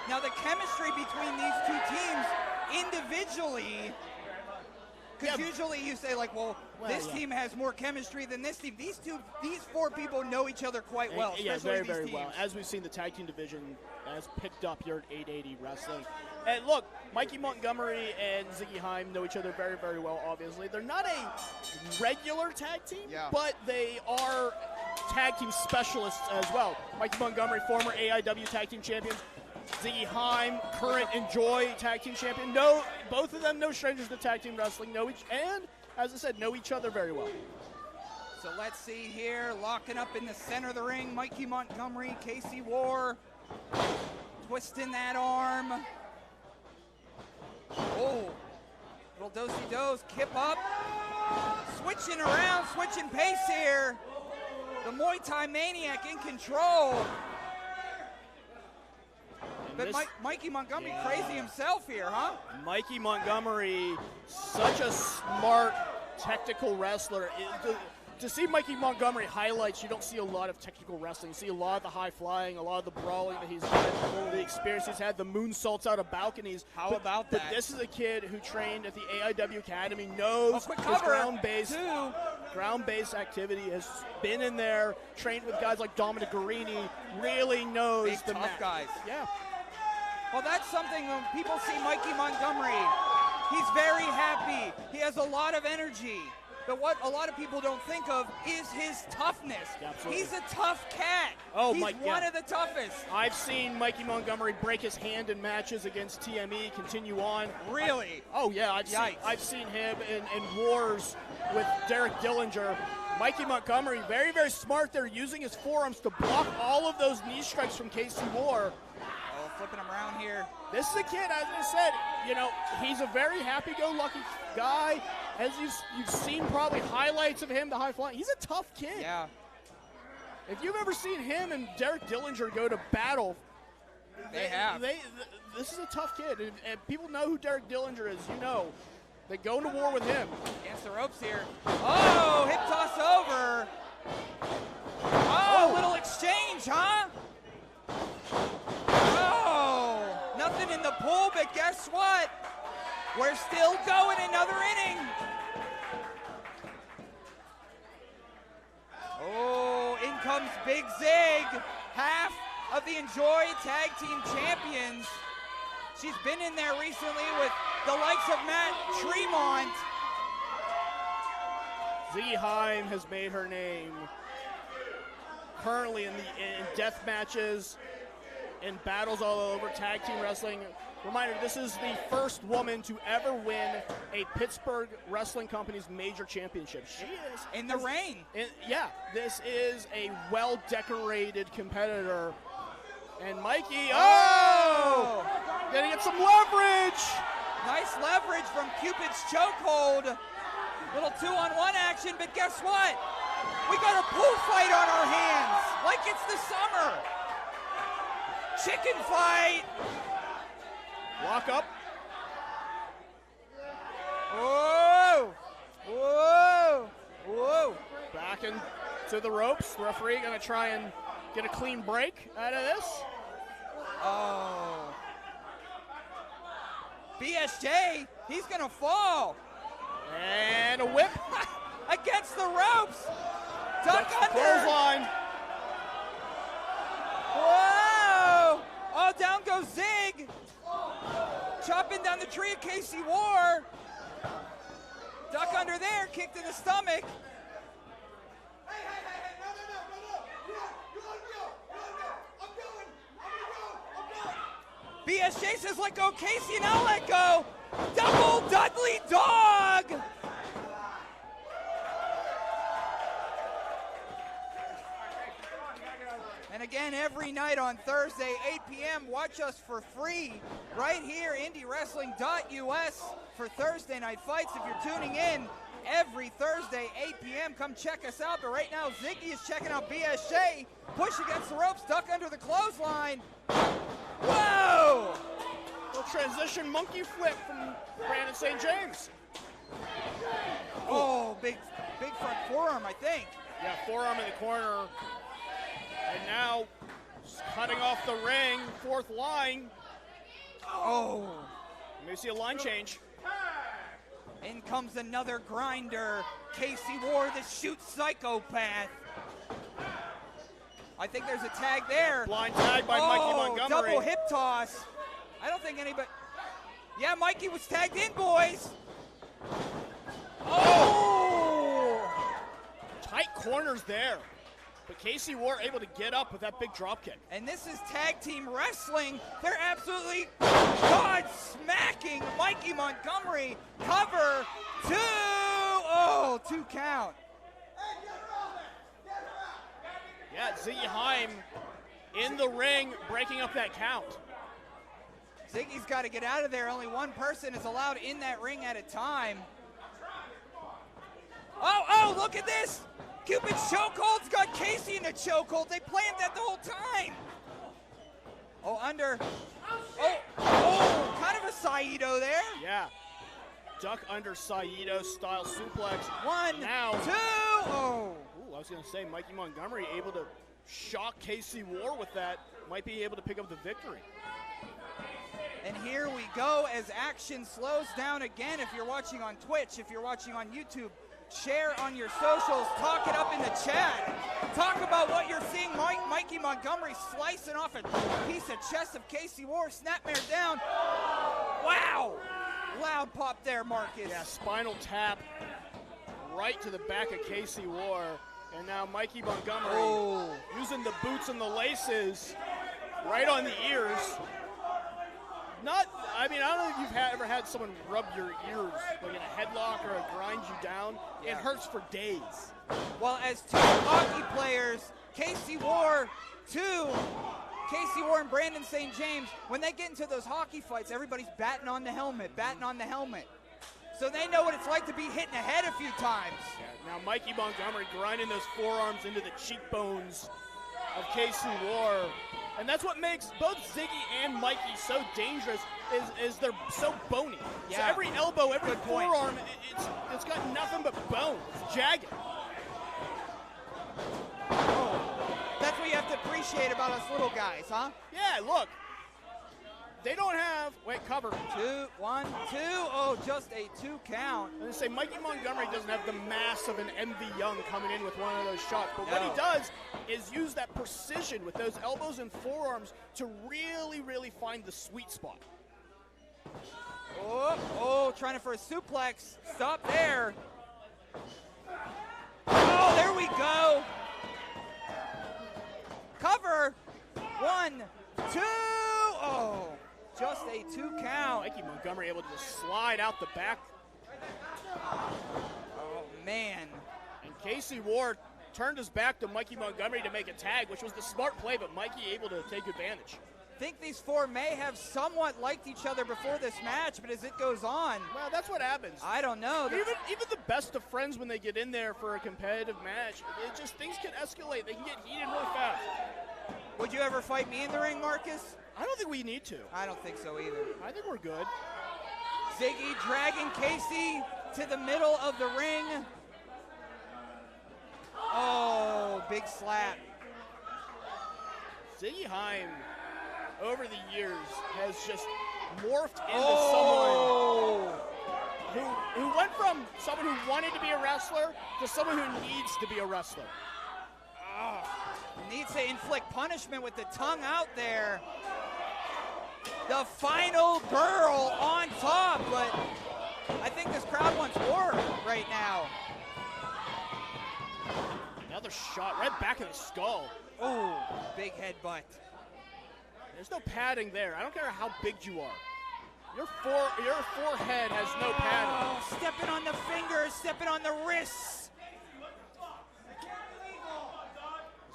Now the chemistry between these two teams individually, because usually you say like, well, this team has more chemistry than this team. These 4 people know each other quite well, Yeah, especially very, very these well. teams. As we've seen, the tag team division has picked up here at 880 Wrestling. And look, Mikey Montgomery and Ziggy Heim know each other very, very well, obviously. They're not a regular tag team, but they are tag team specialists as well. Mikey Montgomery, former AIW tag team champions. Ziggy Heim, current Enjoy tag team champion. Both of them no strangers to tag team wrestling, and as I said, know each other very well. So let's see here, locking up in the center of the ring, Mikey Montgomery, Casey War, twisting that arm. Oh, little do-si-dos, kip up, switching around, switching pace here. The Muay Thai Maniac in control. But Mikey Montgomery crazy himself here, huh? Mikey Montgomery, such a smart, technical wrestler. To see Mikey Montgomery highlights, you don't see a lot of technical wrestling. You see a lot of the high flying, a lot of the brawling that he's done, the experience he's had, the moonsaults out of balconies. How about that? But this is a kid who trained at the AIW Academy, knows his ground-based activity, has been in there, trained with guys like Dominic Guarini, really knows Big, the tough guys. Yeah. Well, that's something when people see Mikey Montgomery, he's very happy. He has a lot of energy. But what a lot of people don't think of is his toughness. Absolutely. He's a tough cat. Oh, he's one yeah. of the toughest. I've seen Mikey Montgomery break his hand in matches against TME, continue on. Really? Oh, yeah. I've seen him in wars with Derek Dillinger. Mikey Montgomery, very, very smart there, using his forearms to block all of those knee strikes from Casey War. Oh, flipping him around here. This is a kid, as I said, he's a very happy-go-lucky guy. As you've seen probably highlights of him, the high flying. He's a tough kid. Yeah. If you've ever seen him and Derek Dillinger go to battle, they have. This is a tough kid. And people know who Derek Dillinger is. They go into war with him. Against the ropes here. Oh, hip toss over. Oh, little exchange, huh? Oh, nothing in the pool, but guess what? We're still going another inning. Oh, in comes Big Zig, half of the Enjoy Tag Team Champions. She's been in there recently with the likes of Matt Tremont. Ziggy Heim has made her name currently in death matches, in battles all over tag team wrestling. Reminder, this is the first woman to ever win a Pittsburgh Wrestling Company's major championship. She is in the ring. This is a well-decorated competitor. And Mikey, gonna get some leverage. Nice leverage from Cupid's chokehold. Little 2-on-1 action, but guess what? We got a pool fight on our hands, like it's the summer. Chicken fight. Lock up. Whoa! Whoa! Whoa! Back into the ropes. The referee gonna try and get a clean break out of this. Oh. BSJ, he's gonna fall. And a whip. Against the ropes. Duck under. Clothesline. Whoa! Oh, down goes Zig. Chopping down the tree of Casey War. Duck under there, kicked in the stomach. Hey, no. I'm BSJ says let go Casey and I'll let go. Double Dudley Dog. And again, every night on Thursday, 8 p.m., watch us for free right here, IndyWrestling.us for Thursday night fights. If you're tuning in every Thursday, 8 p.m., come check us out. But right now, Ziggy is checking out BSJ. Push against the ropes, duck under the clothesline. Whoa! Little transition monkey flip from Brandon St. James. Oh, big front forearm, I think. Yeah, forearm in the corner. And now, cutting off the ring, fourth line. Oh. Maybe see a line change. In comes another grinder. Casey Ward, the shoot psychopath. I think there's a tag there. Blind tag by Mikey Montgomery. Double hip toss. I don't think anybody. Yeah, Mikey was tagged in, boys. Oh! Tight corners there. But Casey Ward able to get up with that big drop kick. And this is tag team wrestling. They're absolutely God-smacking Mikey Montgomery. Cover, 2. Oh, 2 count. Yeah, Zeke Heim in the ring, breaking up that count. Ziggy's got to get out of there. Only one person is allowed in that ring at a time. Oh, look at this. Cupid's chokehold's got Casey in a chokehold. They planned that the whole time. Oh, under. Oh, kind of a Saito there. Yeah. Duck under Saito style suplex. 1, now 2. Oh. Ooh, I was going to say Mikey Montgomery able to shock Casey Ward with that. Might be able to pick up the victory. And here we go as action slows down again. If you're watching on Twitch, if you're watching on YouTube, share on your socials, talk it up in the chat. Talk about what you're seeing. Mikey Montgomery slicing off a piece of chest of Casey Ward. Snapmare down. Wow. Loud pop there, Marcus. Yeah, spinal tap right to the back of Casey Ward. And now Mikey Montgomery using the boots and the laces right on the ears. I don't know if you've ever had someone rub your ears, like in a headlock or grind you down. Yeah. It hurts for days. Well, as 2 hockey players, Casey Ward and Brandon St. James, when they get into those hockey fights, everybody's batting on the helmet. So they know what it's like to be hit in the head a few times. Yeah, now Mikey Montgomery grinding those forearms into the cheekbones of Casey Ward. And that's what makes both Ziggy and Mikey so dangerous is they're so bony. Yeah. So every elbow, every forearm, it's got nothing but bone. It's jagged. That's what you have to appreciate about us little guys, huh? Yeah, look. They don't have, cover. 2, 1, 2. Oh, just a 2 count. And they say Mikey Montgomery doesn't have the mass of an MV Young coming in with one of those shots. But what he does is use that precision with those elbows and forearms to really, really find the sweet spot. Trying for a suplex. Stop there. Oh, there we go. Cover. 1, 2. Oh. Just a 2 count. Mikey Montgomery able to just slide out the back. Oh, man. And Casey Ward turned his back to Mikey Montgomery to make a tag, which was the smart play, but Mikey able to take advantage. Think these 4 may have somewhat liked each other before this match, but as it goes on. Well, that's what happens. I don't know. Even the best of friends, when they get in there for a competitive match, things can escalate. They can get heated really fast. Would you ever fight me in the ring, Marcus? I don't think we need to. I don't think so either. I think we're good. Ziggy dragging Casey to the middle of the ring. Oh, big slap. Ziggy Heim, over the years, has just morphed into someone who went from someone who wanted to be a wrestler to someone who needs to be a wrestler. Needs to inflict punishment with the tongue out there. The final girl on top, but I think this crowd wants war right now. Another shot right back in the skull. Oh, big headbutt. There's no padding there. I don't care how big you are. Your forehead has no padding. Oh, stepping on the fingers, stepping on the wrists.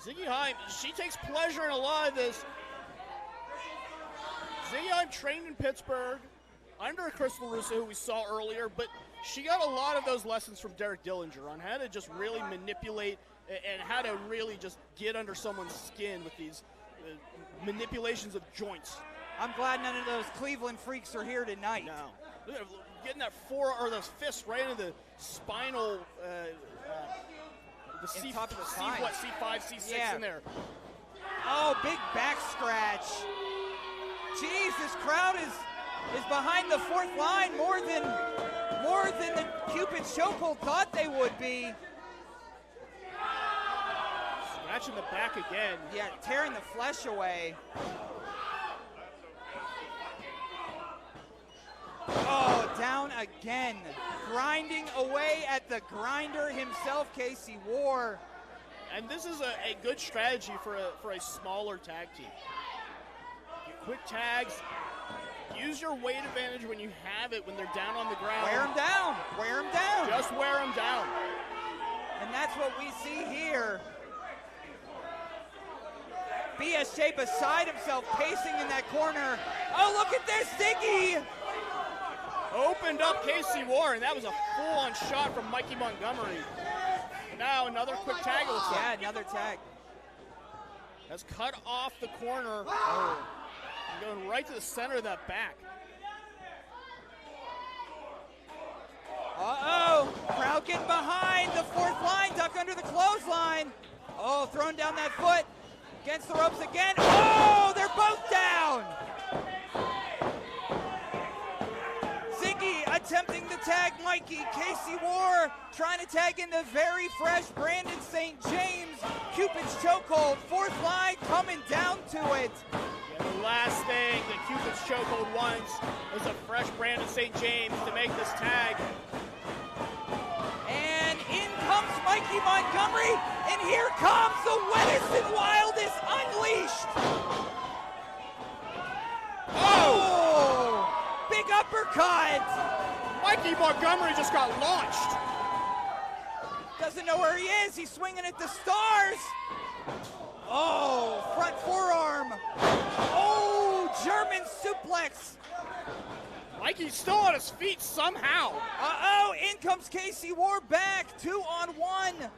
Ziggy Heim, she takes pleasure in a lot of this. Ziggy Heim trained in Pittsburgh under Crystal Russo, who we saw earlier, but she got a lot of those lessons from Derek Dillinger on how to just really manipulate and how to really just get under someone's skin with these manipulations of joints. I'm glad none of those Cleveland freaks are here tonight. No. Getting that those fists right into the spinal, the C5, C6 in there. Oh, big back scratch. Jeez, this crowd is behind the 4th line more than more than the Cupid chokehold thought they would be. Scratching the back again. Yeah, tearing the flesh away. Oh, down again. Grinding away at the grinder himself, Casey War. And this is a good strategy for a smaller tag team. You quick tags, use your weight advantage when you have it when they're down on the ground. Wear them down. Wear them down. Just wear them down. And that's what we see here. BSJ beside himself, pacing in that corner. Oh, look at this, Zeke! Opened up Casey War, and that was a full-on shot from Mikey Montgomery. Now another quick tag, it looks like. Yeah, another tag. That's cut off the corner. Oh. Going right to the center of that back. Uh-oh, crowd getting behind the fourth line, duck under the clothesline. Oh, throwing down that foot against the ropes again. Oh, they're both down. Ziggy attempting to tag Mikey. Casey War trying to tag in the very fresh Brandon St. James. Cupid's chokehold, fourth line coming down to it. Yeah, the last thing that Cupid's chokehold wants is a fresh Brandon St. James to make this tag. And in comes Mikey Montgomery, and here comes the wettest and wildest unleashed. Oh! Big uppercut. Mikey Montgomery just got launched. Doesn't know where he is. He's swinging at the stars. Oh, front forearm. Oh, German suplex. Mikey's still on his feet somehow. Uh-oh, in comes Casey War back, 2-on-1.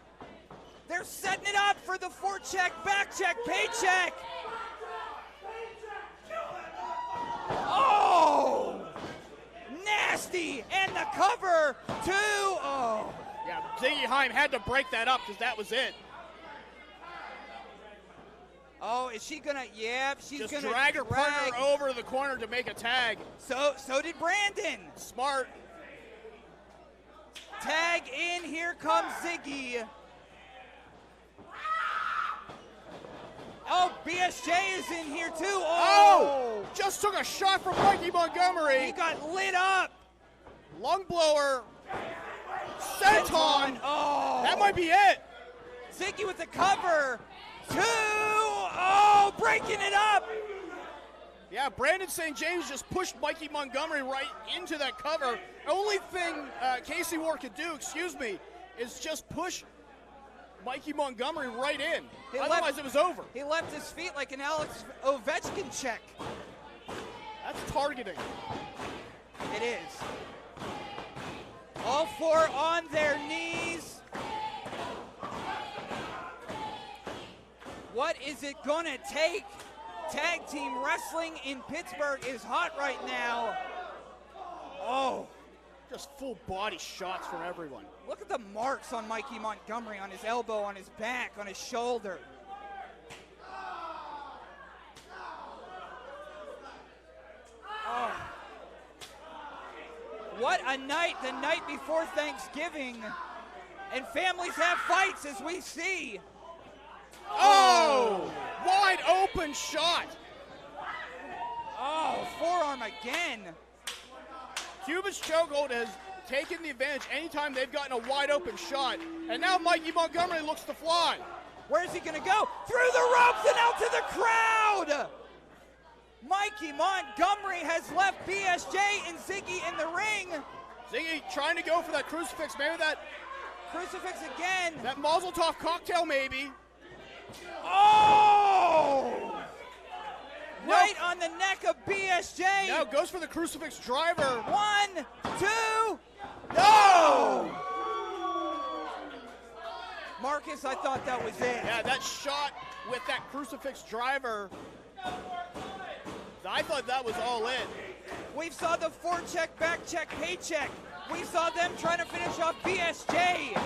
They're setting it up for the forecheck, back check, paycheck. Oh, nasty, and the cover, two. Oh. Yeah, Ziggy Heim had to break that up because that was it. Oh, is she gonna? Yep, she's just gonna drag her partner over the corner to make a tag. So did Brandon. Smart. Tag in. Here comes Ziggy. Oh, BSJ is in here too. Oh! Just took a shot from Mikey Montgomery. He got lit up. Lung blower. Senton. Oh! That might be it. Ziggy with the cover. Two. Oh, breaking it up. Yeah, Brandon St. James just pushed Mikey Montgomery right into that cover. Only thing Casey War could do, is just push Mikey Montgomery right in. Otherwise, it was over. He left his feet like an Alex Ovechkin check. That's targeting. It is. All four on their knees. What is it gonna take? Tag team wrestling in Pittsburgh is hot right now. Oh. Just full body shots from everyone. Look at the marks on Mikey Montgomery, on his elbow, on his back, on his shoulder. Oh. What a night, the night before Thanksgiving. And families have fights, as we see. Oh! Wide open shot. Oh, forearm again. Cupid's chokehold has taken the advantage anytime they've gotten a wide open shot. And now Mikey Montgomery looks to fly. Where's he gonna go? Through the ropes and out to the crowd! Mikey Montgomery has left BSJ and Ziggy in the ring. Ziggy trying to go for that crucifix, maybe that crucifix again. That Mazel Tov cocktail maybe. Oh! Right on the neck of BSJ. Now goes for the crucifix driver. 1, 2, no! Marcus, I thought that was it. Yeah, that shot with that crucifix driver, I thought that was all in. We saw the forecheck, back check, paycheck. We saw them trying to finish off BSJ.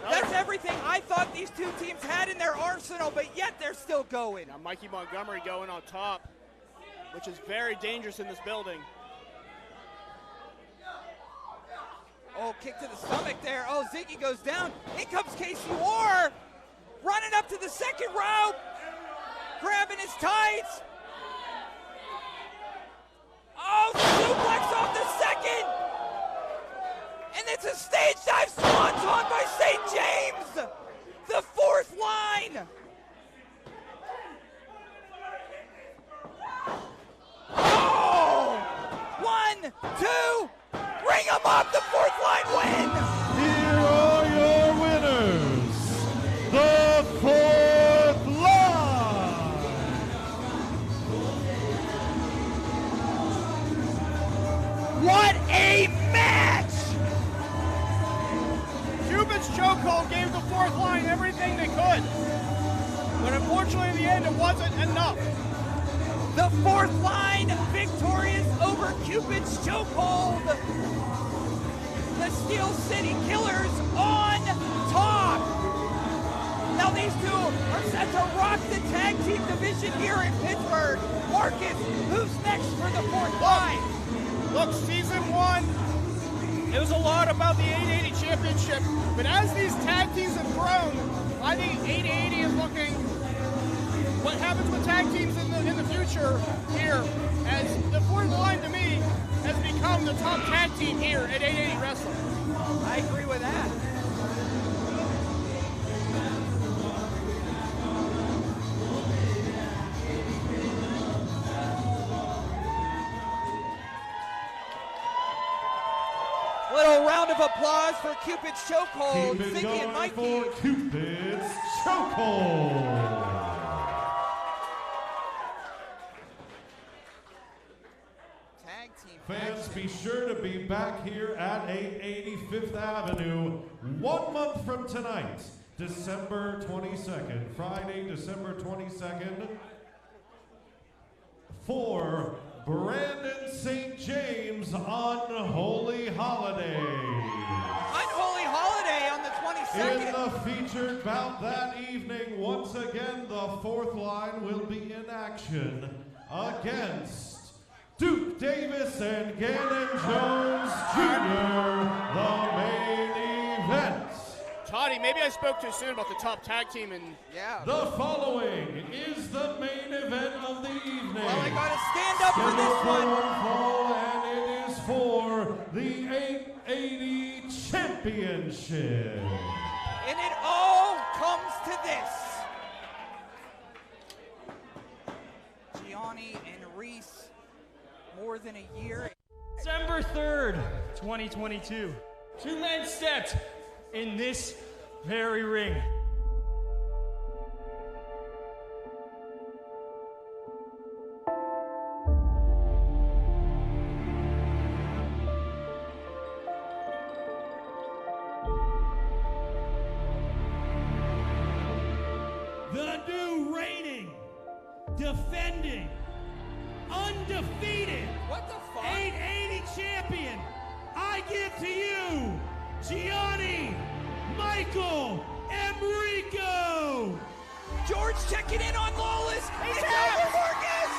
That's everything I thought these two teams had in their arsenal, but yet they're still going. Now Mikey Montgomery going on top, which is very dangerous in this building. Oh, kick to the stomach there. Oh, Zeke goes down. In comes Casey Orr, running up to the second rope, grabbing his tights. Oh, suplex off the second. And it's a stage dive swanton by St. James. The fourth line. Oh! 1, 2, bring him up. The fourth line win. Here are your winners, the fourth line. What a match! Cupid's chokehold gave the fourth line everything they could. But unfortunately, in the end, it wasn't enough. The fourth line victorious over Cupid's chokehold. The Steel City Killers on top. Now these two are set to rock the tag team division here in Pittsburgh. Marcus, who's next for the fourth line? Look, season 1, it was a lot about the 880 championship, but as these tag teams have grown, I think 880 is looking. What happens with tag teams in the future here, as the fourth line to me has become the top tag team here at 880 Wrestling. I agree with that. Little round of applause for Cupid's chokehold. Keep it Ziggy and going Mikey. for Cupid's chokehold. Tag team Fans, action. be sure to be back here at 880 Fifth Avenue 1 month from tonight, December 22nd, Friday, December 22nd, for Brandon St. James Unholy Holiday. Unholy Holiday on the 22nd. In the featured bout that evening, once again, the fourth line will be in action against Duke Davis and Gannon Jones Jr., the main event. Toddy, maybe I spoke too soon about the top tag team and Yeah. The following is the main event of the evening. Well, I gotta stand up for Scheduled this for one. one fall, and it is for the 880 Championship. And it all comes to this. Gianni and Reese, more than a year. December 3rd, 2022. Two men stepped in this very ring. The new reigning, defending, undefeated, What the fuck? 880 champion, I give to you, Gianni, Michael, Emricko. George checking in on Lawless. It's over, Marcus.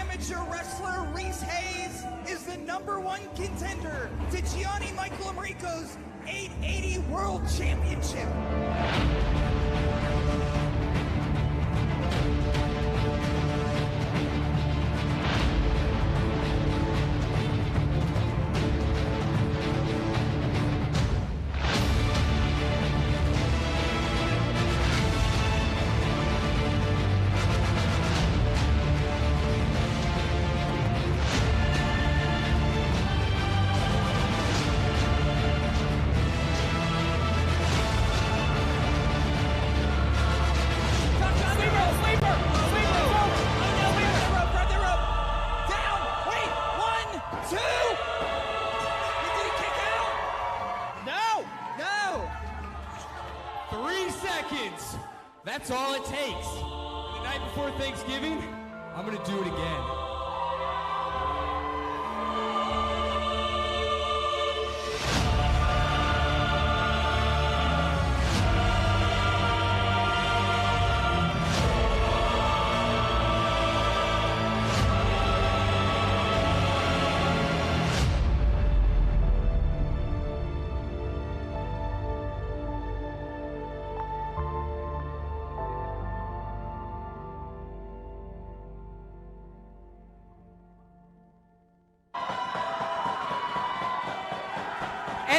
Amateur wrestler Reese Hayes is the #1 contender to Gianni Michael Emricko's 880 World Championship. That's all it takes. The night before Thanksgiving, I'm gonna do it again.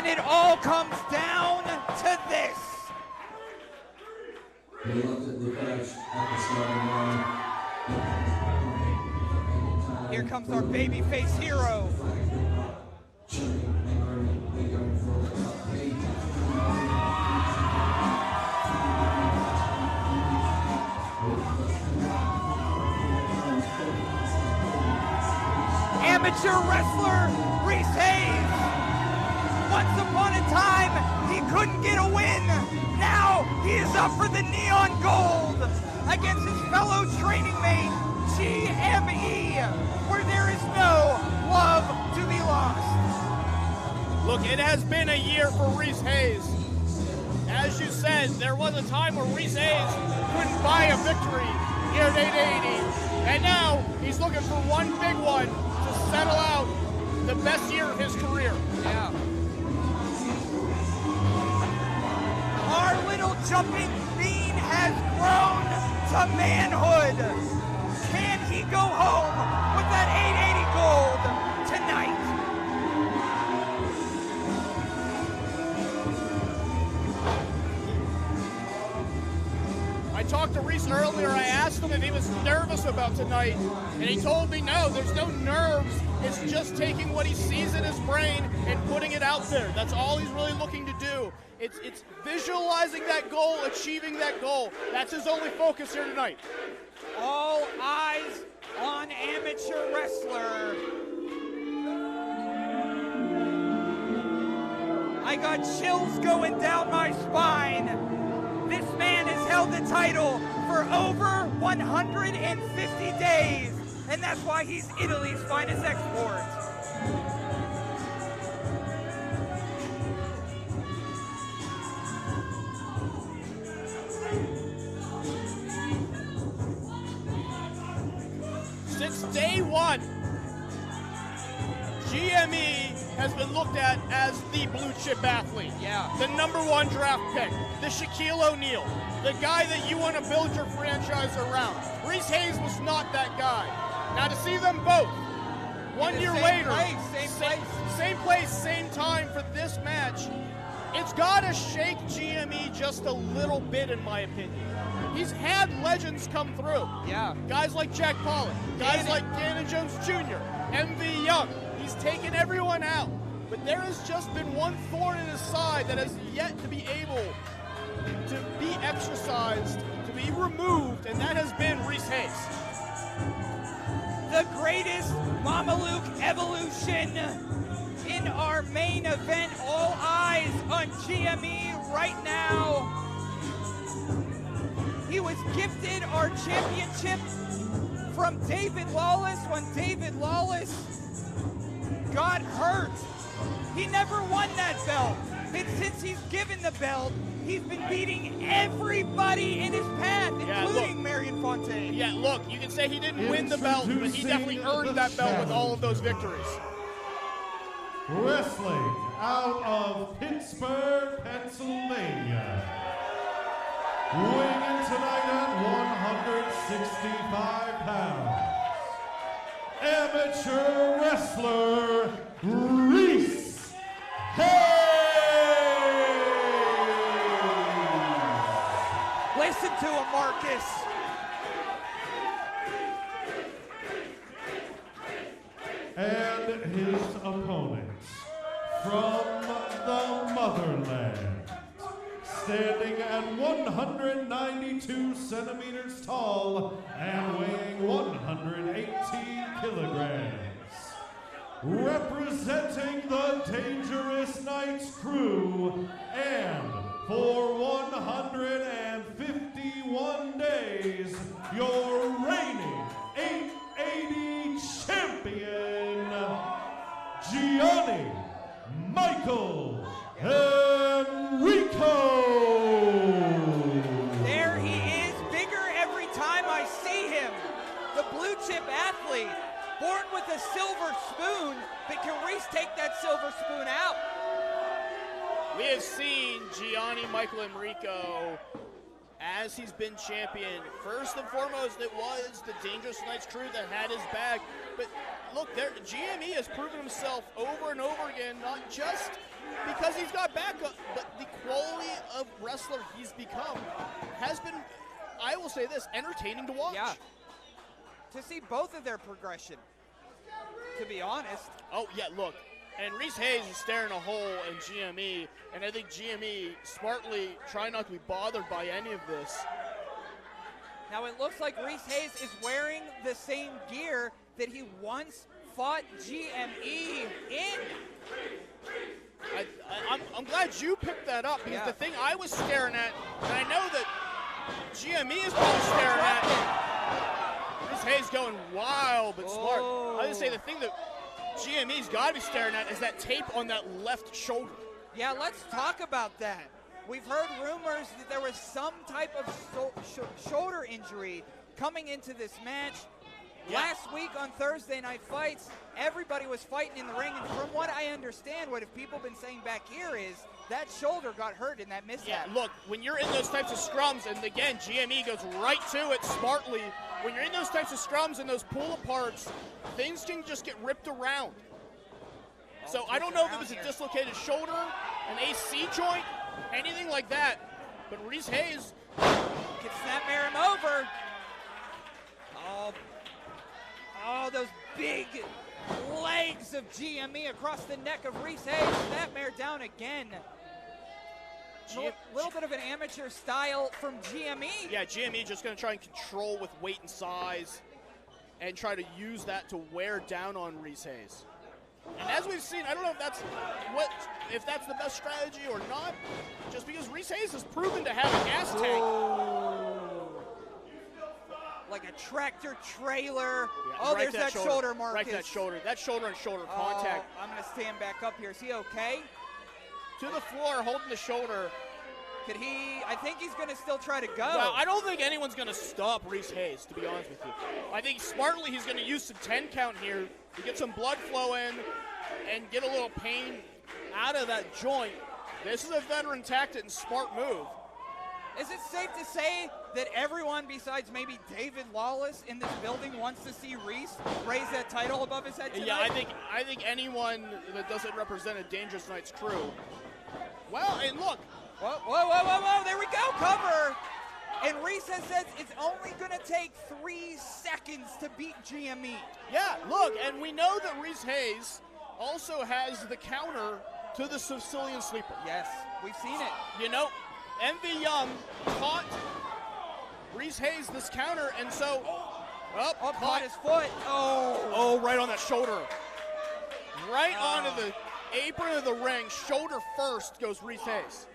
And it all comes down to this. We looked at the match at the starting line. Here comes our babyface hero. Amateur wrestler Reese Hayes. Once upon a time, he couldn't get a win. Now he is up for the neon gold against his fellow training mate, GME, where there is no love to be lost. Look, it has been a year for Reese Hayes. As you said, there was a time where Reese Hayes couldn't buy a victory here at 880. And now he's looking for one big one to settle out the best year of his career. Yeah. Our little jumping bean has grown to manhood. Can he go home with that 880 gold tonight? I talked to Reese earlier. I asked him if he was nervous about tonight, and he told me no, there's no nerves. It's just taking what he sees in his brain and putting it out there. That's all he's really looking to do. It's visualizing that goal, achieving that goal. That's his only focus here tonight. All eyes on amateur wrestler. I got chills going down my spine. This man has held the title for over 150 days, and that's why he's Italy's finest export. Since day one, GME has been looked at as the blue chip athlete. Yeah. The #1 draft pick, the Shaquille O'Neal, the guy that you want to build your franchise around. Reese Hayes was not that guy. Now to see them both, 1 year later, same place, same time for this match, it's got to shake GME just a little bit, in my opinion. He's had legends come through. Yeah. Guys like Jack Pollock, guys like Danny Jones Jr., MV Young. He's taken everyone out, but there has just been one thorn in his side that has yet to be able to be exercised, to be removed, and that has been Reese Hayes. The greatest Mamaluke evolution in our main event. All eyes on GME right now. He was gifted our championship from David Lawless when David Lawless got hurt. He never won that belt. And since he's given the belt, he's been beating everybody in his path, including Marion Fontaine. Yeah, look, you can say he didn't win the belt, but he definitely earned that belt with all of those victories. Wrestling out of Pittsburgh, Pennsylvania. Weighing in tonight at 165 pounds. Amateur wrestler Reese Hayes. Listen to him, Marcus. And his opponents from the motherland, standing at 192 centimeters tall and weighing 118 kilograms. Representing the Dangerous Knights crew, and for 151 days, your reigning 880 champion, Gianni Michael Emricko. There he is, bigger every time I see him. The blue chip athlete, born with a silver spoon, but can Reese take that silver spoon out? We have seen Gianni Michael Emricko as he's been champion. First and foremost, it was the Dangerous Knights crew that had his back. But look, GME has proven himself over and over again, not just because he's got backup, but the quality of wrestler he's become has been, I will say this, entertaining to watch. Yeah. To see both of their progression, to be honest. Oh, yeah, look. And Reese Hayes is staring a hole in GME, and I think GME smartly trying not to be bothered by any of this. Now it looks like Reese Hayes is wearing the same gear that he once fought GME in. I'm glad you picked that up, because the thing I was staring at, and I know that GME is probably staring at, Reese Hayes going wild but smart. I was going to say the thing that GME's got to be staring at is that tape on that left shoulder. Yeah, let's talk about that. We've heard rumors that there was some type of shoulder injury coming into this match. Yeah. Last week on Thursday Night Fights, everybody was fighting in the ring, and from what I understand, what people have been saying back here is that shoulder got hurt in that mishap. Yeah, look, when you're in those types of scrums, and again, GME goes right to it smartly, when you're in those types of scrums and those pull-aparts, things can just get ripped around. So I don't know if it was a dislocated shoulder, an AC joint, anything like that, but Reese Hayes can snapmare him over. Oh, those big legs of GME across the neck of Reese Hayes. Snapmare down again. A little bit of an amateur style from GME. Yeah, GME just going to try and control with weight and size and try to use that to wear down on Reese Hayes. And as we've seen, I don't know if that's the best strategy or not, just because Reese Hayes has proven to have a gas tank. Like a tractor trailer. Yeah, there's that shoulder, Marcus. Right, that shoulder. That shoulder and shoulder contact. I'm going to stand back up here. Is he okay? To the floor, holding the shoulder. Could he? I think he's going to still try to go. Well, I don't think anyone's going to stop Reese Hayes, to be honest with you. I think smartly he's going to use some 10 count here to get some blood flow in and get a little pain out of that joint. This is a veteran tactic and smart move. Is it safe to say that everyone besides maybe David Lawless in this building wants to see Reese raise that title above his head tonight? Yeah, I think anyone that doesn't represent a Dangerous Knights crew. Well, and look. Whoa, there we go, cover. And Reese says it's only going to take 3 seconds to beat GME. Yeah, look, and we know that Reese Hayes also has the counter to the Sicilian Sleeper. Yes, we've seen it. You know, MV Young taught Reese Hayes this counter, and so caught his foot. Oh, right on that shoulder. Right onto the apron of the ring, shoulder first goes Reese Hayes.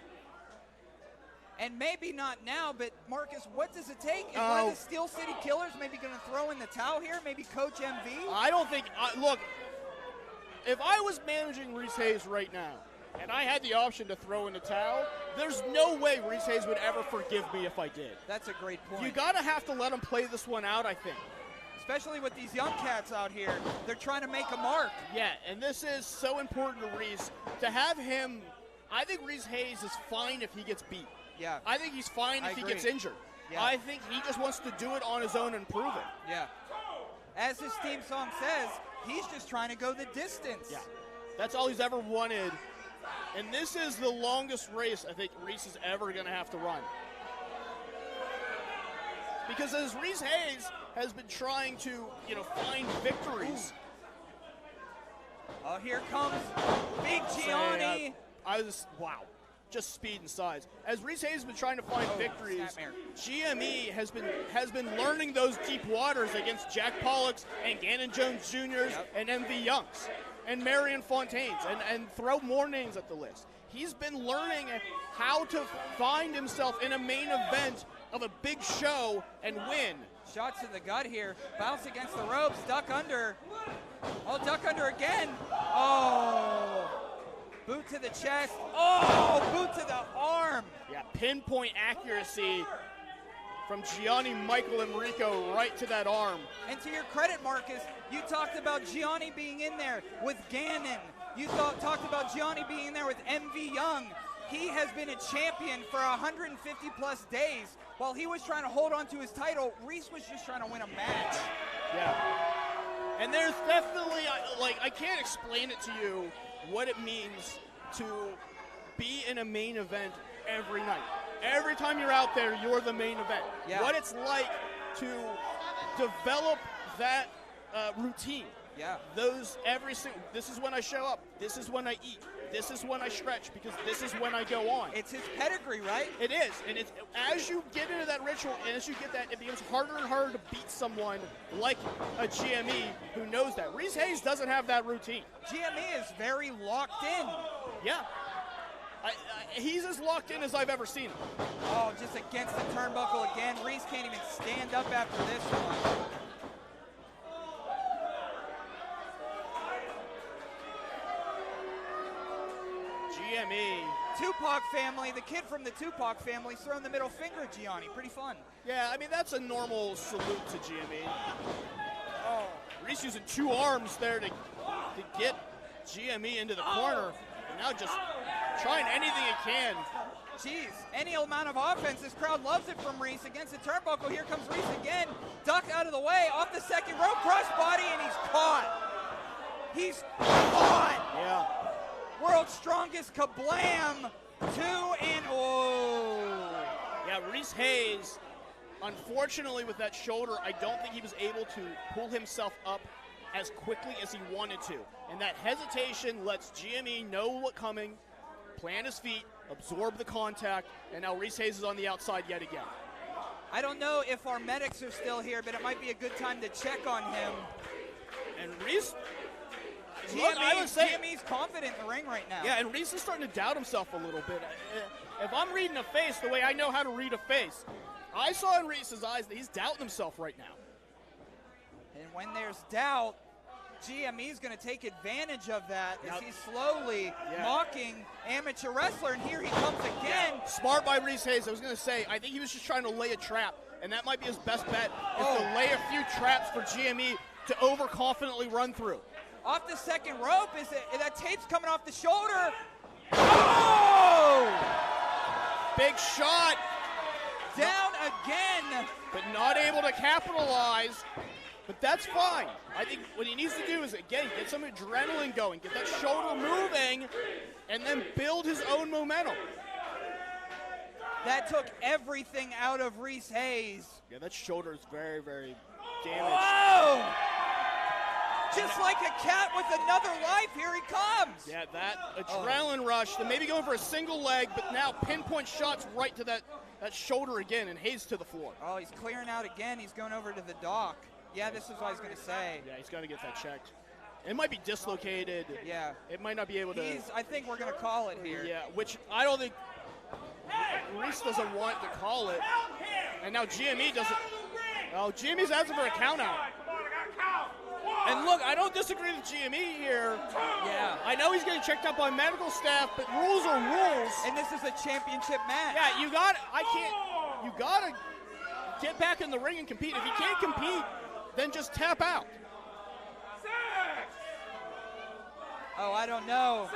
And maybe not now, but Marcus, what does it take? Is one of the Steel City Killers maybe going to throw in the towel here? Maybe Coach MV? I don't think, look, if I was managing Reese Hayes right now, and I had the option to throw in the towel, there's no way Reese Hayes would ever forgive me if I did. That's a great point. You got to have to let him play this one out, I think. Especially with these young cats out here. They're trying to make a mark. Yeah, and this is so important to Reese. To have him, I think Reese Hayes is fine if he gets beat. Yeah. I think he's fine if he gets injured. Yeah. I think he just wants to do it on his own and prove it. Yeah. As his theme song says, he's just trying to go the distance. Yeah. That's all he's ever wanted. And this is the longest race I think Reese is ever going to have to run. Because as Reese Hayes has been trying to, find victories. Oh, here comes Big Gianni. Wow. Just speed and size. As Reese Hayes has been trying to find victories, GME has been learning those deep waters against Jack Pollocks and Gannon Jones Jr.'s and MV Youngs and Marion Fontaines and throw more names at the list. He's been learning how to find himself in a main event of a big show and win. Shots to the gut here. Bounce against the ropes. Duck under. Oh, duck under again. Oh. Boot to the chest. Oh, boot to the arm. Yeah, pinpoint accuracy from Gianni Michael Emricko right to that arm. And to your credit, Marcus, you talked about Gianni being in there with Gannon. You talked about Gianni being in there with MV Young. He has been a champion for 150 plus days. While he was trying to hold on to his title, Reese was just trying to win a match. Yeah. And there's definitely, I can't explain it to you what it means to be in a main event every night. Every time you're out there, you're the main event. Yeah. What it's like to develop that routine. Yeah. This is when I show up. This is when I eat. This is when I stretch, because this is when I go on. It's his pedigree, right? It is, and it's as you get into that ritual, and as you get that, it becomes harder and harder to beat someone like a GME who knows that. Reese Hayes doesn't have that routine. GME is very locked in. Yeah. He's as locked in as I've ever seen him. Oh, just against the turnbuckle again. Reese can't even stand up after this one. GME. Tupac family, the kid from the Tupac family, throwing the middle finger at Gianni. Pretty fun. Yeah, I mean, that's a normal salute to GME. Oh, Reese using 2 arms there to get GME into the corner. And now just trying anything he can. Jeez, any amount of offense. This crowd loves it from Reese against the turnbuckle. Here comes Reese again. Duck out of the way, off the second rope, crossbody, and he's caught. He's caught. Yeah. World's strongest kablam. 2 and oh. Yeah, Reese Hayes, unfortunately with that shoulder, I don't think he was able to pull himself up as quickly as he wanted to. And that hesitation lets GME know what's coming, plant his feet, absorb the contact, and now Reese Hayes is on the outside yet again. I don't know if our medics are still here, but it might be a good time to check on him. And Reese, GME's confident in the ring right now. Yeah, and Reese is starting to doubt himself a little bit. If I'm reading a face the way I know how to read a face, I saw in Reese's eyes that he's doubting himself right now. And when there's doubt, GME's going to take advantage of that as he's slowly mocking amateur wrestler, and here he comes again. Yeah. Smart by Reese Hayes. I was going to say, I think he was just trying to lay a trap, and that might be his best bet, is to lay a few traps for GME to overconfidently run through. Off the second rope, that tape's coming off the shoulder. Oh! Big shot. Down again. But not able to capitalize. But that's fine. I think what he needs to do is, again, get some adrenaline going, get that shoulder moving, and then build his own momentum. That took everything out of Reese Hayes. Yeah, that shoulder is very, very damaged. Whoa! Just like a cat with another life, here he comes. Yeah, that adrenaline rush, then maybe going for a single leg, but now pinpoint shots right to that shoulder again, and Hayes to the floor. Oh, he's clearing out again. He's going over to the dock. Yeah, this is what I was going to say. Yeah, he's got to get that checked. It might be dislocated. Yeah. It might not be able to. I think we're going to call it here. Yeah, which I don't think Reese doesn't want to call it. And now GME doesn't. Oh, GME's asking for a count out. And look, I don't disagree with GME here. Yeah. I know he's getting checked out by medical staff, but rules are rules. And this is a championship match. Yeah, you got to get back in the ring and compete. If you can't compete, then just tap out. Oh, I don't know.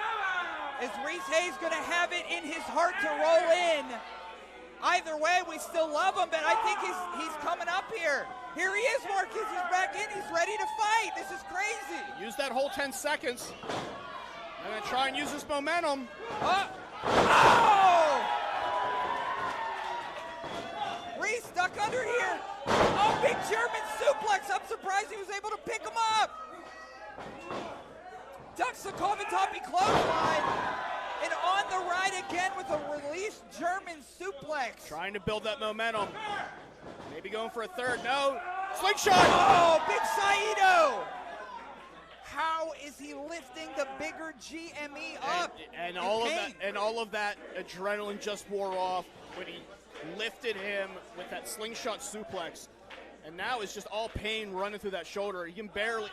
Is Reese Hayes going to have it in his heart to roll in? Either way, we still love him, but I think he's coming up here. Here he is, Marcus. He's back in. He's ready to fight. This is crazy. Use that whole 10 seconds. I'm going to try and use this momentum. Oh! Reese stuck under here. Oh, big German suplex. I'm surprised he was able to pick him up. Ducks the Kovatopi clothesline. And on the right again with a released German suplex. Trying to build that momentum. Maybe going for a third. No. Slingshot. Oh, big Saito. How is he lifting the bigger GME up? And all of that adrenaline just wore off when he lifted him with that slingshot suplex. And now it's just all pain running through that shoulder. You can barely,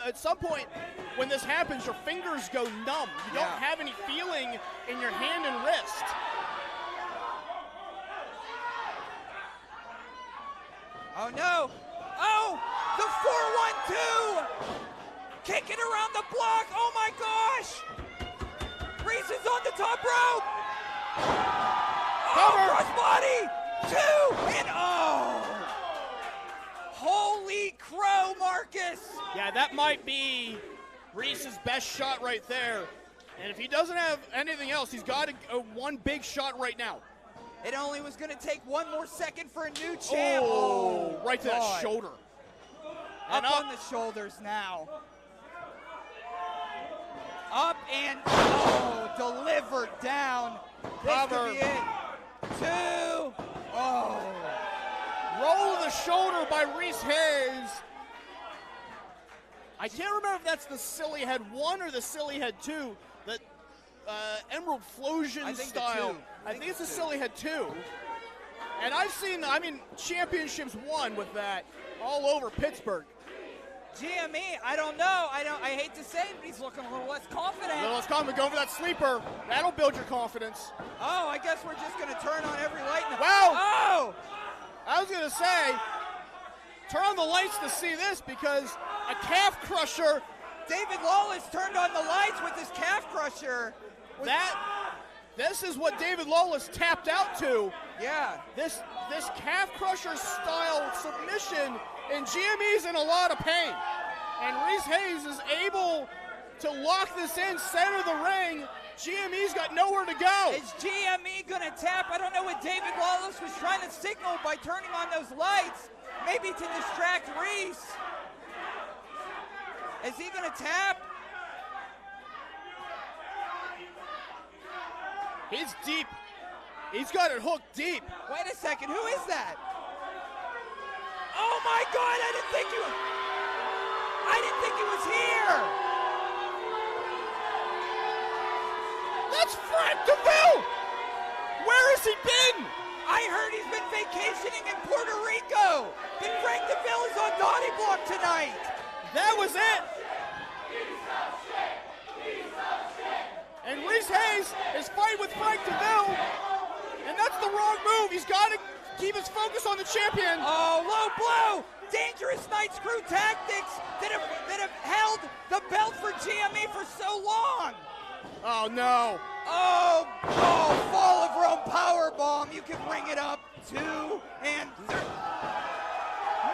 at some point when this happens, your fingers go numb. You don't have any feeling in your hand and wrist. Oh no. Oh, the 4-1-2. Kicking around the block. Oh my gosh. Reese is on the top rope. Oh, crossbody! 2 and oh! Holy crow, Marcus! Yeah, that might be Reese's best shot right there. And if he doesn't have anything else, he's got one big shot right now. It only was going to take one more second for a new champ. Oh, right to that God. shoulder. Up on the shoulders now. Up and oh, delivered down. This could be it. 2. Oh. Roll of the shoulder by Reese Hayes. I can't remember if that's the Silly Head 1 or the Silly Head 2. That Emerald Flosion style. I think it's the Silly Head 2. And I've seen, championships won with that all over Pittsburgh. GME, I don't know. I hate to say it, but he's looking a little less confident. A little less confident. Going for that sleeper. That'll build your confidence. Oh, I guess we're just going to turn on every light. Well, oh! I was going to say, turn on the lights to see this because a calf crusher. David Lawless turned on the lights with his calf crusher. This is what David Lawless tapped out to. Yeah. This calf crusher style submission, and GME's in a lot of pain. And Reese Hayes is able to lock this in, center the ring. GME's got nowhere to go. Is GME going to tap? I don't know what David Lawless was trying to signal by turning on those lights. Maybe to distract Reese. Is he going to tap? He's deep. He's got it hooked deep. Wait a second, who is that? Oh my God, I didn't think he was here. That's Frank DeVille. Where has he been? I heard he's been vacationing in Puerto Rico. But Frank DeVille is on Naughty Block tonight. That was it. And Reese Hayes is fighting with Frank DeVille, and that's the wrong move. He's got to keep his focus on the champion. Oh, low blow! Dangerous Night's Crew tactics that have held the belt for GME for so long. Oh no! Oh, Fall of Rome powerbomb. You can bring it up 2 and 3.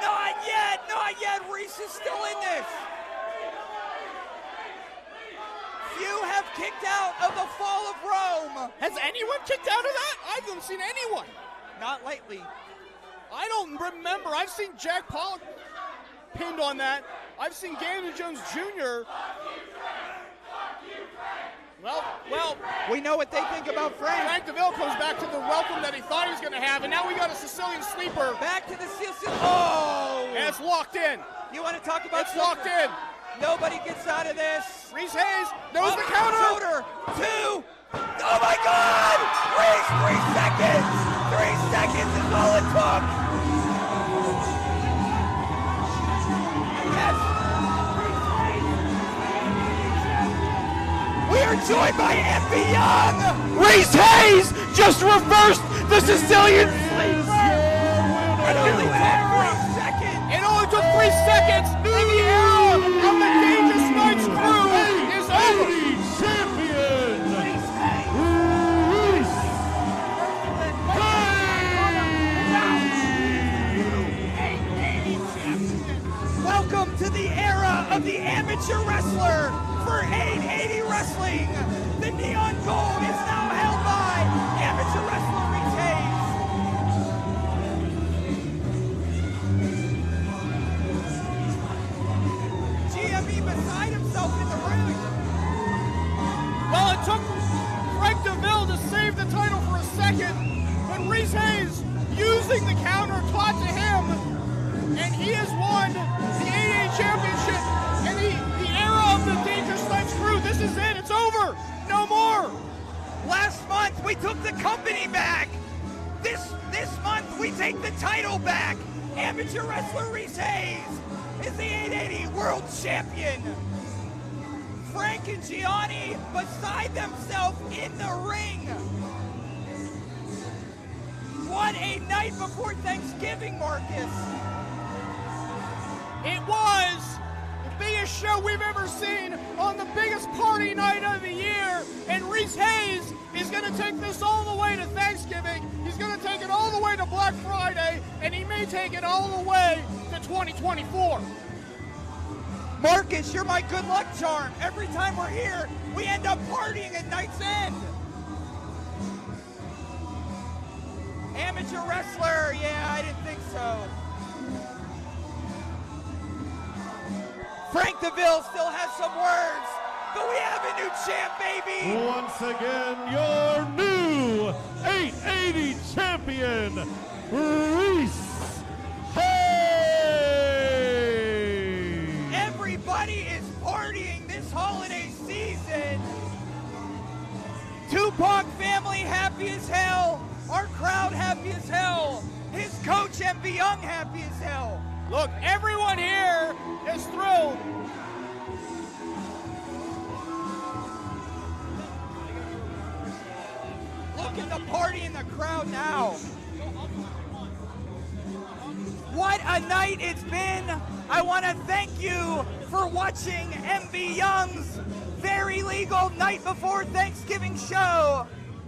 Not yet. Reese is still in this. Few have kicked out of the Fall of Rome. Has anyone kicked out of that? I haven't seen anyone. Not lately. I don't remember. I've seen Jack Pollock pinned on that. I've seen Gavin Jones Jr. Well, we know what they think about Frank. Frank DeVille comes back to the welcome that he thought he was going to have, and now we got a Sicilian sleeper. Back to the Sicilian. Oh! And it's locked in. You want to talk about It's locked in. Nobody gets out of this. Reese Hayes knows the counter. Shoulder. 2. Oh my God! Reese, 3 seconds. 3 seconds is all it took. Yes. We are joined by Effie Young. Reese Hayes just reversed the Sicilian sleep. It only took 3 seconds. It only took 3 seconds. And the era of the Dangerous Knights crew is over. Champion, Reese Hayes. Welcome to the era of the amateur wrestler for 880 Wrestling. The neon gold is now held by amateur wrestler Reese Hayes. GME beside himself in the ring. Well, it took Frank DeVille to save the title for a second, but Reese Hayes using the counter taught to him, and he has won the 8A championship and the era of the Dangerous Knights crew. This is it. It's over. No more. Last month we took the company back. This month we take the title back. Amateur wrestler Reese Hayes is the 880 World Champion. Frank and Gianni beside themselves in the ring. What a night before Thanksgiving, Marcus. It was the biggest biggest show we've ever seen on the biggest party night of the year. And Reese Hayes is going to take this all the way to Thanksgiving. He's going to take it all the way to Black Friday, and he may take it all the way to 2024. Marcus, you're my good luck charm. Every time we're here, we end up partying at night's end. Amateur wrestler, yeah, I didn't think so. Frank DeVille still has some words, but we have a new champ, baby. Once again, your new 880 champion, Reese Hayes. Everybody is partying this holiday season. Tupac family happy as hell. Our crowd happy as hell. His coach MV Young happy as hell. Look, everyone here is thrilled. Look at the party in the crowd now. What a night it's been. I want to thank you for watching MV Young's very legal night before Thanksgiving show.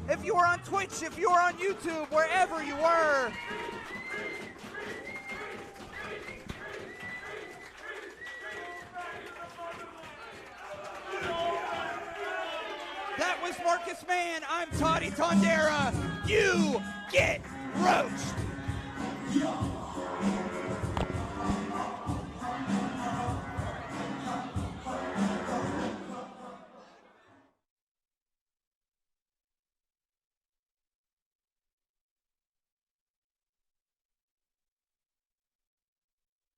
If you were on Twitch, if you were on YouTube, wherever you were. That was Marcus Mann. I'm Toddy Tondera. You get roached.